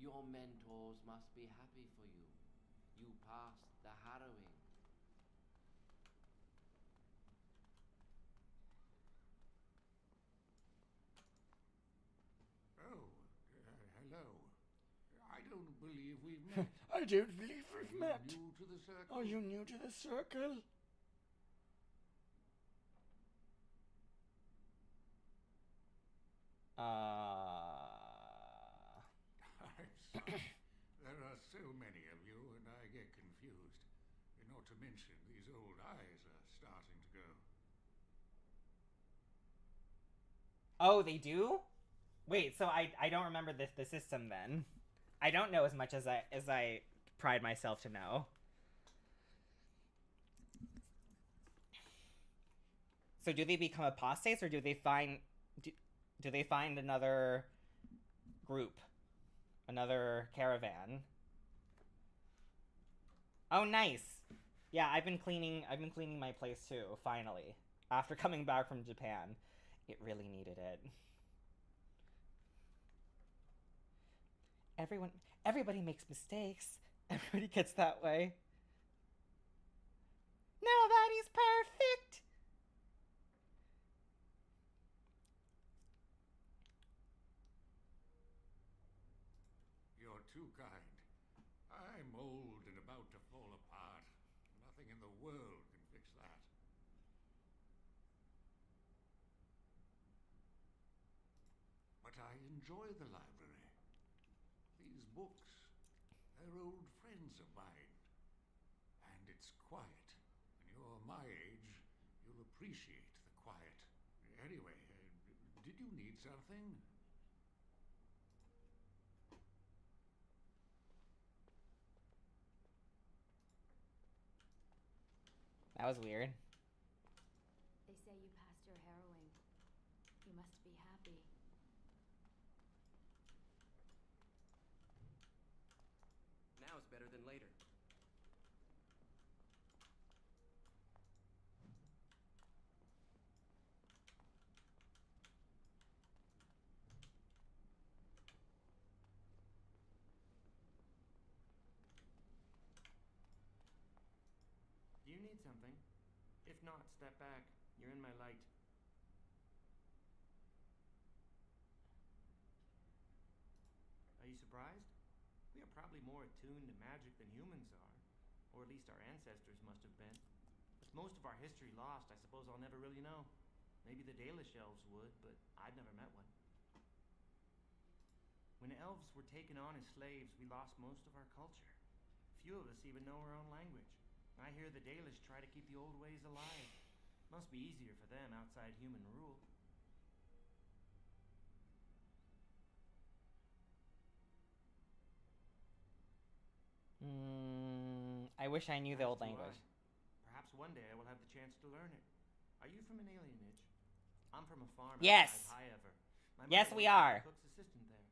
Your mentors must be happy for you. You passed the harrowing. Oh, hello. I don't believe we've met. I don't believe we've met. New to the circle? Are you new to the circle? I'm sorry. There are so many of you, and I get confused. Not to mention, these old eyes are starting to go. Oh, they do? Wait, so I don't remember the system then. I don't know as much as I pride myself to know. So do they become apostates, or do they find another group, another caravan? Oh, nice. Yeah, I've been cleaning my place too, finally. After coming back from Japan. It really needed it. Everybody makes mistakes. Everybody gets that way. Nobody's perfect. You're too kind. I'm old and about to fall apart. Nothing in the world can fix that. But I enjoy the library. These books, they're old friends of mine. And it's quiet. When you're my age, you'll appreciate the quiet. Anyway, did you need something? That was weird. They say you passed your harrowing. You must be happy. Now is better than later. Do you need something? If not, step back. You're in my light. Are you surprised? We are probably more attuned to magic than humans are. Or at least our ancestors must have been. With most of our history lost, I suppose I'll never really know. Maybe the Dalish elves would, but I'd never met one. When elves were taken on as slaves, we lost most of our culture. Few of us even know our own language. I hear the Dalish try to keep the old ways alive. Must be easier for them outside human rule. I wish I knew the old As do language. I. Perhaps one day I will have the chance to learn it. Are you from an alienage? I'm from a farm Yes. outside High Ever. My Yes, mother we works as are. the cook's assistant there.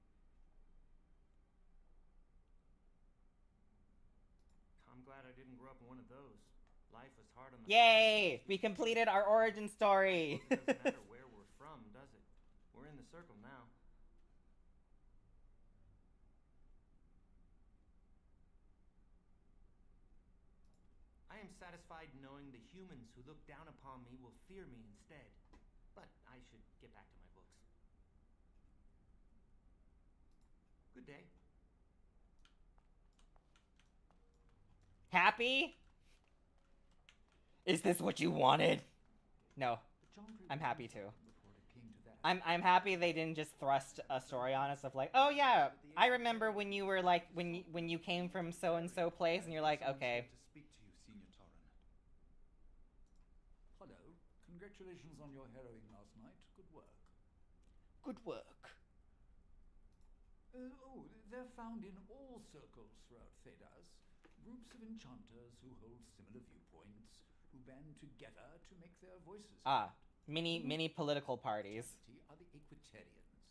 life was hard on the Yay! We completed our origin story! It doesn't matter where we're from, does it? We're in the circle now. I am satisfied knowing the humans who look down upon me will fear me instead. But I should get back to my books. Good day. Happy? Is this what you wanted? No. I'm happy too. I'm happy they didn't just thrust a story on us of like, oh yeah, I remember when you were like, when you came from so-and-so place, and you're like, okay. Hello. Congratulations on your harrowing last night. Good work. Good work. They're found in all circles throughout Thedas. Groups of enchanters who hold similar viewpoints, who band together to make their voices heard. Mini political parties. Are the Aquitarians.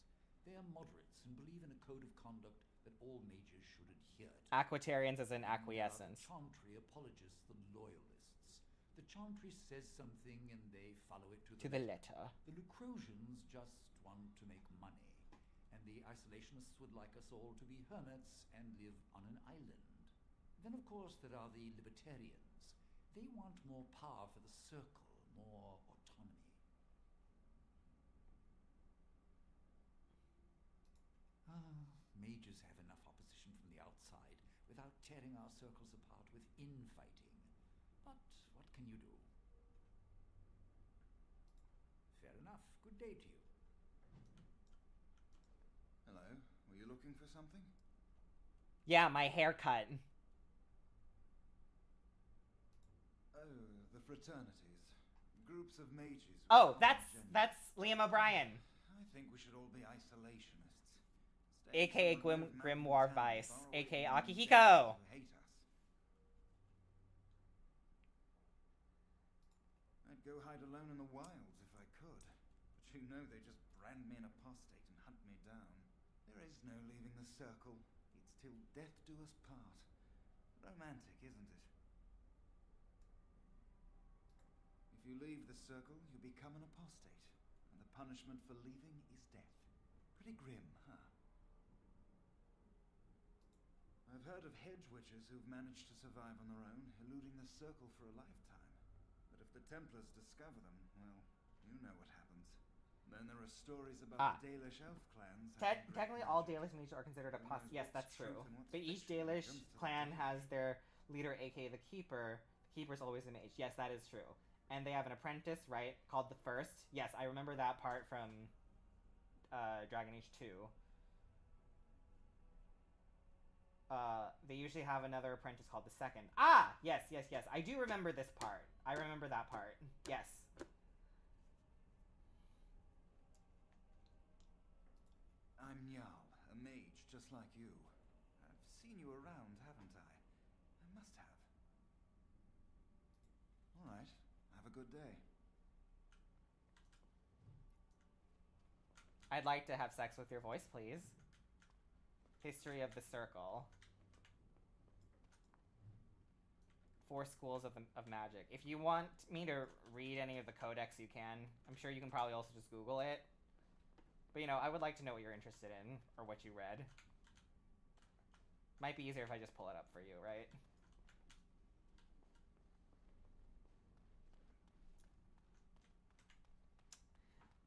They are moderates and believe in a code of conduct that all mages should adhere to. Aquitarians as in acquiescence. Chantry apologists, the loyalists. The Chantry says something and they follow it to the letter. The Lucrosians just want to make money. And the isolationists would like us all to be hermits and live on an island. Then, of course, there are the libertarians. They want more power for the circle, more autonomy. Mages have enough opposition from the outside without tearing our circles apart with infighting. But what can you do? Fair enough. Good day to you. Hello. Were you looking for something? Yeah, my haircut. Oh, the fraternities. Groups of mages. Oh, that's Liam O'Brien. I think we should all be isolationists. AKA Grimoire Vice. AKA Akihiko. Hate us. I'd go hide alone in the wilds if I could. But you know they just brand me an apostate and hunt me down. There is no leaving the circle. It's till death do us part. Romantic, isn't it? If you leave the circle, you become an apostate. And the punishment for leaving is death. Pretty grim, huh? I've heard of hedge witches who've managed to survive on their own, eluding the circle for a lifetime. But if the Templars discover them, well, you know what happens. Then there are stories about the Dalish elf clans. Technically, all Dalish mages are considered apostates. Yes, that's true. But each Dalish clan has their leader, aka the Keeper. The Keeper's always a mage. Yes, that is true. And they have an apprentice, right, called the First. Yes, I remember that part from Dragon Age 2. They usually have another apprentice called the Second. Ah! Yes. I do remember this part. I remember that part. Yes. I'm Njal, a mage just like you. I've seen you around, haven't I? I must have. All right. Have a good day. I'd like to have sex with your voice, please. History of the Circle. 4 schools of magic. If you want me to read any of the codex, you can. I'm sure you can probably also just Google it. But, you know, I would like to know what you're interested in, or what you read. Might be easier if I just pull it up for you, right?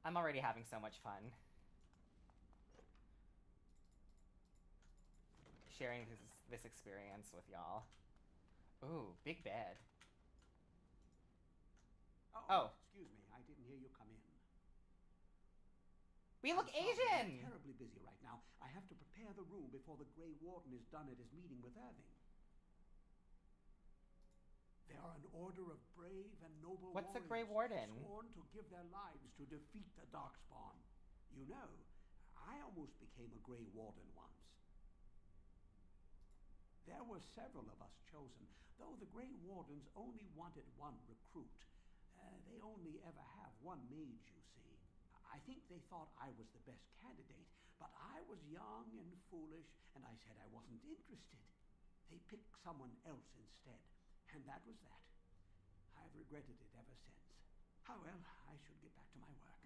I'm already having so much fun. Sharing this experience with y'all. Ooh, big bed. Oh. Excuse me, I didn't hear you come in. We look Asian! I'm terribly busy right now. I have to prepare the room before the Grey Warden is done at his meeting with Irving. They are an order of brave and noble What's a warriors Grey Warden? sworn to give their lives to defeat the Darkspawn. You know, I almost became a Grey Warden once. There were several of us chosen, though the Grey Wardens only wanted one recruit. They only ever have one mage, you see. I think they thought I was the best candidate, but I was young and foolish, and I said I wasn't interested. They picked someone else instead, and that was that. I've regretted it ever since. Ah, well, I should get back to my work.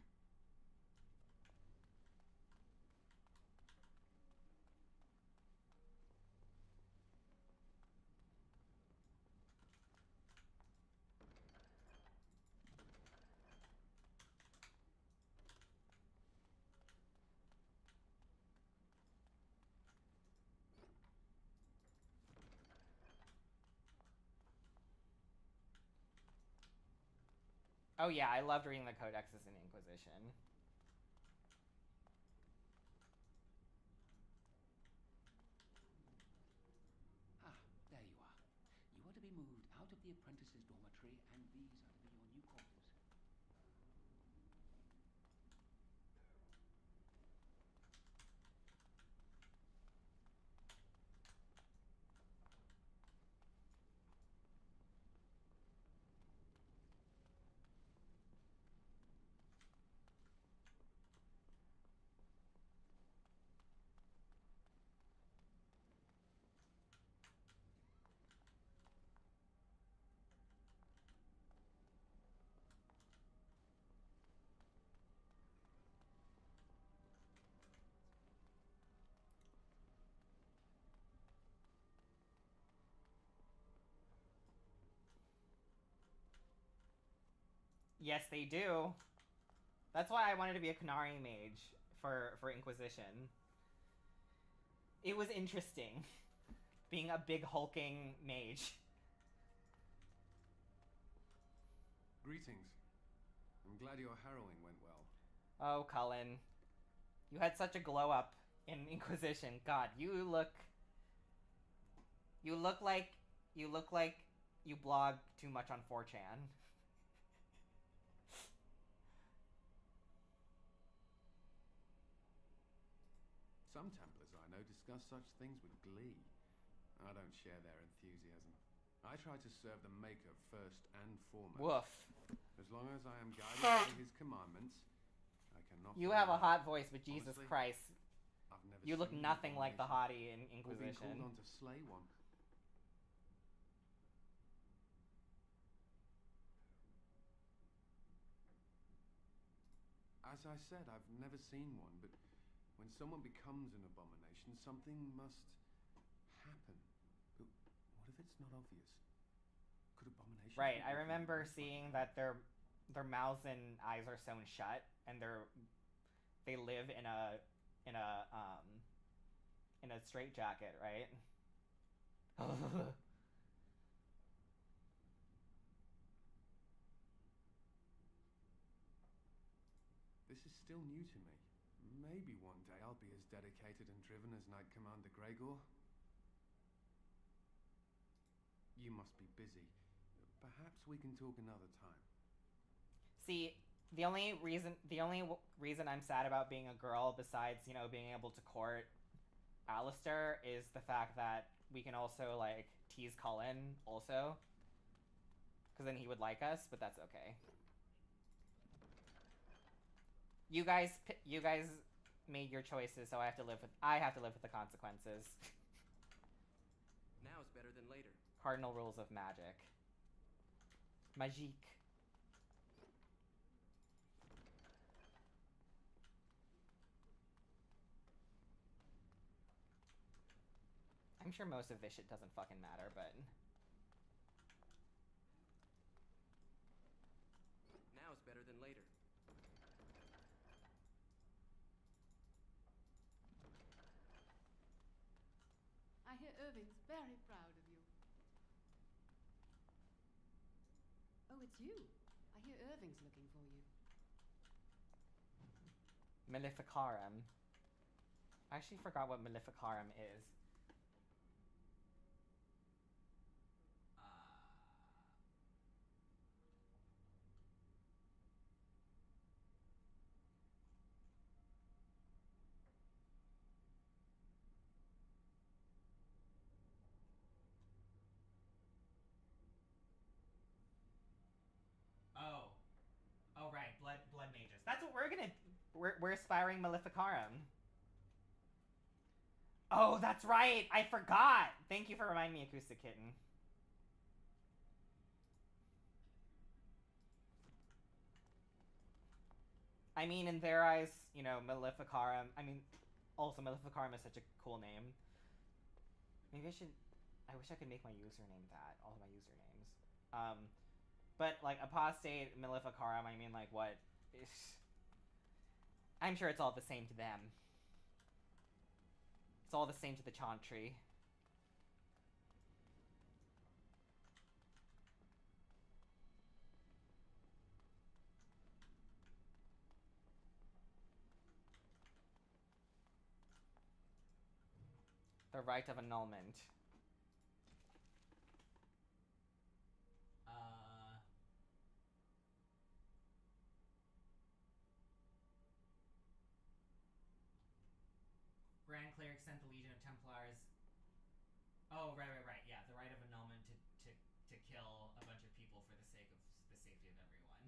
Oh yeah, I loved reading the codexes in Inquisition. Ah, there you are. You are to be moved out of the apprentices' dormitory, and these are to be your new quarters. Yes, they do. That's why I wanted to be a Canary mage for Inquisition. It was interesting being a big hulking mage. Greetings. I'm glad your harrowing went well. Oh, Cullen. You had such a glow up in Inquisition. God, you look like you blog too much on 4chan. Some Templars I know discuss such things with glee. I don't share their enthusiasm. I try to serve the Maker first and foremost. Woof. As long as I am guided by his commandments, I cannot... You have a hot voice, but Jesus Honestly, Christ. I've never You look seen nothing like the abomination hottie in or been Inquisition. called on to slay one. As I said, I've never seen one, but when someone becomes an abomination, something must happen. But what if it's not obvious? Could abominations... Right, I remember seeing that their mouths and eyes are sewn shut, and they live in a straitjacket, right? This is still new to me. Maybe one day I'll be as dedicated and driven as Knight Commander Gregor. You must be busy. Perhaps we can talk another time. See, the only reason I'm sad about being a girl, besides, you know, being able to court Alistair, is the fact that we can also, like, tease Cullen also. Because then he would like us, but that's okay. You guys made your choices, so I have to live with the consequences. Now is better than later. Cardinal rules of magic. Magique. I'm sure most of this shit doesn't fucking matter, but... Now is better than later. I hear Irving's very proud of you. Oh, it's you. I hear Irving's looking for you. Maleficarum. I actually forgot what Maleficarum is. Oh right, blood mages. That's what we're aspiring Maleficarum. Oh, that's right. I forgot. Thank you for reminding me, Acoustic Kitten. I mean, in their eyes, you know, Maleficarum. I mean, also Maleficarum is such a cool name. Maybe I should. I wish I could make my username that. All of my usernames. But like apostate, Maleficarum. I mean, like what? I'm sure it's all the same to them. It's all the same to the Chantry. The right of annulment. Grand Cleric sent the Legion of Templars. Oh, right. Yeah, the right of annulment to kill a bunch of people for the sake of the safety of everyone.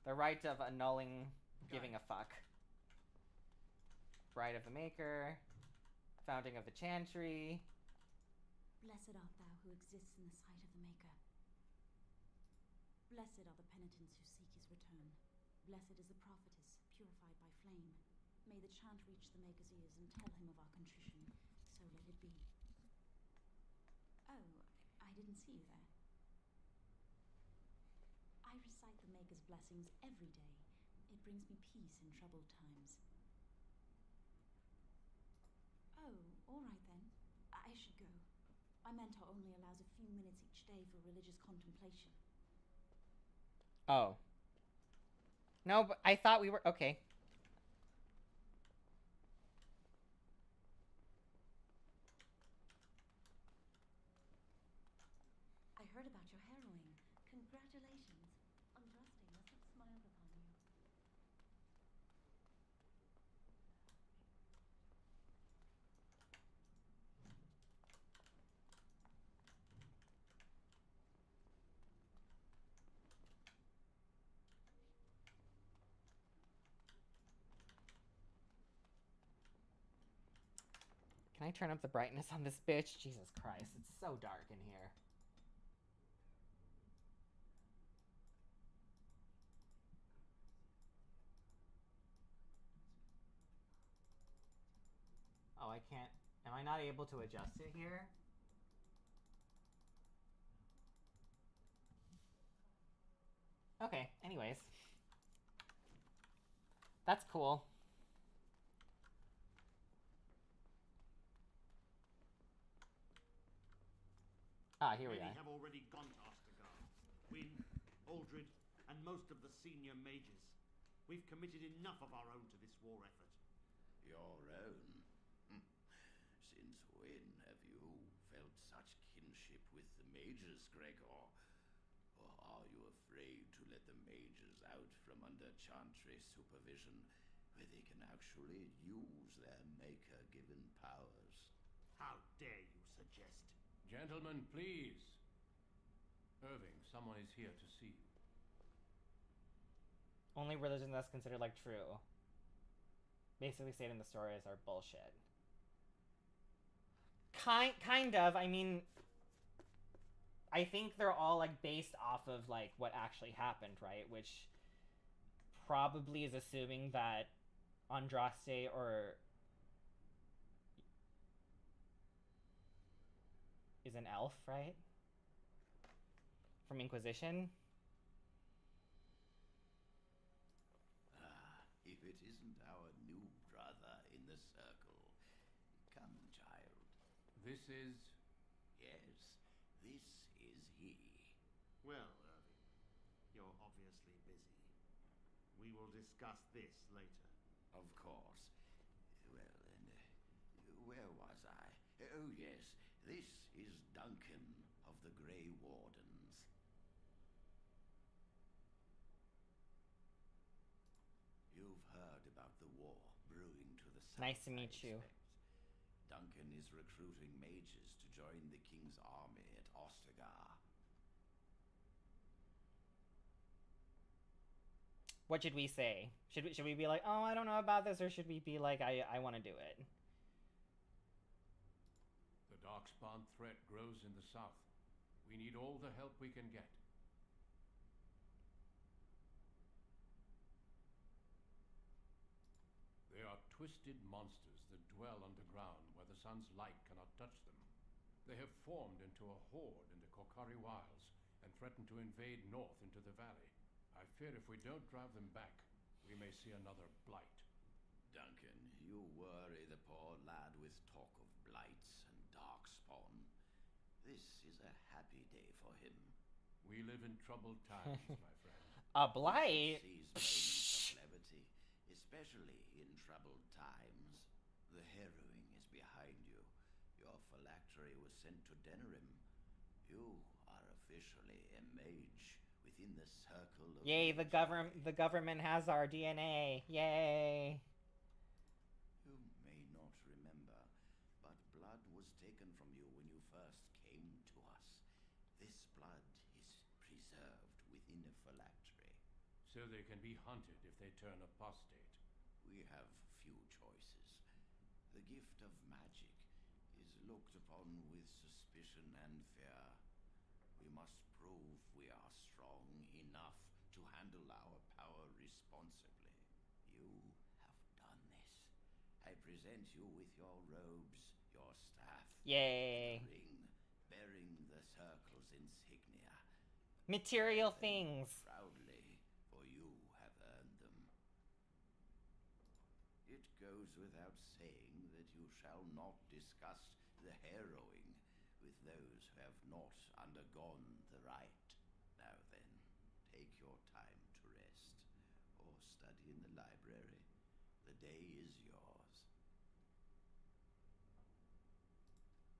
The right of annulling giving a fuck. Bride of the Maker. Founding of the Chantry. Blessed art thou who exists in the sight of the Maker. Blessed are the penitents who seek his return. Blessed is the prophetess, purified by flame. May the chant reach the Maker's ears and tell him of our contrition. So let it be. Oh, I didn't see you there. I recite the Maker's blessings every day. It brings me peace in troubled times. Oh, all right then. I should go. My mentor only allows a few minutes each day for religious contemplation. Oh. No, but I thought we were... Okay. I heard about your harrowing. Congratulations. Andraste must have smiled upon you. Can I turn up the brightness on this bitch? Jesus Christ, it's so dark in here. Oh, I can't... Am I not able to adjust it here? Okay, anyways. That's cool. Ah, here we Many are. have already gone to Ostergard. Wynne, Aldred, and most of the senior mages. We've committed enough of our own to this war effort. Your own? Since when have you felt such kinship with the mages, Gregor? Or are you afraid to let the mages out from under Chantry supervision, where they can actually use their Maker-given powers? How dare you suggest? Gentlemen, please. Irving, someone is here to see you. Only religion that's considered like true. Basically stating the stories are bullshit. Kind of. I mean, I think they're all like based off of like what actually happened, right? Which probably is assuming that Andraste or is an elf, right? From Inquisition. If it isn't our new brother in the circle. Come, child. This is... Yes, this is he. Well, Irving, you're obviously busy. We will discuss this later. Of course. Well, and where was I? Oh, yes. This is Duncan of the Grey Wardens. You've heard about the war brewing to the south. Nice to meet you. Duncan is recruiting mages to join the king's army at Ostergar. What should we say? Should we be like, oh, I don't know about this, or should we be like, I want to do it? The Darkspawn threat grows in the south. We need all the help we can get. twisted monsters that dwell underground where the sun's light cannot touch them. They have formed into a horde in the Korkari Wilds and threaten to invade north into the valley. I fear if we don't drive them back, we may see another blight. Duncan, you worry the poor lad with talk of blights and darkspawn. This is a happy day for him. We live in troubled times, my friend. A blight? Sees moments of levity, especially in troubled times. The harrowing is behind you. Your phylactery was sent to Denerim. You are officially a mage within the circle of... Yay, the government has our DNA. Yay. You may not remember, but blood was taken from you when you first came to us. This blood is preserved within a phylactery. So they can be hunted if they turn apostate. We have few choices. The gift of magic is looked upon with suspicion and fear. We must prove we are strong enough to handle our power responsibly. You have done this. I present you with your robes, your staff, Yay. and a ring bearing the circle's insignia. Material things. Proudly, for you have earned them. It goes without saying that you shall not discuss the harrowing with those who have not undergone the rite. Now then, take your time to rest, or study in the library. The day is yours.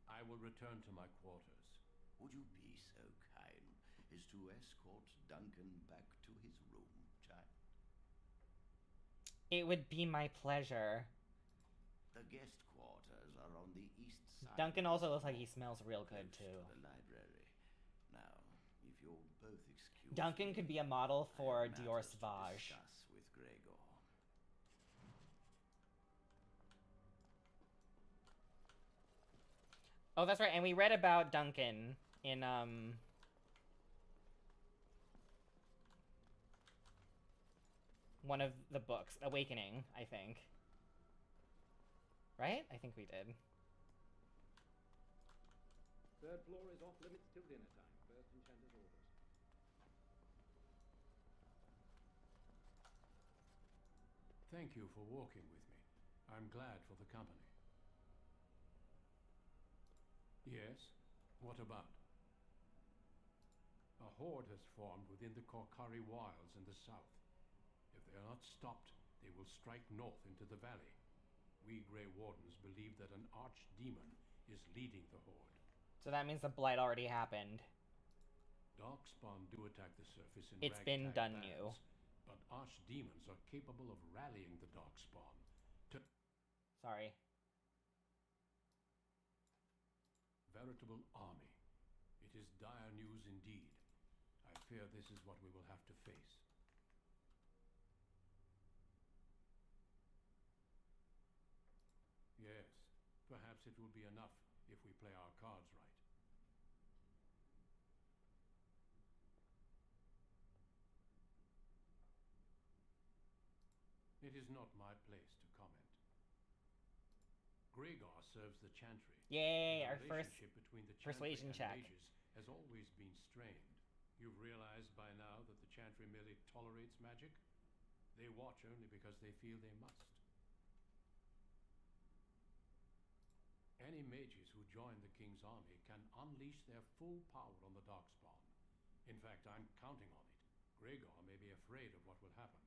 I will return to my quarters. Would you be so kind as to escort Duncan back to his room, child? It would be my pleasure. The guest quarters are on the east side. Duncan also looks like he smells real good too. To the library. Now, if you'll both excuse Duncan me, could be a model for I have Dior matters to Sauvage. discuss with Gregor. Oh, that's right, and we read about Duncan in one of the books, Awakening, I think. Right? I think we did. Third floor is off limits till dinner time. First enchanter's orders. Thank you for walking with me. I'm glad for the company. Yes? What about? A horde has formed within the Korkari Wilds in the south. If they are not stopped, they will strike north into the valley. We Grey Wardens believe that an archdemon is leading the horde. So that means the blight already happened. Darkspawn do attack the surface in It's been done bands, new. but archdemons are capable of rallying the Darkspawn to... Sorry. Veritable army. It is dire news indeed. I fear this is what we will have to face. Yes, perhaps it will be enough if we play our cards right. It is not my place to comment. Gregor serves the Chantry. Yay, The our first relationship between the persuasion Chantry and check. mages has always been strained. You've realized by now that the Chantry merely tolerates magic? They watch only because they feel they must. Any mages who join the King's army can unleash their full power on the Darkspawn. In fact, I'm counting on it. Gregor may be afraid of what will happen.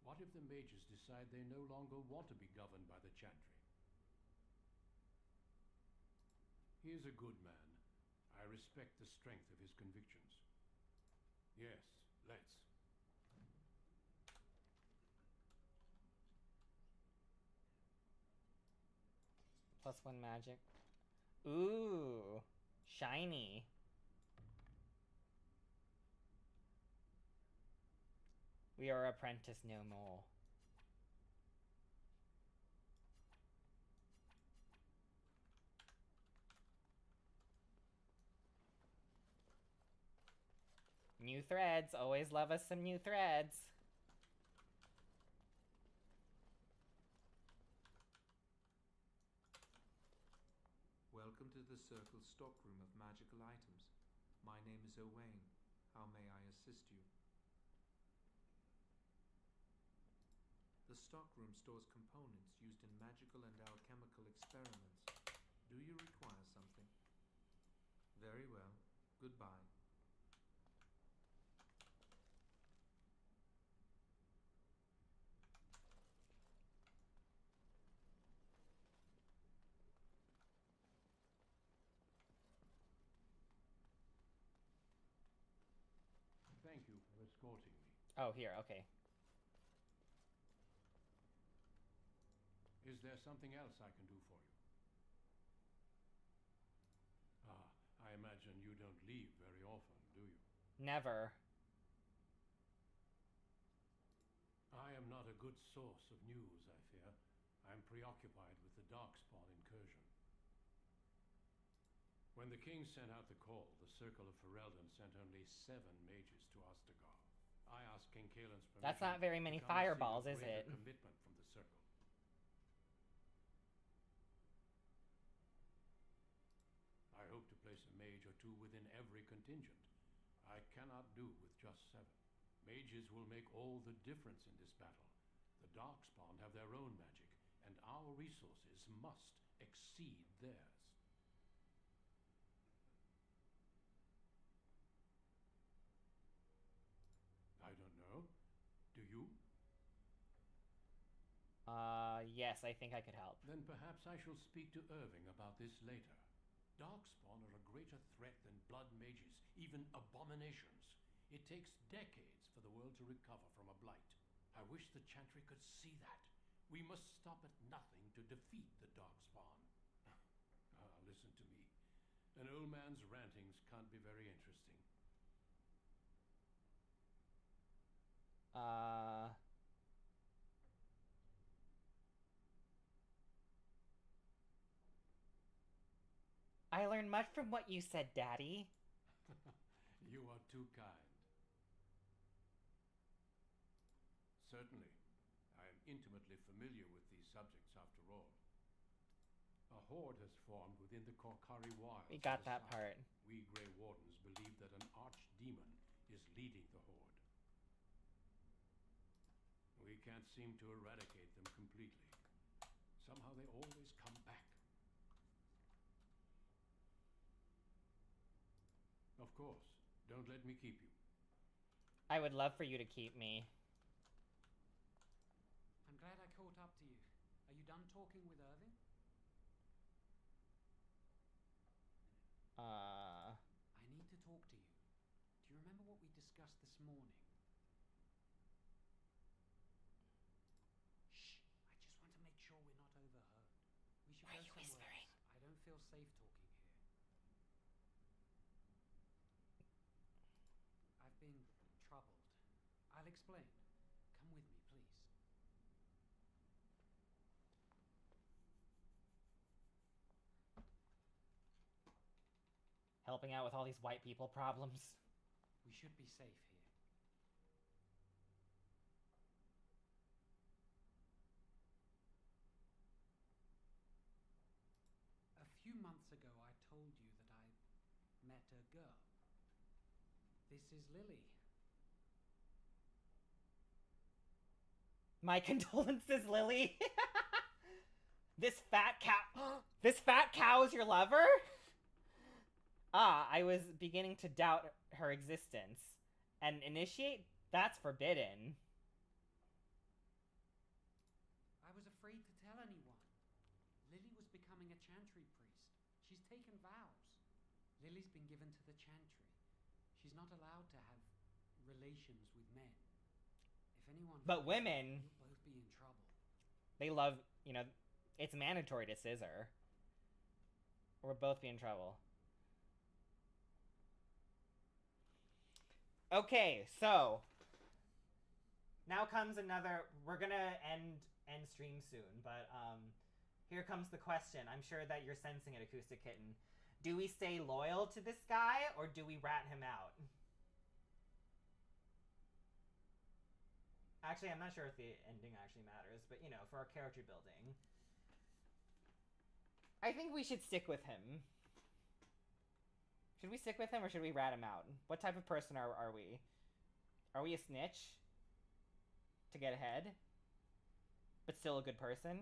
What if the mages decide they no longer want to be governed by the Chantry? He is a good man. I respect the strength of his convictions. Yes, let's. +1 magic. Ooh, shiny. We are apprentice no more. New threads. Always love us some new threads. the Circle's stockroom of magical items. My name is Owain. How may I assist you? The stockroom stores components used in magical and alchemical experiments. Do you require something? Very well. Goodbye. Thank you for escorting me. Oh, here, okay. Is there something else I can do for you? Ah, I imagine you don't leave very often, do you? Never. I am not a good source of news, I fear. I'm preoccupied with the Darkspawn incursion. When the king sent out the call, the Circle of Ferelden sent only 7 mages to Ostagar. I asked King Kaelin's permission. That's not very many to come and fireballs, seek a is greater it? commitment from the Circle. I hope to place a mage or 2 within every contingent. I cannot do with just 7. Mages will make all the difference in this battle. The Darkspawn have their own magic, and our resources must exceed theirs. I don't know. Do you? Yes, I think I could help. Then perhaps I shall speak to Irving about this later. Darkspawn are a greater threat than blood mages, even abominations. It takes decades for the world to recover from a blight. I wish the Chantry could see that. We must stop at nothing to defeat the Darkspawn. Listen to me. An old man's rantings can't be very interesting. I learned much from what you said, Daddy. You are too kind. Certainly. I am intimately familiar with these subjects, after all. A horde has formed within the Korkari wilds. We got to the that south. part. We Grey Wardens believe that an archdemon is leading the horde. We can't seem to eradicate them completely. Somehow they always come back. Of course. Don't let me keep you. I would love for you to keep me. I'm glad I caught up to you. Are you done talking with Irving? I need to talk to you. Do you remember what we discussed this morning? Shh! I just want to make sure we're not overheard. We should Why go are you somewhere whispering? else. I don't feel safe talking here. I've been troubled. I'll explain. Come with me, please. Helping out with all these white people problems. We should be safe here. A few months ago, I told you that I met a girl. This is Lily. My condolences, Lily. This fat cow. This fat cow is your lover? I was beginning to doubt her existence. And initiate? That's forbidden. I was afraid to tell anyone. Lily was becoming a Chantry priest. She's taken vows. Lily's been given to the Chantry. She's not allowed to have relations with men. If anyone... But women... You'll both be in trouble. They love, you know, it's mandatory to scissor. Or we'll both be in trouble. Okay, so now comes another. We're gonna end stream soon, but here comes the question. I'm sure that you're sensing it, Acoustic Kitten. Do we stay loyal to this guy or do we rat him out? Actually, I'm not sure if the ending actually matters, but you know, for our character building, I think we should stick with him. Should we stick with him or should we rat him out? What type of person are we? Are we a snitch? To get ahead? But still a good person?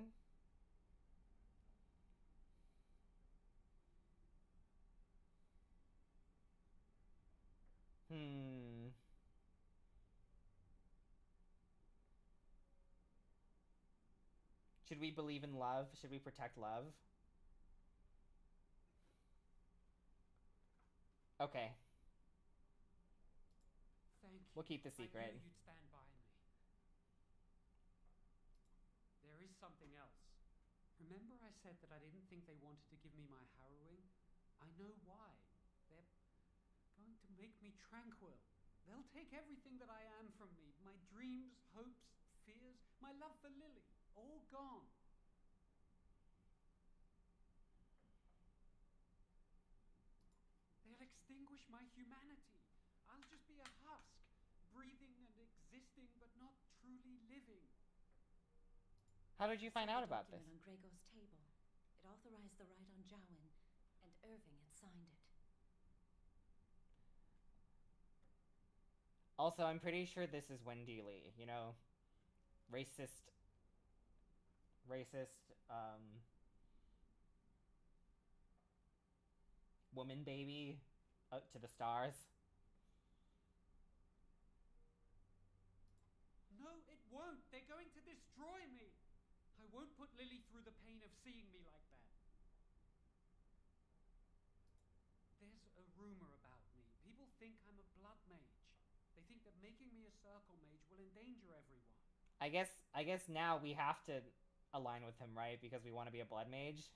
Should we believe in love? Should we protect love? Okay. Thank you. We'll keep the secret. I knew you'd stand by me. There is something else. Remember I said that I didn't think they wanted to give me my harrowing? I know why. They're going to make me tranquil. They'll take everything that I am from me. My dreams, hopes, fears, my love for Lily. All gone. They'll extinguish my humanity. I'll just be a husk, breathing and existing, but not truly living. How did you find out about this? On Gregor's table. It authorized the right on Jowen, and Irving had signed it. Also, I'm pretty sure this is Wendy Lee, you know? Racist, woman baby out to the stars. No, it won't. They're going to destroy me. I won't put Lily through the pain of seeing me like that. There's a rumor about me. People think I'm a blood mage. They think that making me a circle mage will endanger everyone. I guess now we have to align with him, right? Because we want to be a blood mage.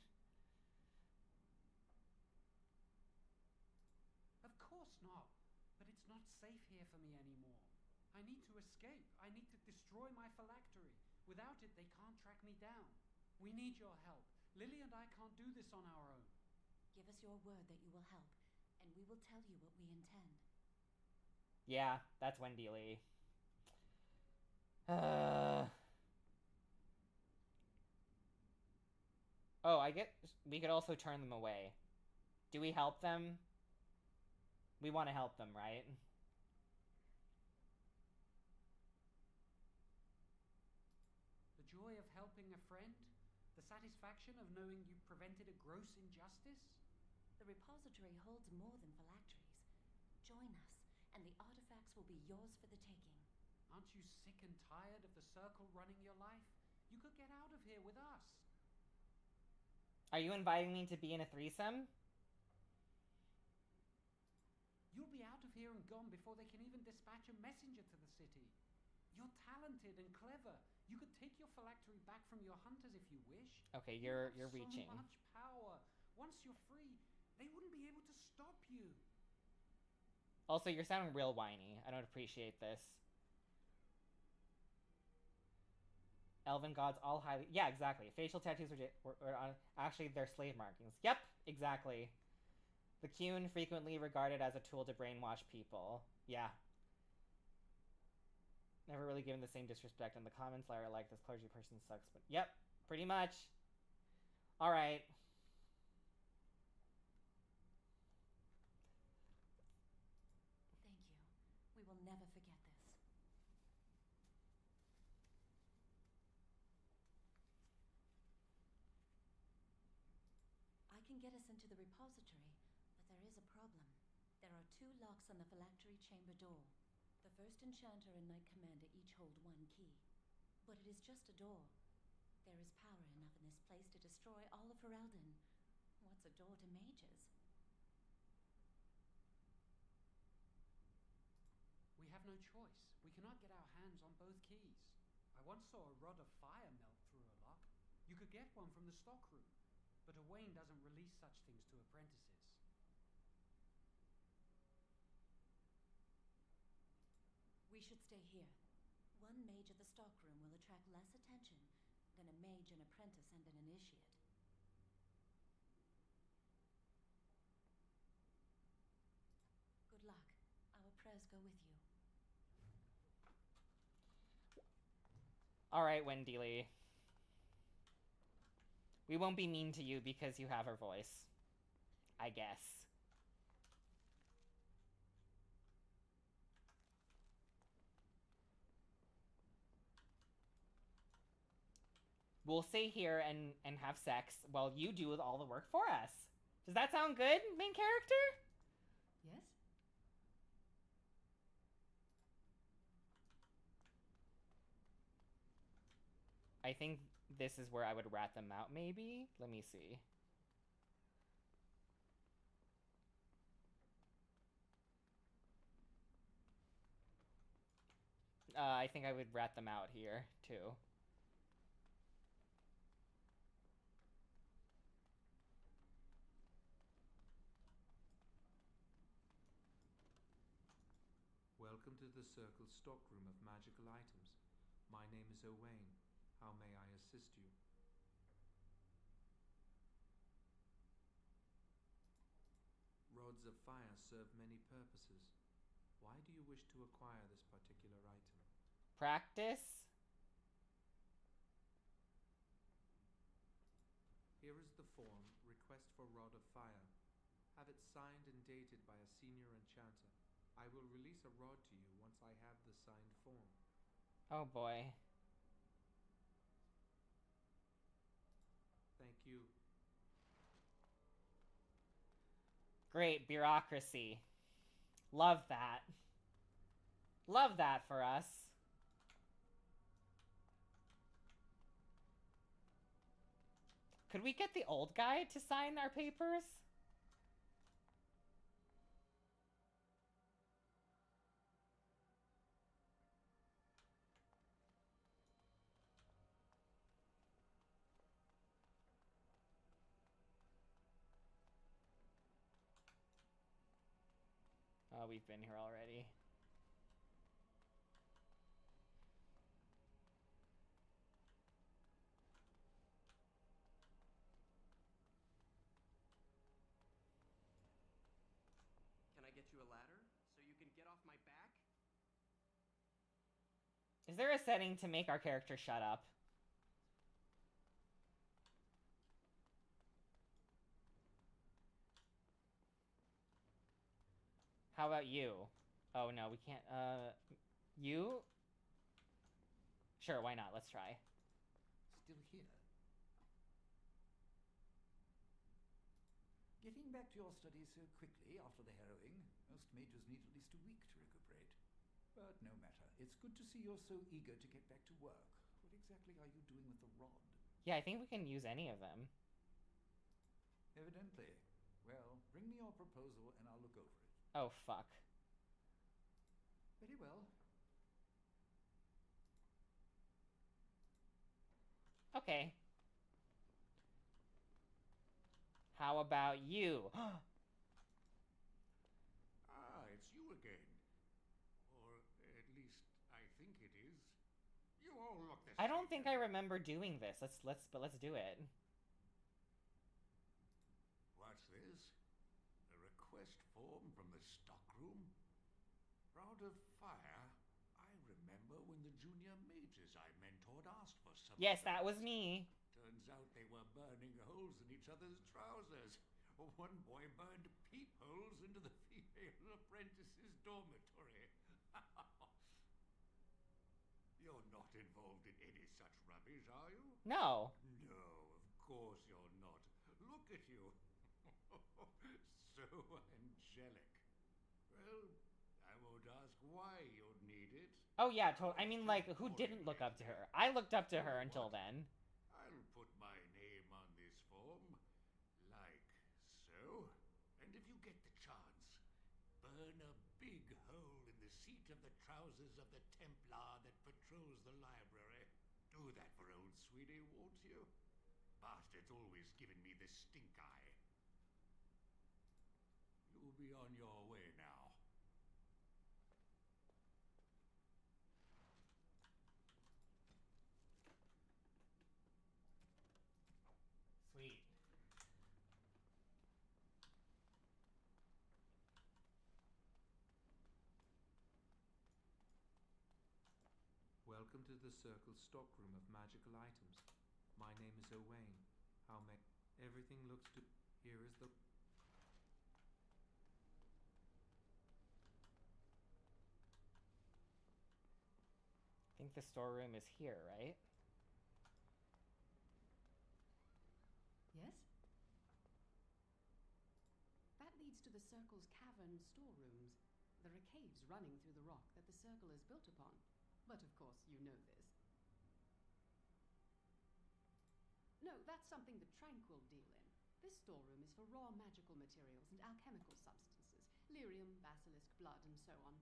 Of course not. But it's not safe here for me anymore. I need to escape. I need to destroy my phylactery. Without it, they can't track me down. We need your help. Lily and I can't do this on our own. Give us your word that you will help, and we will tell you what we intend. Yeah, that's Wendy Lee. Oh, I get we could also turn them away. Do we help them? We want to help them, right? The joy of helping a friend? The satisfaction of knowing you prevented a gross injustice? The repository holds more than phylacteries. Join us, and the artifacts will be yours for the taking. Aren't you sick and tired of the circle running your life? You could get out of here with us. Are you inviting me to be in a threesome? You'll be out of here and gone before they can even dispatch a messenger to the city. You're talented and clever. You could take your phylactery back from your hunters if you wish. Okay, you're You have reaching. so much power. Once you're free, they wouldn't be able to stop you. Also, you're sounding real whiny. I don't appreciate this. Elven gods all highly... Yeah, exactly. Facial tattoos were on... Actually, they're slave markings. Yep, exactly. The Qun frequently regarded as a tool to brainwash people. Yeah. Never really given the same disrespect in the comments. Lara like this clergy person sucks, but... Yep, pretty much. Alright. Thank you. We will never forget this. I can get us into the repository, but there is a problem. There are 2 locks on the phylactery chamber door. The first enchanter and knight commander each hold 1 key. But it is just a door. There is power enough in this place to destroy all of Ferelden. What's a door to mages? We have no choice. We cannot get our hands on both keys. I once saw a rod of fire melt through a lock. You could get one from the stockroom, but Owain doesn't release such things to apprentices. We should stay here. 1 mage at the stockroom will attract less attention than a mage, an apprentice, and an initiate. Good luck. Our prayers go with you. Alright, Wendy Lee. We won't be mean to you because you have her voice. I guess. We'll stay here and have sex while you do all the work for us. Does that sound good, main character? Yes? I think this is where I would rat them out, maybe? Let me see. I think I would rat them out here, too. Welcome to the Circle stockroom of magical items. My name is Owain. How may I assist you? Rods of fire serve many purposes. Why do you wish to acquire this particular item? Practice? Here is the form, request for Rod of Fire. Have it signed and dated by a senior enchanter. I will release a rod to you once I have the signed form. Oh boy. Thank you. Great bureaucracy. Love that. Love that for us. Could we get the old guy to sign our papers? Oh, we've been here already. Can I get you a ladder so you can get off my back? Is there a setting to make our character shut up? How about you? Oh no, we can't, you? Sure, why not? Let's try. Still here? Getting back to your studies so quickly after the harrowing, most mages need at least a week to recuperate. But no matter. It's good to see you're so eager to get back to work. What exactly are you doing with the rod? Yeah, I think we can use any of them. Evidently. Well, bring me your proposal and I'll look over it. Oh, fuck. Very well. Okay. How about you? It's you again. Or at least I think it is. You all look the same. I don't think I remember doing this. Let's do it. What's this? A request form from the stockroom? Rod of Fire? I remember when the junior mages I mentored asked for some. Yes, that was me. Turns out they were burning holes in each other's trousers. One boy burned peepholes into the female apprentice's dormitory. You're not involved in any such rubbish, are you? No. No, of course you're not. Look at you. So angelic. Well, I won't ask why you'd need it. Oh yeah, I mean, like, who didn't look up to her? I looked up to her until then. I'll put my name on this form, like so. And if you get the chance, burn a big hole in the seat of the trousers of the Templar that patrols the library. Do that for old sweetie, won't you? Bastard's always given me the stink eye. You'll be on your way now. Sweet. Welcome to the Circle stockroom of magical items. My name is Owain. How may... Everything looks to... Here is the... I think the storeroom is here, right? Circle's cavern storerooms. There are caves running through the rock that the Circle is built upon. But of course, you know this. No, that's something the Tranquil deal in. This storeroom is for raw magical materials and alchemical substances. Lyrium, basilisk, blood, and so on.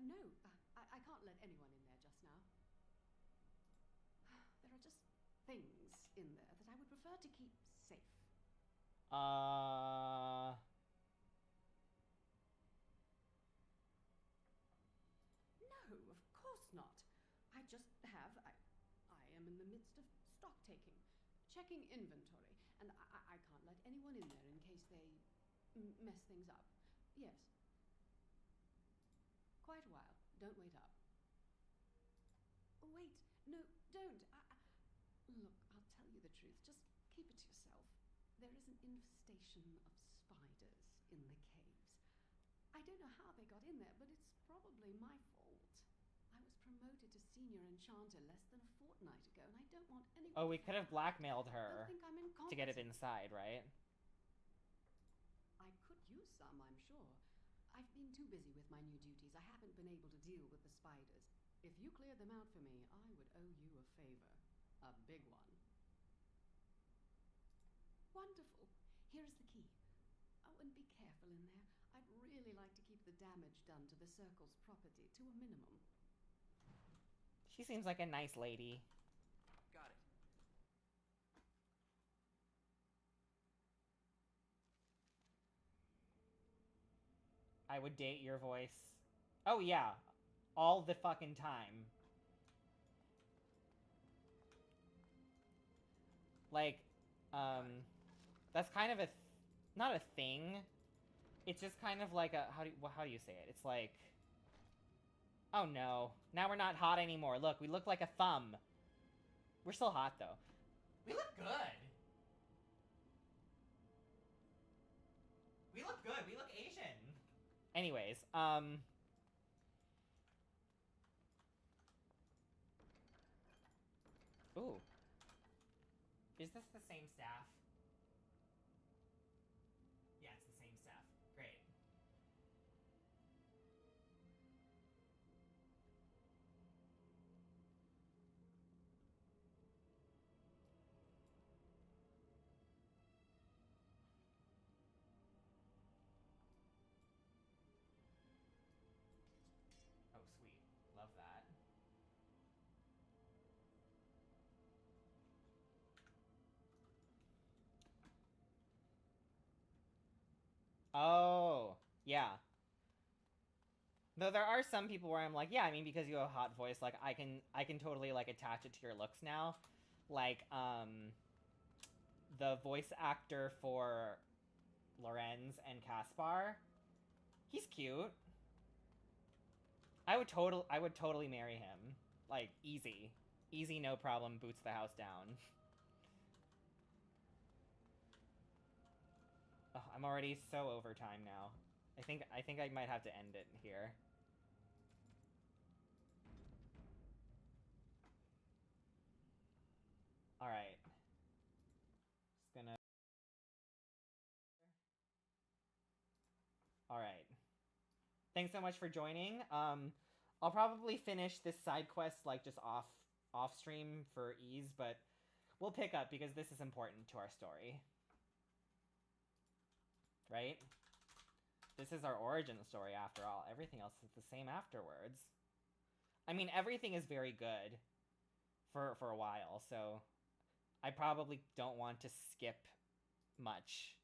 No, I can't let anyone in there just now. There are just things in there that I would prefer to keep safe. No, of course not. I am in the midst of stock taking, checking inventory, and I can't let anyone in there in case they mess things up. Yes. Quite a while. Don't wait up. Wait. No, don't. Look, I'll tell you the truth. Just keep it to yourself. There is an infestation of spiders in the caves. I don't know how they got in there, but it's probably my fault. I was promoted to senior enchanter less than a fortnight ago, and I don't want anyone. Oh, we could have blackmailed her think I'm to get it inside, right? I could use some, I'm sure. I've been too busy with my new duties. I haven't been able to deal with the spiders. If you cleared them out for me, I would owe you a favor. A big one. Wonderful. Here's the key. Oh, and be careful in there. I'd really like to keep the damage done to the Circle's property to a minimum. She seems like a nice lady. Got it. I would date your voice. Oh yeah, all the fucking time. Like, that's kind of not a thing. It's just kind of like a, how do you say it? It's like, oh no, now we're not hot anymore. Look, we look like a thumb. We're still hot though. We look good. We look good. We look Asian. Anyways, ooh. Is this the same staff? Yeah, it's the same staff. Great. Oh, sweet. Love that. Oh, yeah. Though there are some people where I'm like, yeah, I mean, because you have a hot voice, like, I can totally, like, attach it to your looks now. Like, the voice actor for Lorenz and Caspar, he's cute. I would totally marry him. Like, easy. Easy, no problem, boots the house down. Oh, I'm already so over time now. I think I might have to end it here. Alright. Just gonna... Alright. Thanks so much for joining. I'll probably finish this side quest, like, just off stream for ease, but we'll pick up because this is important to our story. Right? This is our origin story after all. Everything else is the same afterwards. I mean, everything is very good for a while, so I probably don't want to skip much.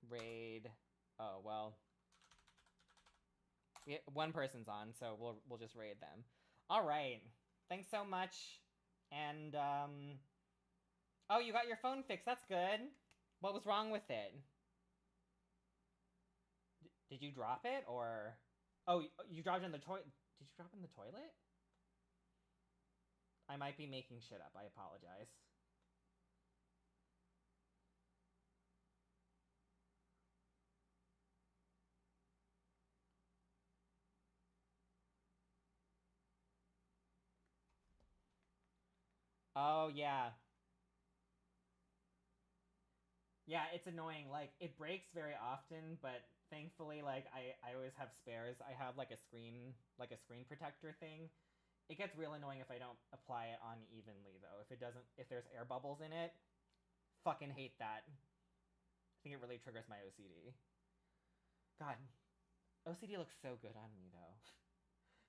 Raid. Oh, well. Yeah, one person's on, so we'll just raid them. All right. Thanks so much. And oh, you got your phone fixed. That's good. What was wrong with it? Did you drop it or? Oh, you dropped it in the toilet. Did you drop it in the toilet? I might be making shit up. I apologize. Oh, yeah. Yeah, it's annoying. Like, it breaks very often, but thankfully, like, I always have spares. I have, like, a screen protector thing. It gets real annoying if I don't apply it unevenly, though. If there's air bubbles in it, fucking hate that. I think it really triggers my OCD. God, OCD looks so good on me, though.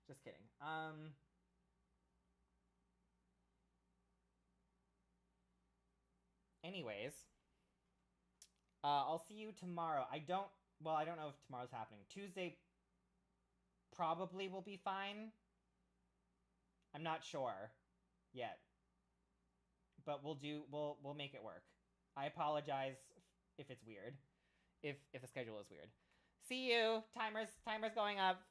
Just kidding. Anyways, I'll see you tomorrow. I don't know if tomorrow's happening. Tuesday probably will be fine. I'm not sure yet. But we'll make it work. I apologize if it's weird. If the schedule is weird. See you. Timer's going up.